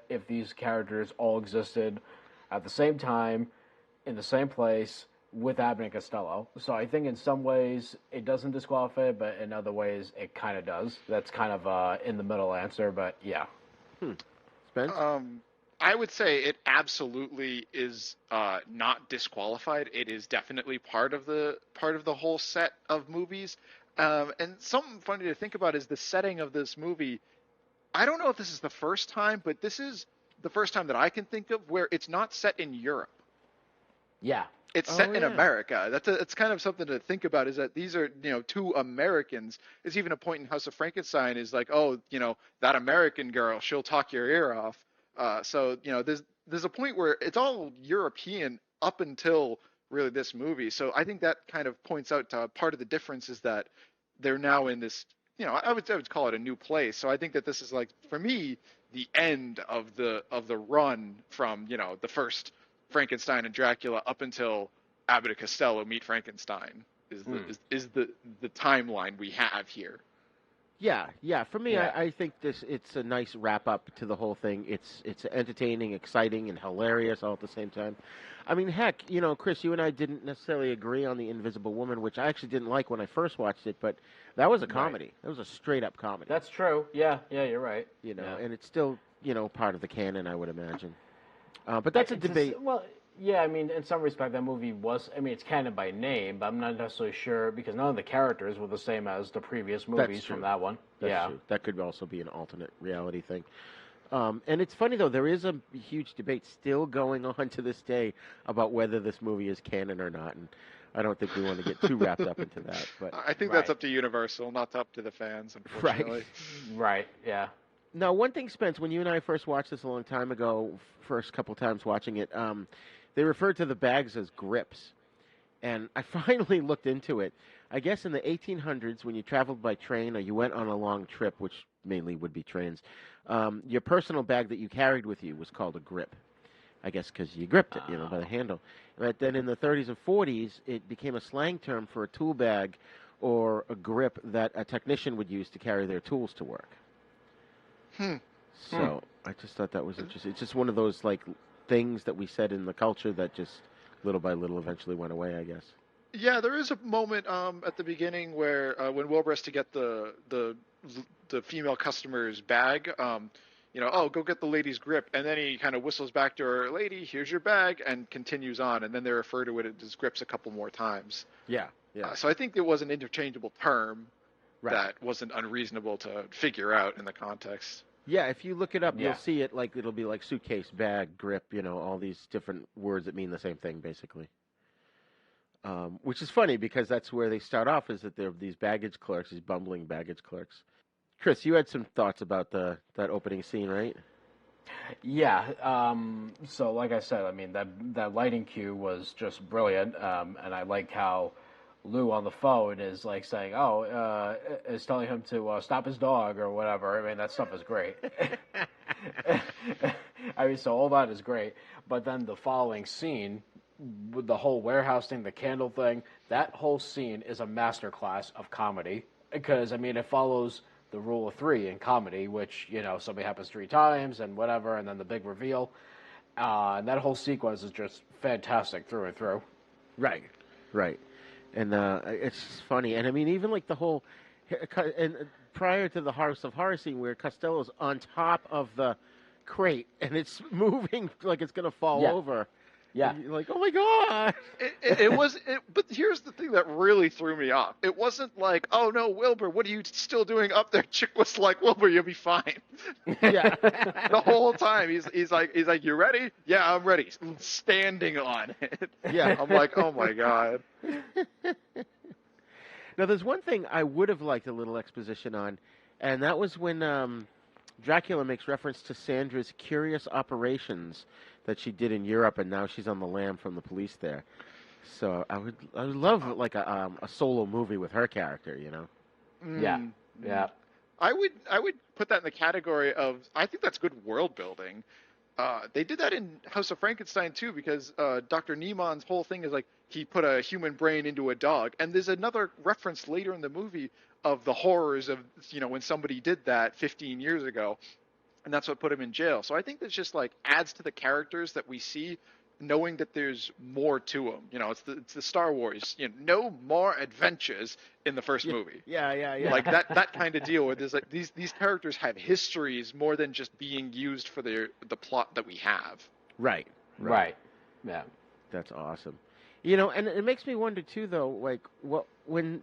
If these characters all existed at the same time, in the same place, with Abbott and Costello. So I think in some ways it doesn't disqualify it, but in other ways it kind of does. That's kind of in the middle answer, but yeah. Spence? I would say it absolutely is not disqualified. It is definitely part of the whole set of movies. And something funny to think about is the setting of this movie. I don't know if this is the first time, but this is the first time that I can think of where it's not set in Europe. Yeah. It's set in America. It's kind of something to think about, is that these are, 2 Americans. There's even a point in House of Frankenstein is like, oh, that American girl, she'll talk your ear off. So there's a point where it's all European up until really this movie. So I think that kind of points out to part of the difference is that they're now in this, I would call it a new place. So I think that this is like, for me, the end of the run from, the first Frankenstein and Dracula up until Abbott and Costello Meet Frankenstein is the timeline we have here. Yeah. For me, I think it's a nice wrap up to the whole thing. It's entertaining, exciting, and hilarious all at the same time. I mean, heck, Chris, you and I didn't necessarily agree on The Invisible Woman, which I actually didn't like when I first watched it, but that was a comedy. That was a straight up comedy. That's true. Yeah, you're right. And it's still, part of the canon, I would imagine. But that's a debate. Yeah, I mean, in some respect, that movie was, it's canon by name, but I'm not necessarily sure, because none of the characters were the same as the previous movies from that one. That's true. That could also be an alternate reality thing. And it's funny, though, there is a huge debate still going on to this day about whether this movie is canon or not, and I don't think we want to get too wrapped up into that. But I think that's up to Universal, not up to the fans, unfortunately. Right, yeah. Now, one thing, Spence, when you and I first watched this a long time ago, first couple times watching it, they referred to the bags as grips. And I finally looked into it. I guess in the 1800s, when you traveled by train or you went on a long trip, which mainly would be trains, your personal bag that you carried with you was called a grip. I guess because you gripped it, by the handle. But then in the 30s and 40s, it became a slang term for a tool bag or a grip that a technician would use to carry their tools to work. So I just thought that was interesting. It's just one of those, things that we said in the culture that just little by little eventually went away, I guess. Yeah, there is a moment at the beginning where when Wilbur has to get the female customer's bag, go get the lady's grip, and then he kind of whistles back to her, "Lady, here's your bag," and continues on, and then they refer to it as grips a couple more times. Yeah. So I think it was an interchangeable term that wasn't unreasonable to figure out in the context. Yeah, if you look it up, you'll see it it'll be like suitcase, bag, grip, all these different words that mean the same thing, basically. Which is funny because that's where they start off, is that they're these baggage clerks, these bumbling baggage clerks. Chris, you had some thoughts about that opening scene, right? Yeah. So, like I said, I mean that lighting cue was just brilliant, and I like how Lou on the phone is like saying, is telling him to stop his dog or whatever. I mean, that stuff is great. I mean, so all that is great. But then the following scene, with the whole warehouse thing, the candle thing, that whole scene is a masterclass of comedy. Because, I mean, it follows the rule of three in comedy, which, something happens 3 times and whatever, and then the big reveal. And that whole sequence is just fantastic through and through. Right. And it's funny. And, I mean, even like the whole... And prior to the House of Horror scene where Costello's on top of the crate and it's moving like it's going to fall over. Yeah. And you're like, oh my God. But here's the thing that really threw me off. It wasn't like, oh no, Wilbur, what are you still doing up there? Chick was like, Wilbur, you'll be fine. Yeah. The whole time he's like, you ready? Yeah, I'm ready. Standing on it. Yeah. I'm like, oh my God. Now, there's one thing I would have liked a little exposition on, and that was when Dracula makes reference to Sandra's curious operations that she did in Europe, and now she's on the lam from the police there. So I would love like a solo movie with her character, Yeah. I would put that in the category of, I think that's good world building. They did that in House of Frankenstein too, because Dr. Niemann's whole thing is like he put a human brain into a dog, and there's another reference later in the movie of the horrors of when somebody did that 15 years ago, and that's what put him in jail. So I think that's just like adds to the characters that we see, knowing that there's more to them. It's the Star Wars. No more adventures in the first movie. Yeah. Like that kind of deal where there's like these characters have histories more than just being used for the plot that we have. Right. Yeah. That's awesome. And it makes me wonder too, though, like when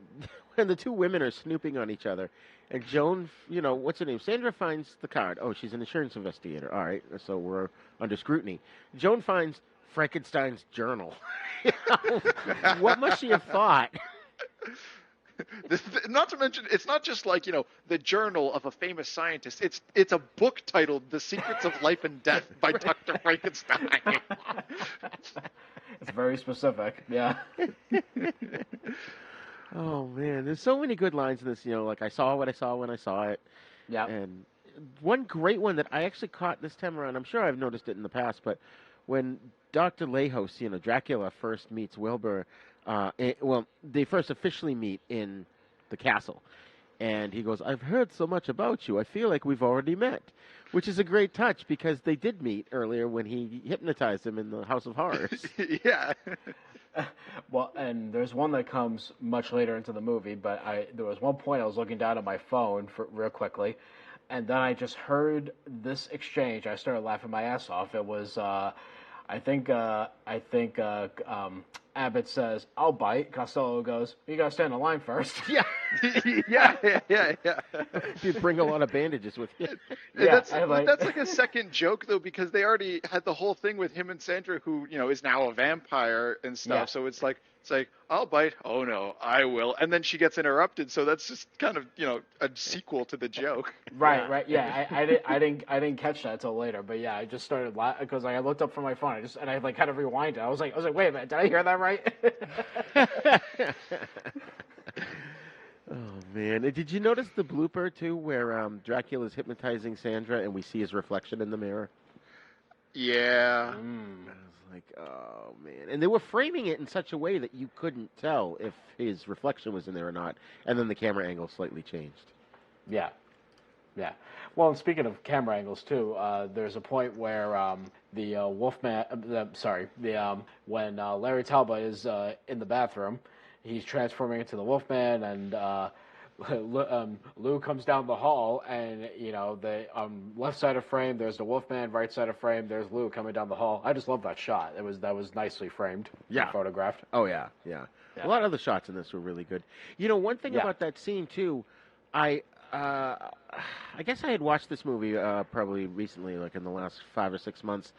the two women are snooping on each other, and Joan, what's her name? Sandra finds the card. Oh, she's an insurance investigator. All right, so we're under scrutiny. Joan finds Frankenstein's journal. What must she have thought? Not to mention, it's not just like the journal of a famous scientist. It's a book titled "The Secrets of Life and Death" by Dr. Frankenstein. It's very specific. Yeah. Oh man, there's so many good lines in this. Like I saw what I saw when I saw it. Yeah. And one great one that I actually caught this time around. I'm sure I've noticed it in the past, but when Dr. Lejos, Dracula first meets Wilbur. They first officially meet in the castle. And he goes, "I've heard so much about you. I feel like we've already met." Which is a great touch because they did meet earlier when he hypnotized him in the House of Horrors. Yeah. Well, and there's one that comes much later into the movie, but there was one point I was looking down at my phone real quickly, and then I just heard this exchange. I started laughing my ass off. It was, I think Abbott says, "I'll bite." Costello goes, "You gotta stand in line first." Yeah. yeah. You bring a lot of bandages with you. Yeah, that's like a second joke though, because they already had the whole thing with him and Sandra, who is now a vampire and stuff. Yeah. So it's like, "I'll bite." "Oh no, I will." And then she gets interrupted. So that's just kind of a sequel to the joke. Right. Yeah, I didn't catch that till later, but yeah, I just started laughing because I looked up from my phone. I kind of rewinded. I was like, wait a minute, did I hear that right? Oh man! Did you notice the blooper too, where Dracula's hypnotizing Sandra and we see his reflection in the mirror? Yeah. I was like, oh man! And they were framing it in such a way that you couldn't tell if his reflection was in there or not, and then the camera angle slightly changed. Yeah. Well, and speaking of camera angles too, there's a point where the Wolfman, when Larry Talbot is in the bathroom, he's transforming into the Wolfman, and Lou comes down the hall, and the left side of frame there's the Wolfman, right side of frame there's Lou coming down the hall. I just love that shot. That was nicely framed. Yeah. And photographed. Oh yeah. A lot of the shots in this were really good. One thing about that scene too, I guess I had watched this movie probably recently, like in the last 5 or 6 months,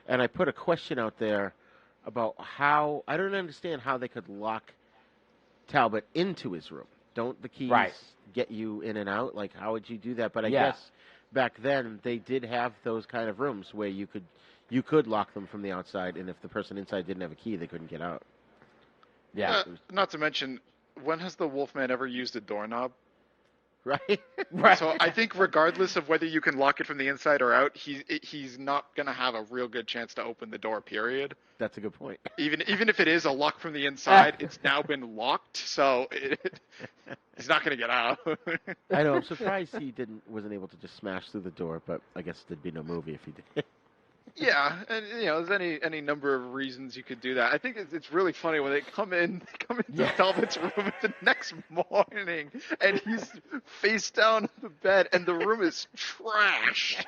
and I put a question out there about how I don't understand how they could lock Talbot into his room. Don't the keys Right. get you in and out? Like, how would you do that? But I Yeah. guess back then they did have those kind of rooms where you could lock them from the outside, and if the person inside didn't have a key, they couldn't get out. Yeah. Not to mention, when has the Wolfman ever used a doorknob? Right. Right. So I think regardless of whether you can lock it from the inside or out, he's not going to have a real good chance to open the door, period. That's a good point. Even if it is a lock from the inside, it's now been locked, so he's not going to get out. I know. I'm surprised he wasn't able to just smash through the door, but I guess there'd be no movie if he did. Yeah, and there's any number of reasons you could do that. I think it's really funny when they come into Talbot's room the next morning, and he's face down on the bed, and the room is trash,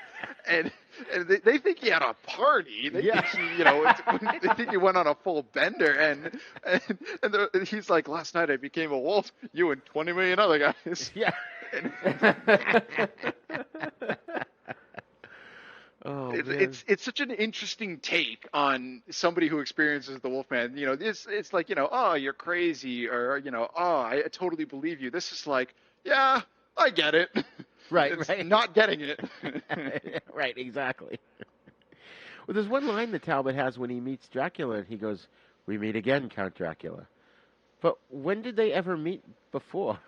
and they think he had a party. They think he, they think he went on a full bender, and he's like, last night I became a wolf. You and 20 million other guys. Yeah. Oh, it's such an interesting take on somebody who experiences the Wolfman. It's like, oh, you're crazy, or oh, I totally believe you. This is like, yeah, I get it. Right, it's right. Not getting it. Right, exactly. Well, there's one line that Talbot has when he meets Dracula, and he goes, "We meet again, Count Dracula." But when did they ever meet before?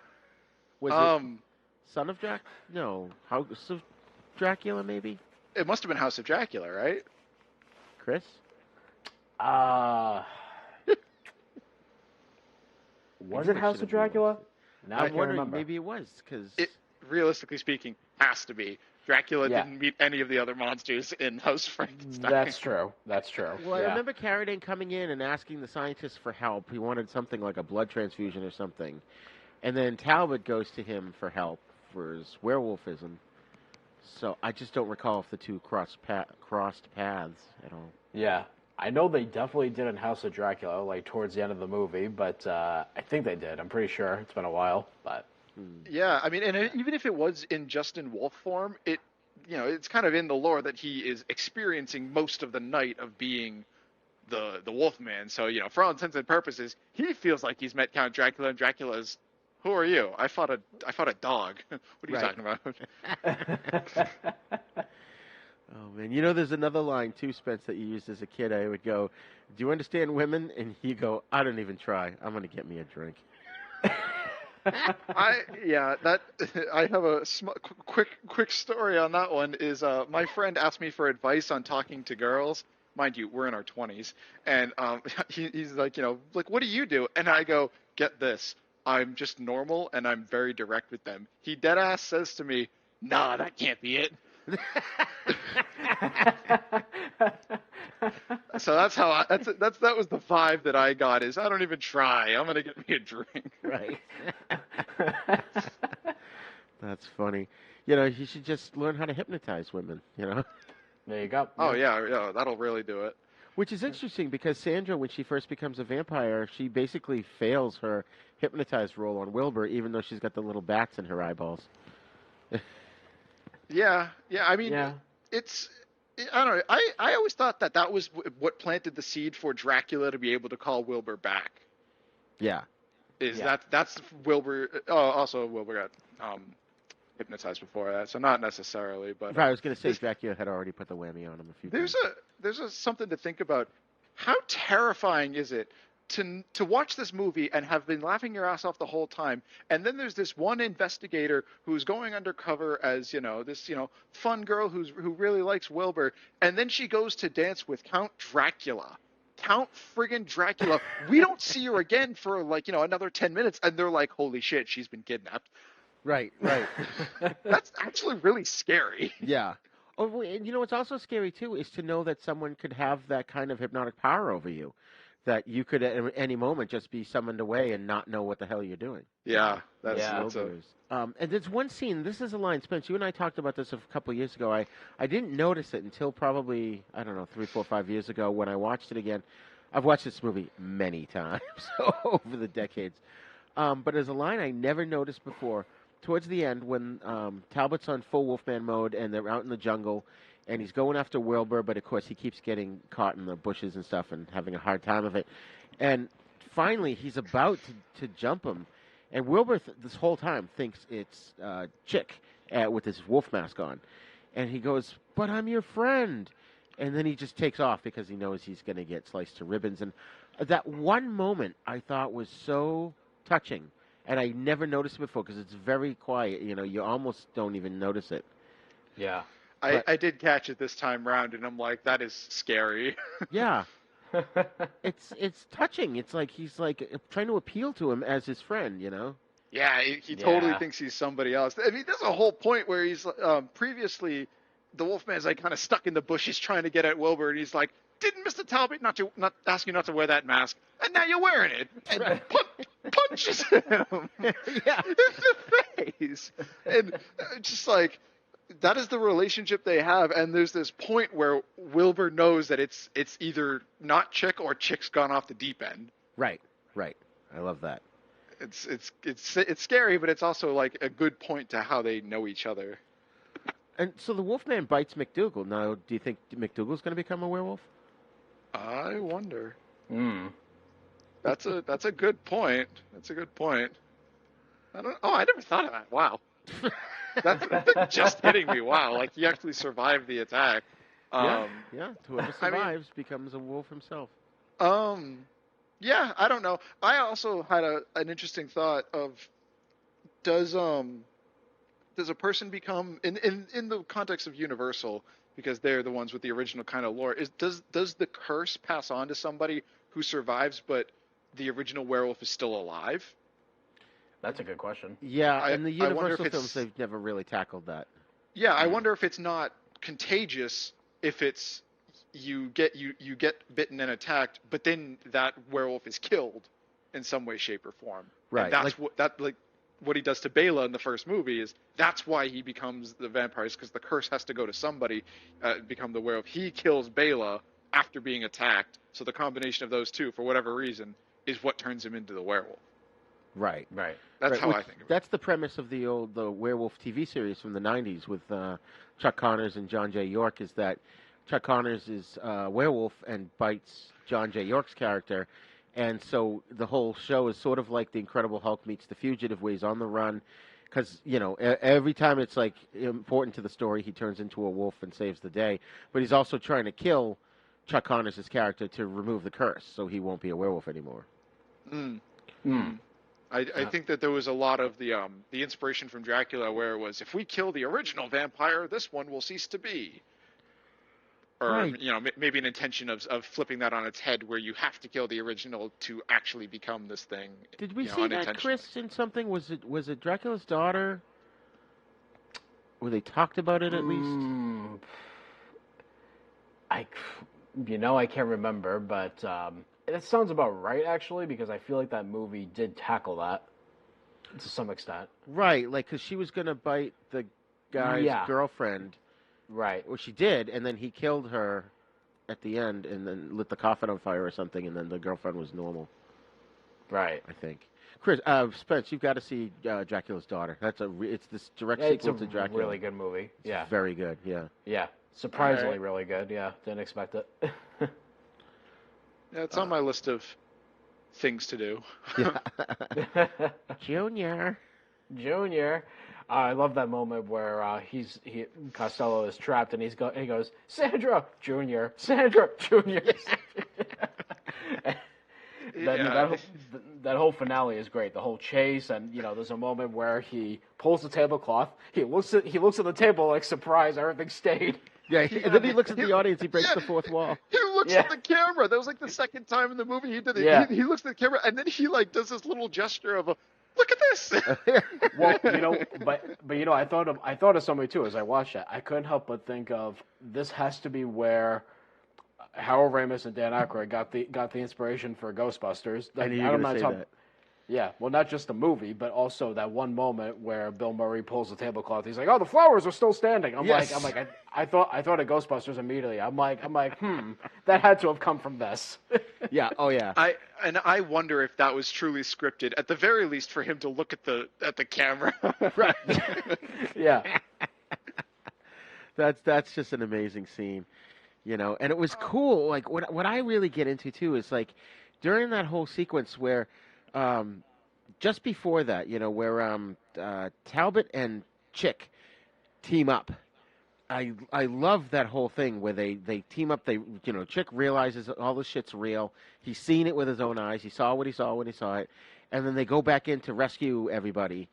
Was it Son of Dracula? No, House of Dracula, maybe? It must have been House of Dracula, right? Chris? Was it House of Dracula? Now I I'm can't wondering, remember. maybe it was, because... Realistically speaking, has to be. Dracula didn't meet any of the other monsters in House of Frankenstein. That's true. Well, I remember Carradine coming in and asking the scientists for help. He wanted something like a blood transfusion or something. And then Talbot goes to him for help for his werewolfism. So I just don't recall if the two crossed paths at all. Yeah. I know they definitely did in House of Dracula, like towards the end of the movie, but I think they did. I'm pretty sure. It's been a while, but... Yeah, I mean, and even if it was in wolf form, it's kind of in the lore that he is experiencing most of the night of being the Wolfman. So, for all intents and purposes, he feels like he's met Count Dracula, and Dracula's, who are you? I fought a dog. What are you talking about? Oh, man. There's another line, too, Spence, that you used as a kid. I would go, "Do you understand women?" And you go, "I don't even try. I'm going to get me a drink." I have a quick story on that one. Is my friend asked me for advice on talking to girls. Mind you, we're in our 20s, and he's like, what do you do? And I go, get this, I'm just normal and I'm very direct with them. He dead ass says to me, "Nah, that can't be it." So that's how that was the vibe that I got. Is I don't even try. I'm gonna get me a drink. Right. That's funny. You should just learn how to hypnotize women. There you go. Oh yeah, that'll really do it. Which is interesting because Sandra, when she first becomes a vampire, she basically fails her hypnotized role on Wilbur, even though she's got the little bats in her eyeballs. Yeah. I mean, it's. I don't know. I always thought that was what planted the seed for Dracula to be able to call Wilbur back. Yeah. That's Wilbur. Oh, also Wilbur got hypnotized before that, so not necessarily. But right, I was going to say Dracula had already put the whammy on him a few times. There's something to think about. How terrifying is it to watch this movie and have been laughing your ass off the whole time, and then there's this one investigator who's going undercover as this fun girl who really likes Wilbur, and then she goes to dance with Count Dracula. Count friggin' Dracula. We don't see her again for another 10 minutes, and they're like, holy shit, she's been kidnapped. Right. That's actually really scary. Yeah. Oh, and what's also scary too is to know that someone could have that kind of hypnotic power over you. That you could at any moment just be summoned away and not know what the hell you're doing. Yeah, that's and there's one scene. This is a line, Spence. You and I talked about this a couple of years ago. I didn't notice it until probably 3, 4, 5 years ago when I watched it again. I've watched this movie many times over the decades, but there's a line I never noticed before. Towards the end, when Talbot's on full Wolfman mode and they're out in the jungle. And he's going after Wilbur, but of course he keeps getting caught in the bushes and stuff and having a hard time of it. And finally, he's about to jump him, And Wilbur, this whole time, thinks it's Chick with his wolf mask on. And he goes, "But I'm your friend." And then he just takes off because he knows he's going to get sliced to ribbons. And that one moment I thought was so touching. And I never noticed it before because it's very quiet. You know, you almost don't even notice it. Yeah. I did catch it this time round, and I'm like, that is scary. Yeah. It's touching. It's like he's like trying to appeal to him as his friend, you know? Yeah, he totally thinks he's somebody else. I mean, there's a whole point where he's previously the Wolfman's like kind of stuck in the bush. He's trying to get at Wilbur, and he's like, "Didn't Mr. Talbot not ask you not to wear that mask? And now you're wearing it." And punches him in the face. And just like, that is the relationship they have. And there's this point where Wilbur knows that it's either not Chick or Chick's gone off the deep end. Right. I love that. It's scary, but it's also like a good point to how they know each other. And so the Wolfman bites McDougal. Now, do you think McDougal's going to become a werewolf? I wonder. That's a good point. That's a good point. I never thought of that. Wow. That's just hitting me. Wow. Like, he actually survived the attack. Yeah. Whoever survives becomes a wolf himself. Yeah, I don't know. I also had an interesting thought of, does a person become, in the context of Universal, because they're the ones with the original kind of lore, does the curse pass on to somebody who survives but the original werewolf is still alive? That's a good question. Yeah, in the Universal films, they've never really tackled that. Yeah, I wonder if it's not contagious if it's you get bitten and attacked, but then that werewolf is killed in some way, shape, or form. Right. And that's what he does to Bela in the first movie is that's why he becomes the vampire, is because the curse has to go to somebody, become the werewolf. He kills Bela after being attacked, so the combination of those two, for whatever reason, is what turns him into the werewolf. Right. That's how I think of it. That's the premise of the Werewolf TV series from the 90s with Chuck Connors and John J. York, is that Chuck Connors is a werewolf and bites John J. York's character. And so the whole show is sort of like The Incredible Hulk meets The Fugitive, where he's on the run. Because, you know, every time it's, like, important to the story, he turns into a wolf and saves the day. But he's also trying to kill Chuck Connors' character to remove the curse, so he won't be a werewolf anymore. I think that there was a lot of the inspiration from Dracula where it was, if we kill the original vampire, this one will cease to be. Or, Right. you know, maybe an intention of flipping that on its head where you have to kill the original to actually become this thing. Did we see that, Chris, in something? Was it Dracula's daughter? Where they talked about it at least? I can't remember, but that sounds about right, actually, because I feel like that movie did tackle that to some extent. Right, like, because she was going to bite the guy's girlfriend. Right. Well, she did, and then he killed her at the end and then lit the coffin on fire or something, and then the girlfriend was normal. Right. I think. Chris, Spence, you've got to see Dracula's Daughter. It's this direct sequel to Dracula. It's a really good movie. Yeah. It's very good, yeah. Yeah. Surprisingly really good, yeah. Didn't expect it. Yeah, it's on my list of things to do. Junior. I love that moment where Costello is trapped and he goes, Sandra Junior. That whole finale is great. The whole chase, and there's a moment where he pulls the tablecloth. He looks at the table like, surprise, everything stayed. Yeah, and then he looks at the audience. He breaks the fourth wall. He looks at the camera. That was like the second time in the movie he did it. Yeah. He looks at the camera, and then he does this little gesture of look at this. Well, I thought of somebody too as I watched that. I couldn't help but think of, this has to be where Harold Ramis and Dan Aykroyd got the inspiration for Ghostbusters. I knew you were going to say that. Yeah, well, not just the movie, but also that one moment where Bill Murray pulls the tablecloth. He's like, "Oh, the flowers are still standing." I thought of Ghostbusters immediately. I'm like, that had to have come from this. Yeah. Oh, yeah. I wonder if that was truly scripted. At the very least, for him to look at the camera. Right. Yeah. That's just an amazing scene, and it was cool. Like what I really get into too is like during that whole sequence where just before that, where Talbot and Chick team up. I love that whole thing where they team up. Chick realizes all this shit's real. He's seen it with his own eyes. He saw what he saw when he saw it, and then they go back in to rescue everybody.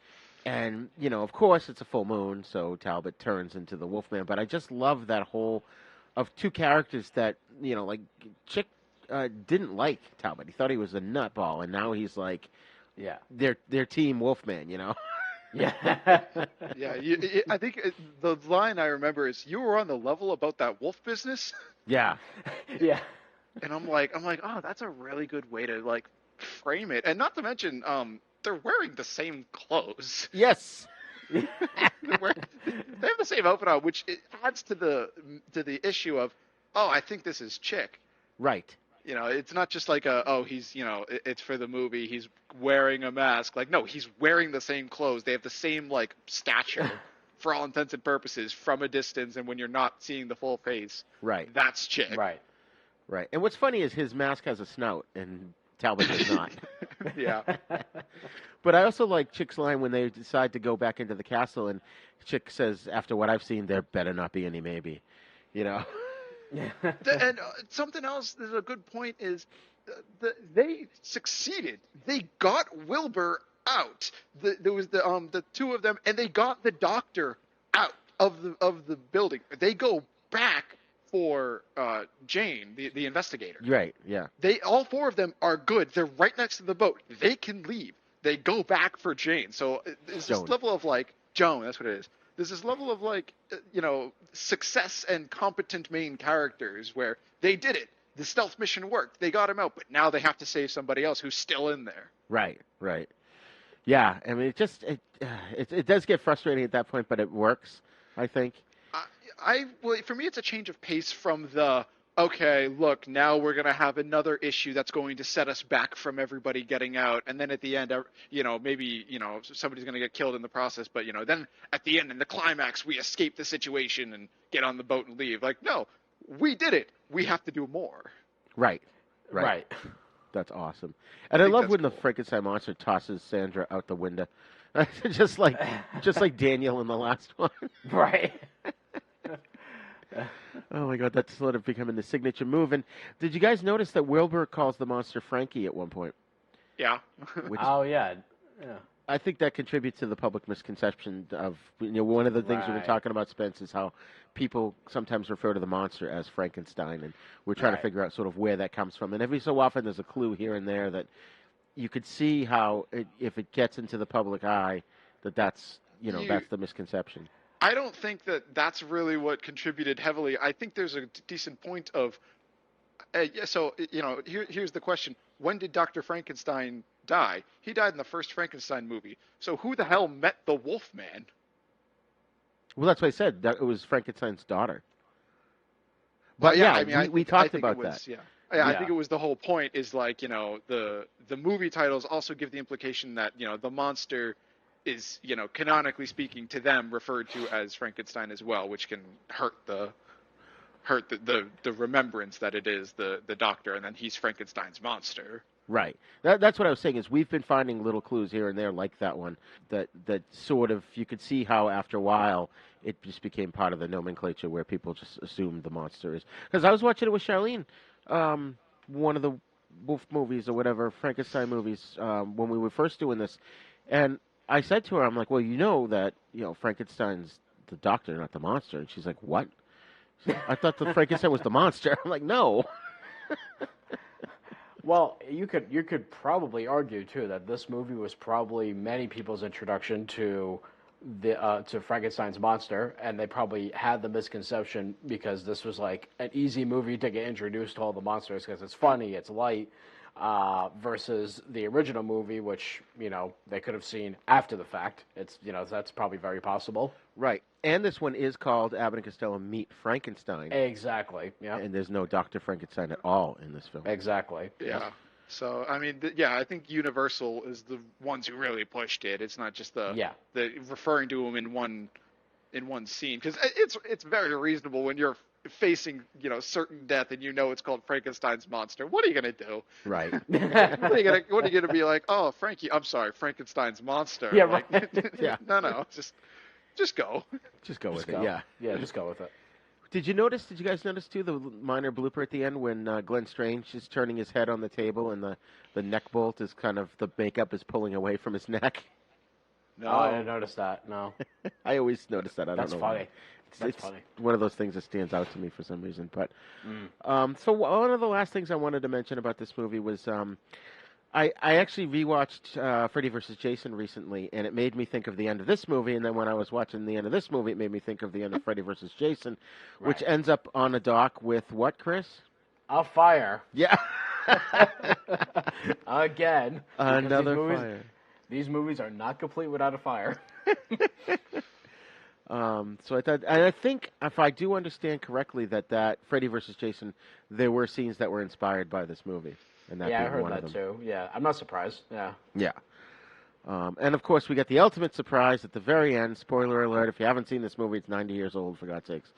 And of course, it's a full moon, so Talbot turns into the Wolfman. But I just love that whole of two characters that like Chick didn't like Talbot. He thought he was a nutball, and now he's like, yeah, they're Team Wolfman. Yeah. Yeah, I think the line I remember is, "You were on the level about that wolf business." Yeah. Yeah. And I'm like, oh, that's a really good way to like frame it, and not to mention, they're wearing the same clothes. Yes. They have the same outfit on, which it adds to the issue of, oh, I think this is Chick. Right. It's not just like he's, it's for the movie, he's wearing a mask. Like, no, he's wearing the same clothes. They have the same, like, stature for all intents and purposes from a distance, and when you're not seeing the full face, right, that's Chick. Right. Right. And what's funny is his mask has a snout, and Talbot does not. Yeah. But I also like Chick's line when they decide to go back into the castle, and Chick says, after what I've seen, there better not be any maybe. Yeah. And something else that's a good point is they succeeded. They got Wilbur out. There was the two of them, and they got the doctor out of the building. They go back for Jane, the investigator. Right. Yeah. All four of them are good. They're right next to the boat. They can leave. They go back for Jane. So there's this level of like Joan. That's what it is. There's this level of like, success and competent main characters where they did it. The stealth mission worked. They got him out, but now they have to save somebody else who's still in there. Right. Right. Yeah. I mean, it does get frustrating at that point, but it works, I think. For me, it's a change of pace from the, okay, look, now we're going to have another issue that's going to set us back from everybody getting out. And then at the end, maybe, somebody's going to get killed in the process. But, then at the end, in the climax, we escape the situation and get on the boat and leave. Like, no, we did it. We have to do more. Right. That's awesome. And I love when the Frankenstein monster tosses Sandra out the window. just like Daniel in the last one. Right. Oh my God, that's sort of becoming the signature move. And did you guys notice that Wilbur calls the monster Frankie at one point? Yeah. Yeah. I think that contributes to the public misconception of, one of the things we've been talking about, Spence, is how people sometimes refer to the monster as Frankenstein, and we're trying to figure out sort of where that comes from. And every so often there's a clue here and there that you could see how, if it gets into the public eye, that's the misconception. I don't think that that's really what contributed heavily. I think there's a decent point of, here's the question. When did Dr. Frankenstein die? He died in the first Frankenstein movie. So who the hell met the Wolfman? Well, that's what I said. That it was Frankenstein's daughter. But we talked about that. Yeah. I think it was the whole point is like, the movie titles also give the implication that, the monster is, canonically speaking to them referred to as Frankenstein as well, which can hurt the remembrance that it is the doctor, and then he's Frankenstein's monster. Right. That's what I was saying is we've been finding little clues here and there like that one that sort of you could see how after a while it just became part of the nomenclature where people just assumed the monster is. Because I was watching it with Charlene, one of the Wolf movies or whatever, Frankenstein movies, when we were first doing this, and I said to her, I'm like, well, that, Frankenstein's the doctor, not the monster. And she's like, what? I thought the Frankenstein was the monster. I'm like, no. Well, you could probably argue, too, that this movie was probably many people's introduction to to Frankenstein's monster, and they probably had the misconception because this was like an easy movie to get introduced to all the monsters because it's funny, it's light, versus the original movie, which, they could have seen after the fact. It's, that's probably very possible. Right. And this one is called Abbott and Costello Meet Frankenstein. Exactly, yeah. And there's no Dr. Frankenstein at all in this film. Exactly. Yeah. So, I mean, I think Universal is the ones who really pushed it. It's not just the referring to him in one scene, because it's very reasonable when you're facing, certain death, and it's called Frankenstein's monster. What are you gonna do? Right. What are you gonna be like? Oh, Frankie, I'm sorry, Frankenstein's monster. Yeah, like, right. Yeah. No, just go. Just go with Just it. go. Yeah. Yeah, just go with it. Did you guys notice too the minor blooper at the end when Glenn Strange is turning his head on the table and the neck bolt is kind of, the makeup is pulling away from his neck? No, I didn't notice that. No. I always notice that. I don't That's know funny. why. That's It's funny. one of those things that stands out to me for some reason. But so one of the last things I wanted to mention about this movie was I actually rewatched Freddy vs. Jason recently, and it made me think of the end of this movie. And then when I was watching the end of this movie, it made me think of the end of Freddy vs. Jason, which ends up on a dock with what, Chris? A fire. Yeah. Again. Another fire. These movies are not complete without a fire. So I thought, and I think if I do understand correctly, that Freddy vs. Jason, there were scenes that were inspired by this movie, and that Yeah, I being heard one that of them. too. Yeah, I'm not surprised. Yeah. Yeah. And of course, we get the ultimate surprise at the very end. Spoiler alert: if you haven't seen this movie, it's 90 years old, for God's sakes,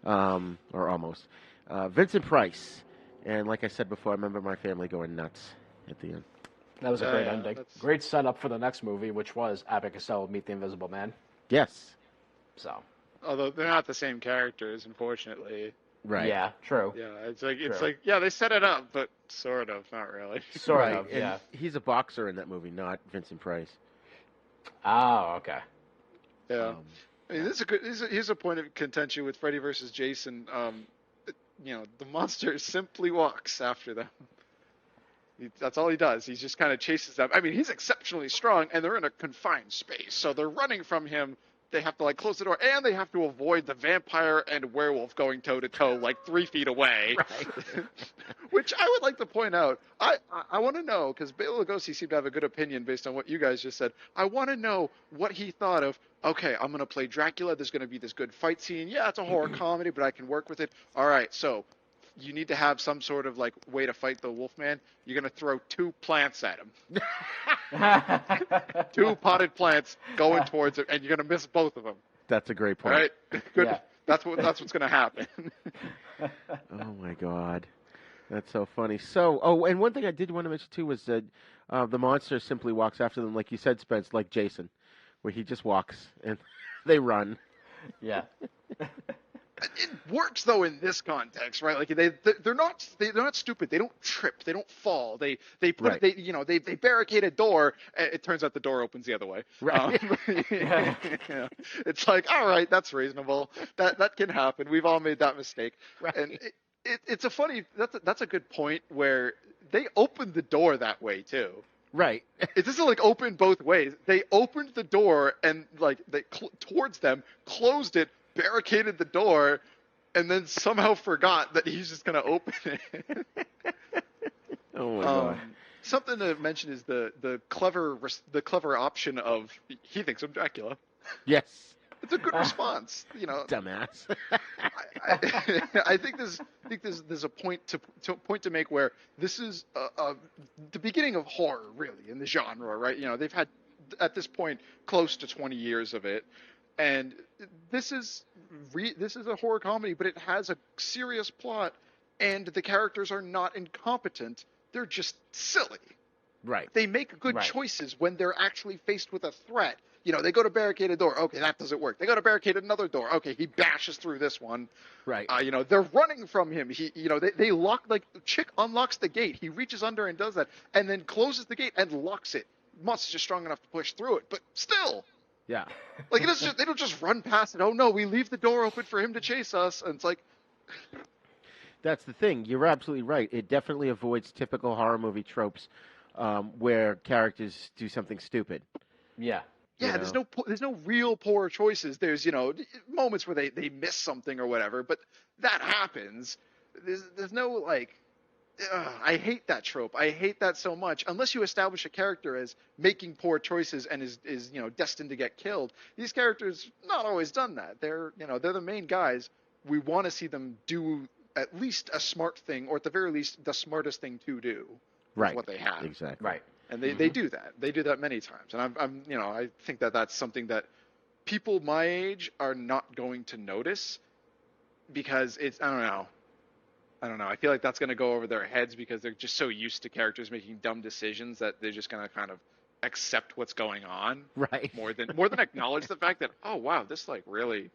or almost. Vincent Price, and like I said before, I remember my family going nuts at the end. That was a great ending. Great setup for the next movie, which was Abbott Costello Meet the Invisible Man. Yes. So. Although they're not the same characters, unfortunately. Right. Yeah, true. Yeah, it's like they set it up, but sort of, not really. Sort of, and yeah. He's a boxer in that movie, not Vincent Price. Oh, okay. Yeah. I mean, here's a point of contention with Freddy versus Jason. The monster simply walks after them. That's all he does. He just kind of chases them. I mean, he's exceptionally strong, and they're in a confined space, so they're running from him. They have to close the door, and they have to avoid the vampire and werewolf going toe to toe 3 feet away. Right. Which I would like to point out. I want to know, because Bela Lugosi seemed to have a good opinion based on what you guys just said. I want to know what he thought of. Okay, I'm going to play Dracula. There's going to be this good fight scene. Yeah, it's a horror comedy, but I can work with it. All right, so you need to have some sort of way to fight the Wolfman. You're going to throw 2 plants at him. 2 potted plants going towards it, and you're going to miss both of them. That's a great point. All right? Good. Yeah. That's what's going to happen. Oh my God, that's so funny. So, and one thing I did want to mention too was that the monster simply walks after them, like you said, Spence, like Jason, where he just walks and they run. Yeah. It works though in this context, right? They're not stupid. They don't trip. They don't fall. They put Right. they barricade a door. It turns out the door opens the other way. Right. It's all right, that's reasonable. That can happen. We've all made that mistake. Right. And it's a funny. That's a good point where they opened the door that way too. Right. It doesn't open both ways. They opened the door and towards them, closed it, barricaded the door, and then somehow forgot that he's just going to open it. Oh my God. Something to mention is the clever option of he thinks I'm Dracula. Yes. It's a good response, Dumbass. I think there's a point to make where this is the beginning of horror, really, in the genre, right? They've had at this point close to 20 years of it, and this is a horror comedy, but it has a serious plot, and the characters are not incompetent; they're just silly. Right. They make good choices when they're actually faced with a threat. They go to barricade a door. Okay, that doesn't work. They go to barricade another door. Okay, he bashes through this one. Right. They're running from him. They lock, Chick unlocks the gate. He reaches under and does that, and then closes the gate and locks it. Monster's just strong enough to push through it, but still. Yeah. They don't just run past it. Oh no, we leave the door open for him to chase us, and it's like. That's the thing. You're absolutely right. It definitely avoids typical horror movie tropes where characters do something stupid. Yeah. Yeah, there's no real poor choices. There's moments where they miss something or whatever, but that happens. There's no I hate that trope. I hate that so much. Unless you establish a character as making poor choices and is destined to get killed. These characters not always done that. They're the main guys. We want to see them do at least a smart thing, or at the very least the smartest thing to do. Right. What they have. Exactly. Right. And they do that. They do that many times. And I think that's something that people my age are not going to notice. because it's I don't know. I feel like that's going to go over their heads because they're just so used to characters making dumb decisions that they're just going to kind of accept what's going on, right? More than acknowledge the fact that, oh wow, this really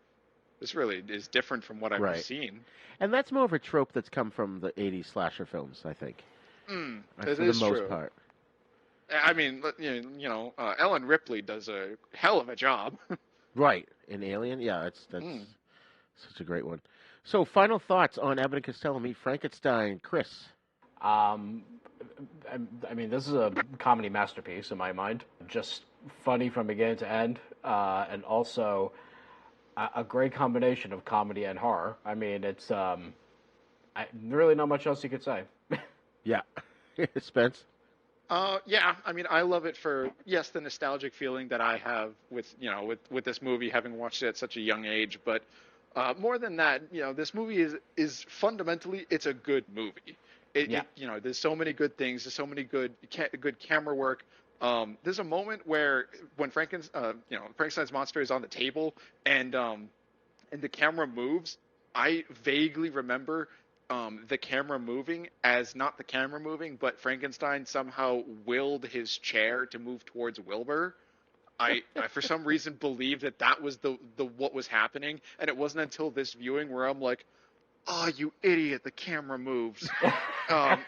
is different from what I've seen. And that's more of a trope that's come from the '80s slasher films, I think. That for is the most true. part. I mean, Ellen Ripley does a hell of a job. Right, in Alien, yeah, that's such a great one. So, final thoughts on Abbott and Costello Meet Frankenstein, Chris? I mean, this is a comedy masterpiece in my mind. Just funny from beginning to end, and also a great combination of comedy and horror. I mean, it's really not much else you could say. Yeah, Spence. Yeah, I mean, I love it for the nostalgic feeling that I have with this movie, having watched it at such a young age. But more than that, this movie is fundamentally it's a good movie. There's so many good things. There's so many good camera work. There's a moment when Frankenstein's monster is on the table and the camera moves. I vaguely remember the camera moving as not the camera moving, but Frankenstein somehow willed his chair to move towards Wilbur. I for some reason believed that was the what was happening, and it wasn't until this viewing where I'm like, "Oh, you idiot! The camera moves." I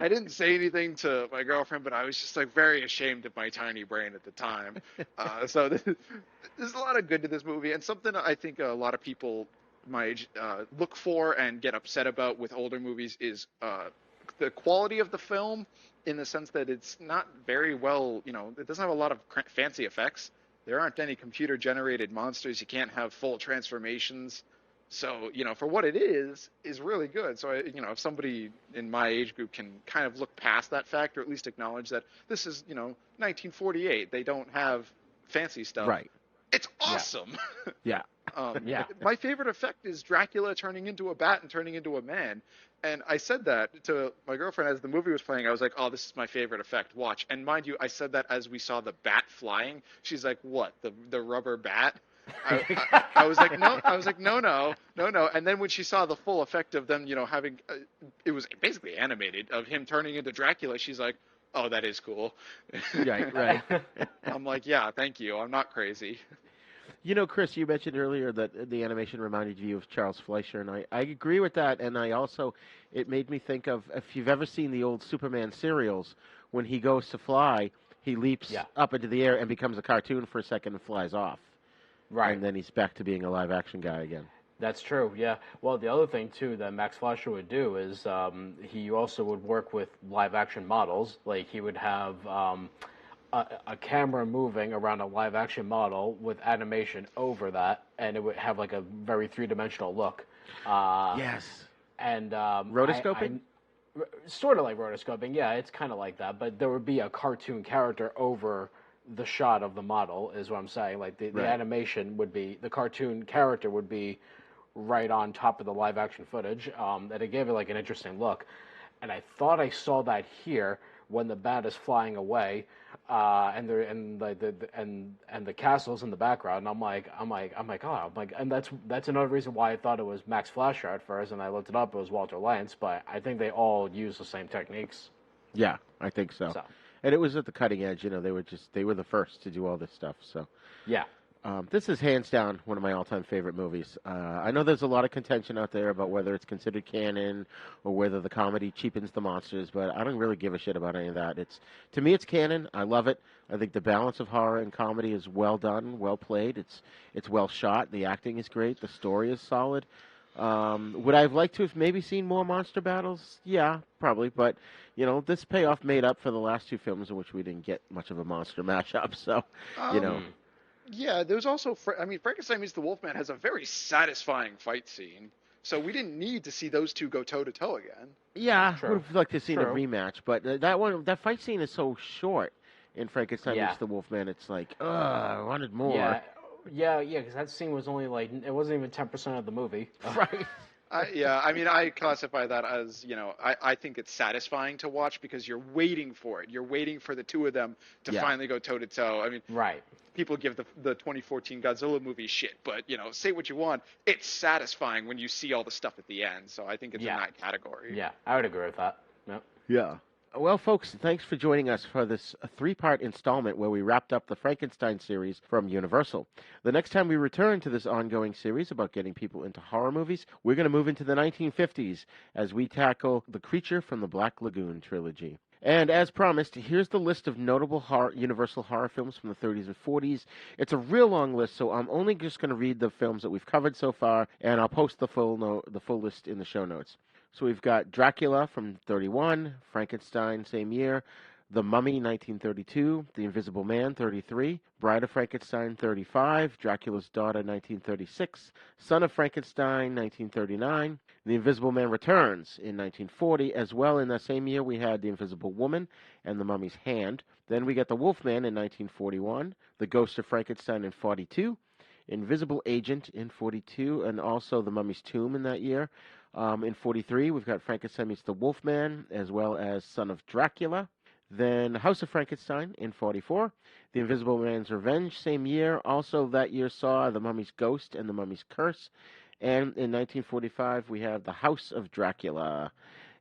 didn't say anything to my girlfriend, but I was just like very ashamed of my tiny brain at the time. So there's a lot of good to this movie, and something I think a lot of people my age look for and get upset about with older movies is the quality of the film, in the sense that it's not very well, it doesn't have a lot of fancy effects. There aren't any computer generated monsters. You can't have full transformations. So, for what it is really good. So, if somebody in my age group can kind of look past that fact, or at least acknowledge that this is, 1948. They don't have fancy stuff. Right. It's awesome. Yeah. Yeah. My favorite effect is Dracula turning into a bat and turning into a man. And I said that to my girlfriend as the movie was playing. I was like, "Oh, this is my favorite effect. Watch." And mind you, I said that as we saw the bat flying. She's like, "What? The rubber bat?" I was like, "No." I was like, "No." And then when she saw the full effect of them, having it was basically animated of him turning into Dracula, she's like, "Oh, that is cool." Right. I'm like, "Yeah, thank you. I'm not crazy." Chris, you mentioned earlier that the animation reminded you of Charles Fleischer, and I agree with that. And it made me think of, if you've ever seen the old Superman serials, when he goes to fly, he leaps up into the air and becomes a cartoon for a second and flies off. Right. And then he's back to being a live-action guy again. That's true, yeah. Well, the other thing, too, that Max Fleischer would do is he also would work with live-action models. Like, he would have a camera moving around a live-action model with animation over that, and it would have, like, a very three-dimensional look. Yes. And rotoscoping? Sort of like rotoscoping, yeah. It's kind of like that. But there would be a cartoon character over the shot of the model, is what I'm saying. Like, the animation would be, the cartoon character would be right on top of the live action footage, and it gave it like an interesting look. And I thought I saw that here when the bat is flying away, and the castle's in the background. And and that's another reason why I thought it was Max Fleischer at first, and I looked it up. It was Walter Lantz, but I think they all use the same techniques. Yeah, I think so. And it was at the cutting edge. They were the first to do all this stuff. So yeah. This is hands down one of my all-time favorite movies. I know there's a lot of contention out there about whether it's considered canon or whether the comedy cheapens the monsters, but I don't really give a shit about any of that. To me, it's canon. I love it. I think the balance of horror and comedy is well done, well played. It's well shot. The acting is great. The story is solid. Would I have liked to have maybe seen more monster battles? Yeah, probably. But, this payoff made up for the last two films in which we didn't get much of a monster mashup. So, Yeah, there's also, Frankenstein Meets the Wolfman has a very satisfying fight scene, so we didn't need to see those two go toe-to-toe again. Yeah, I would have liked to see a rematch, but that fight scene is so short in Frankenstein Meets the Wolfman, it's like, I wanted more. Yeah, because that scene was only it wasn't even 10% of the movie. Right. I classify that as, I think it's satisfying to watch because you're waiting for it. You're waiting for the two of them to finally go toe-to-toe. I mean, right. People give the 2014 Godzilla movie shit, but, say what you want. It's satisfying when you see all the stuff at the end, so I think it's in that category. Yeah, I would agree with that. Yep. Yeah. Well, folks, thanks for joining us for this three-part installment where we wrapped up the Frankenstein series from Universal. The next time we return to this ongoing series about getting people into horror movies, we're going to move into the 1950s as we tackle The Creature from the Black Lagoon trilogy. And as promised, here's the list of notable Universal horror films from the 30s and 40s. It's a real long list, so I'm only just going to read the films that we've covered so far, and I'll post the full list in the show notes. So we've got Dracula from 31, Frankenstein, same year, The Mummy, 1932, The Invisible Man, 33, Bride of Frankenstein, 35, Dracula's Daughter, 1936, Son of Frankenstein, 1939, The Invisible Man Returns in 1940. As well, in that same year, we had The Invisible Woman and The Mummy's Hand. Then we got The Wolfman in 1941, The Ghost of Frankenstein in 42, Invisible Agent in 42, and also The Mummy's Tomb in that year. In 43, we've got Frankenstein meets the Wolfman, as well as Son of Dracula. Then House of Frankenstein in 44. The Invisible Man's Revenge, same year. Also that year saw The Mummy's Ghost and The Mummy's Curse. And in 1945, we have The House of Dracula.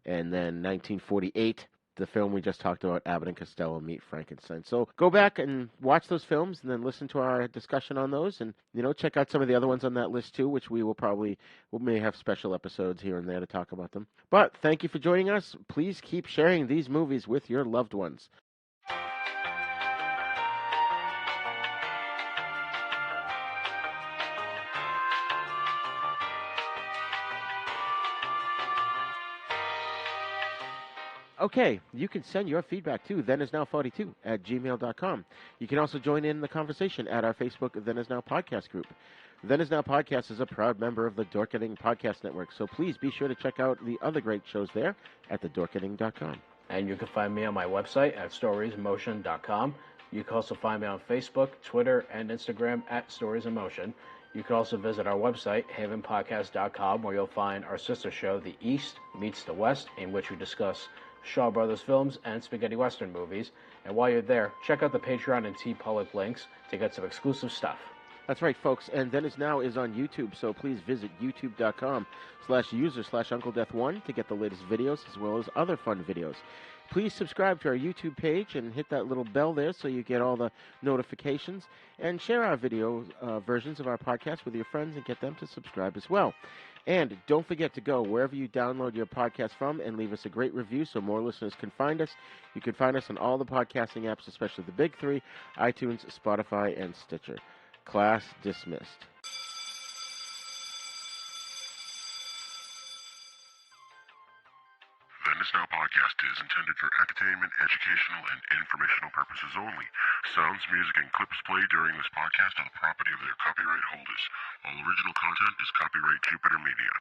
And then 1948, the film we just talked about, Abbott and Costello Meet Frankenstein. So go back and watch those films and then listen to our discussion on those, and check out some of the other ones on that list too, which we may have special episodes here and there to talk about them. But thank you for joining us. Please keep sharing these movies with your loved ones. Okay, you can send your feedback to thenisnow42@gmail.com. You can also join in the conversation at our Facebook Then Is Now Podcast group. Then Is Now Podcast is a proud member of the Dorkening Podcast Network, so please be sure to check out the other great shows there at thedorkening.com. And you can find me on my website at storiesinmotion.com. You can also find me on Facebook, Twitter, and Instagram at storiesinmotion. You can also visit our website, havenpodcast.com, where you'll find our sister show, The East Meets the West, in which we discuss Shaw Brothers films and spaghetti western movies. And while you're there, check out the Patreon and TeePublic links to get some exclusive stuff. That's right, folks. And Then Is Now is on YouTube, so please visit youtube.com/user/UncleDeath1 to get the latest videos as well as other fun videos. Please subscribe to our YouTube page and hit that little bell there so you get all the notifications. And share our video versions of our podcast with your friends and get them to subscribe as well. And don't forget to go wherever you download your podcast from and leave us a great review so more listeners can find us. You can find us on all the podcasting apps, especially the big three, iTunes, Spotify, and Stitcher. Class dismissed. Then Is Now podcast is intended for entertainment, educational, and informational purposes only. Sounds, music, and clips played during this podcast are the property of their copyright holders. All original content is copyright Jupiter Media.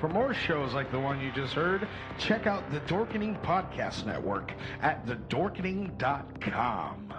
For more shows like the one you just heard, check out the Dorkening Podcast Network at thedorkening.com.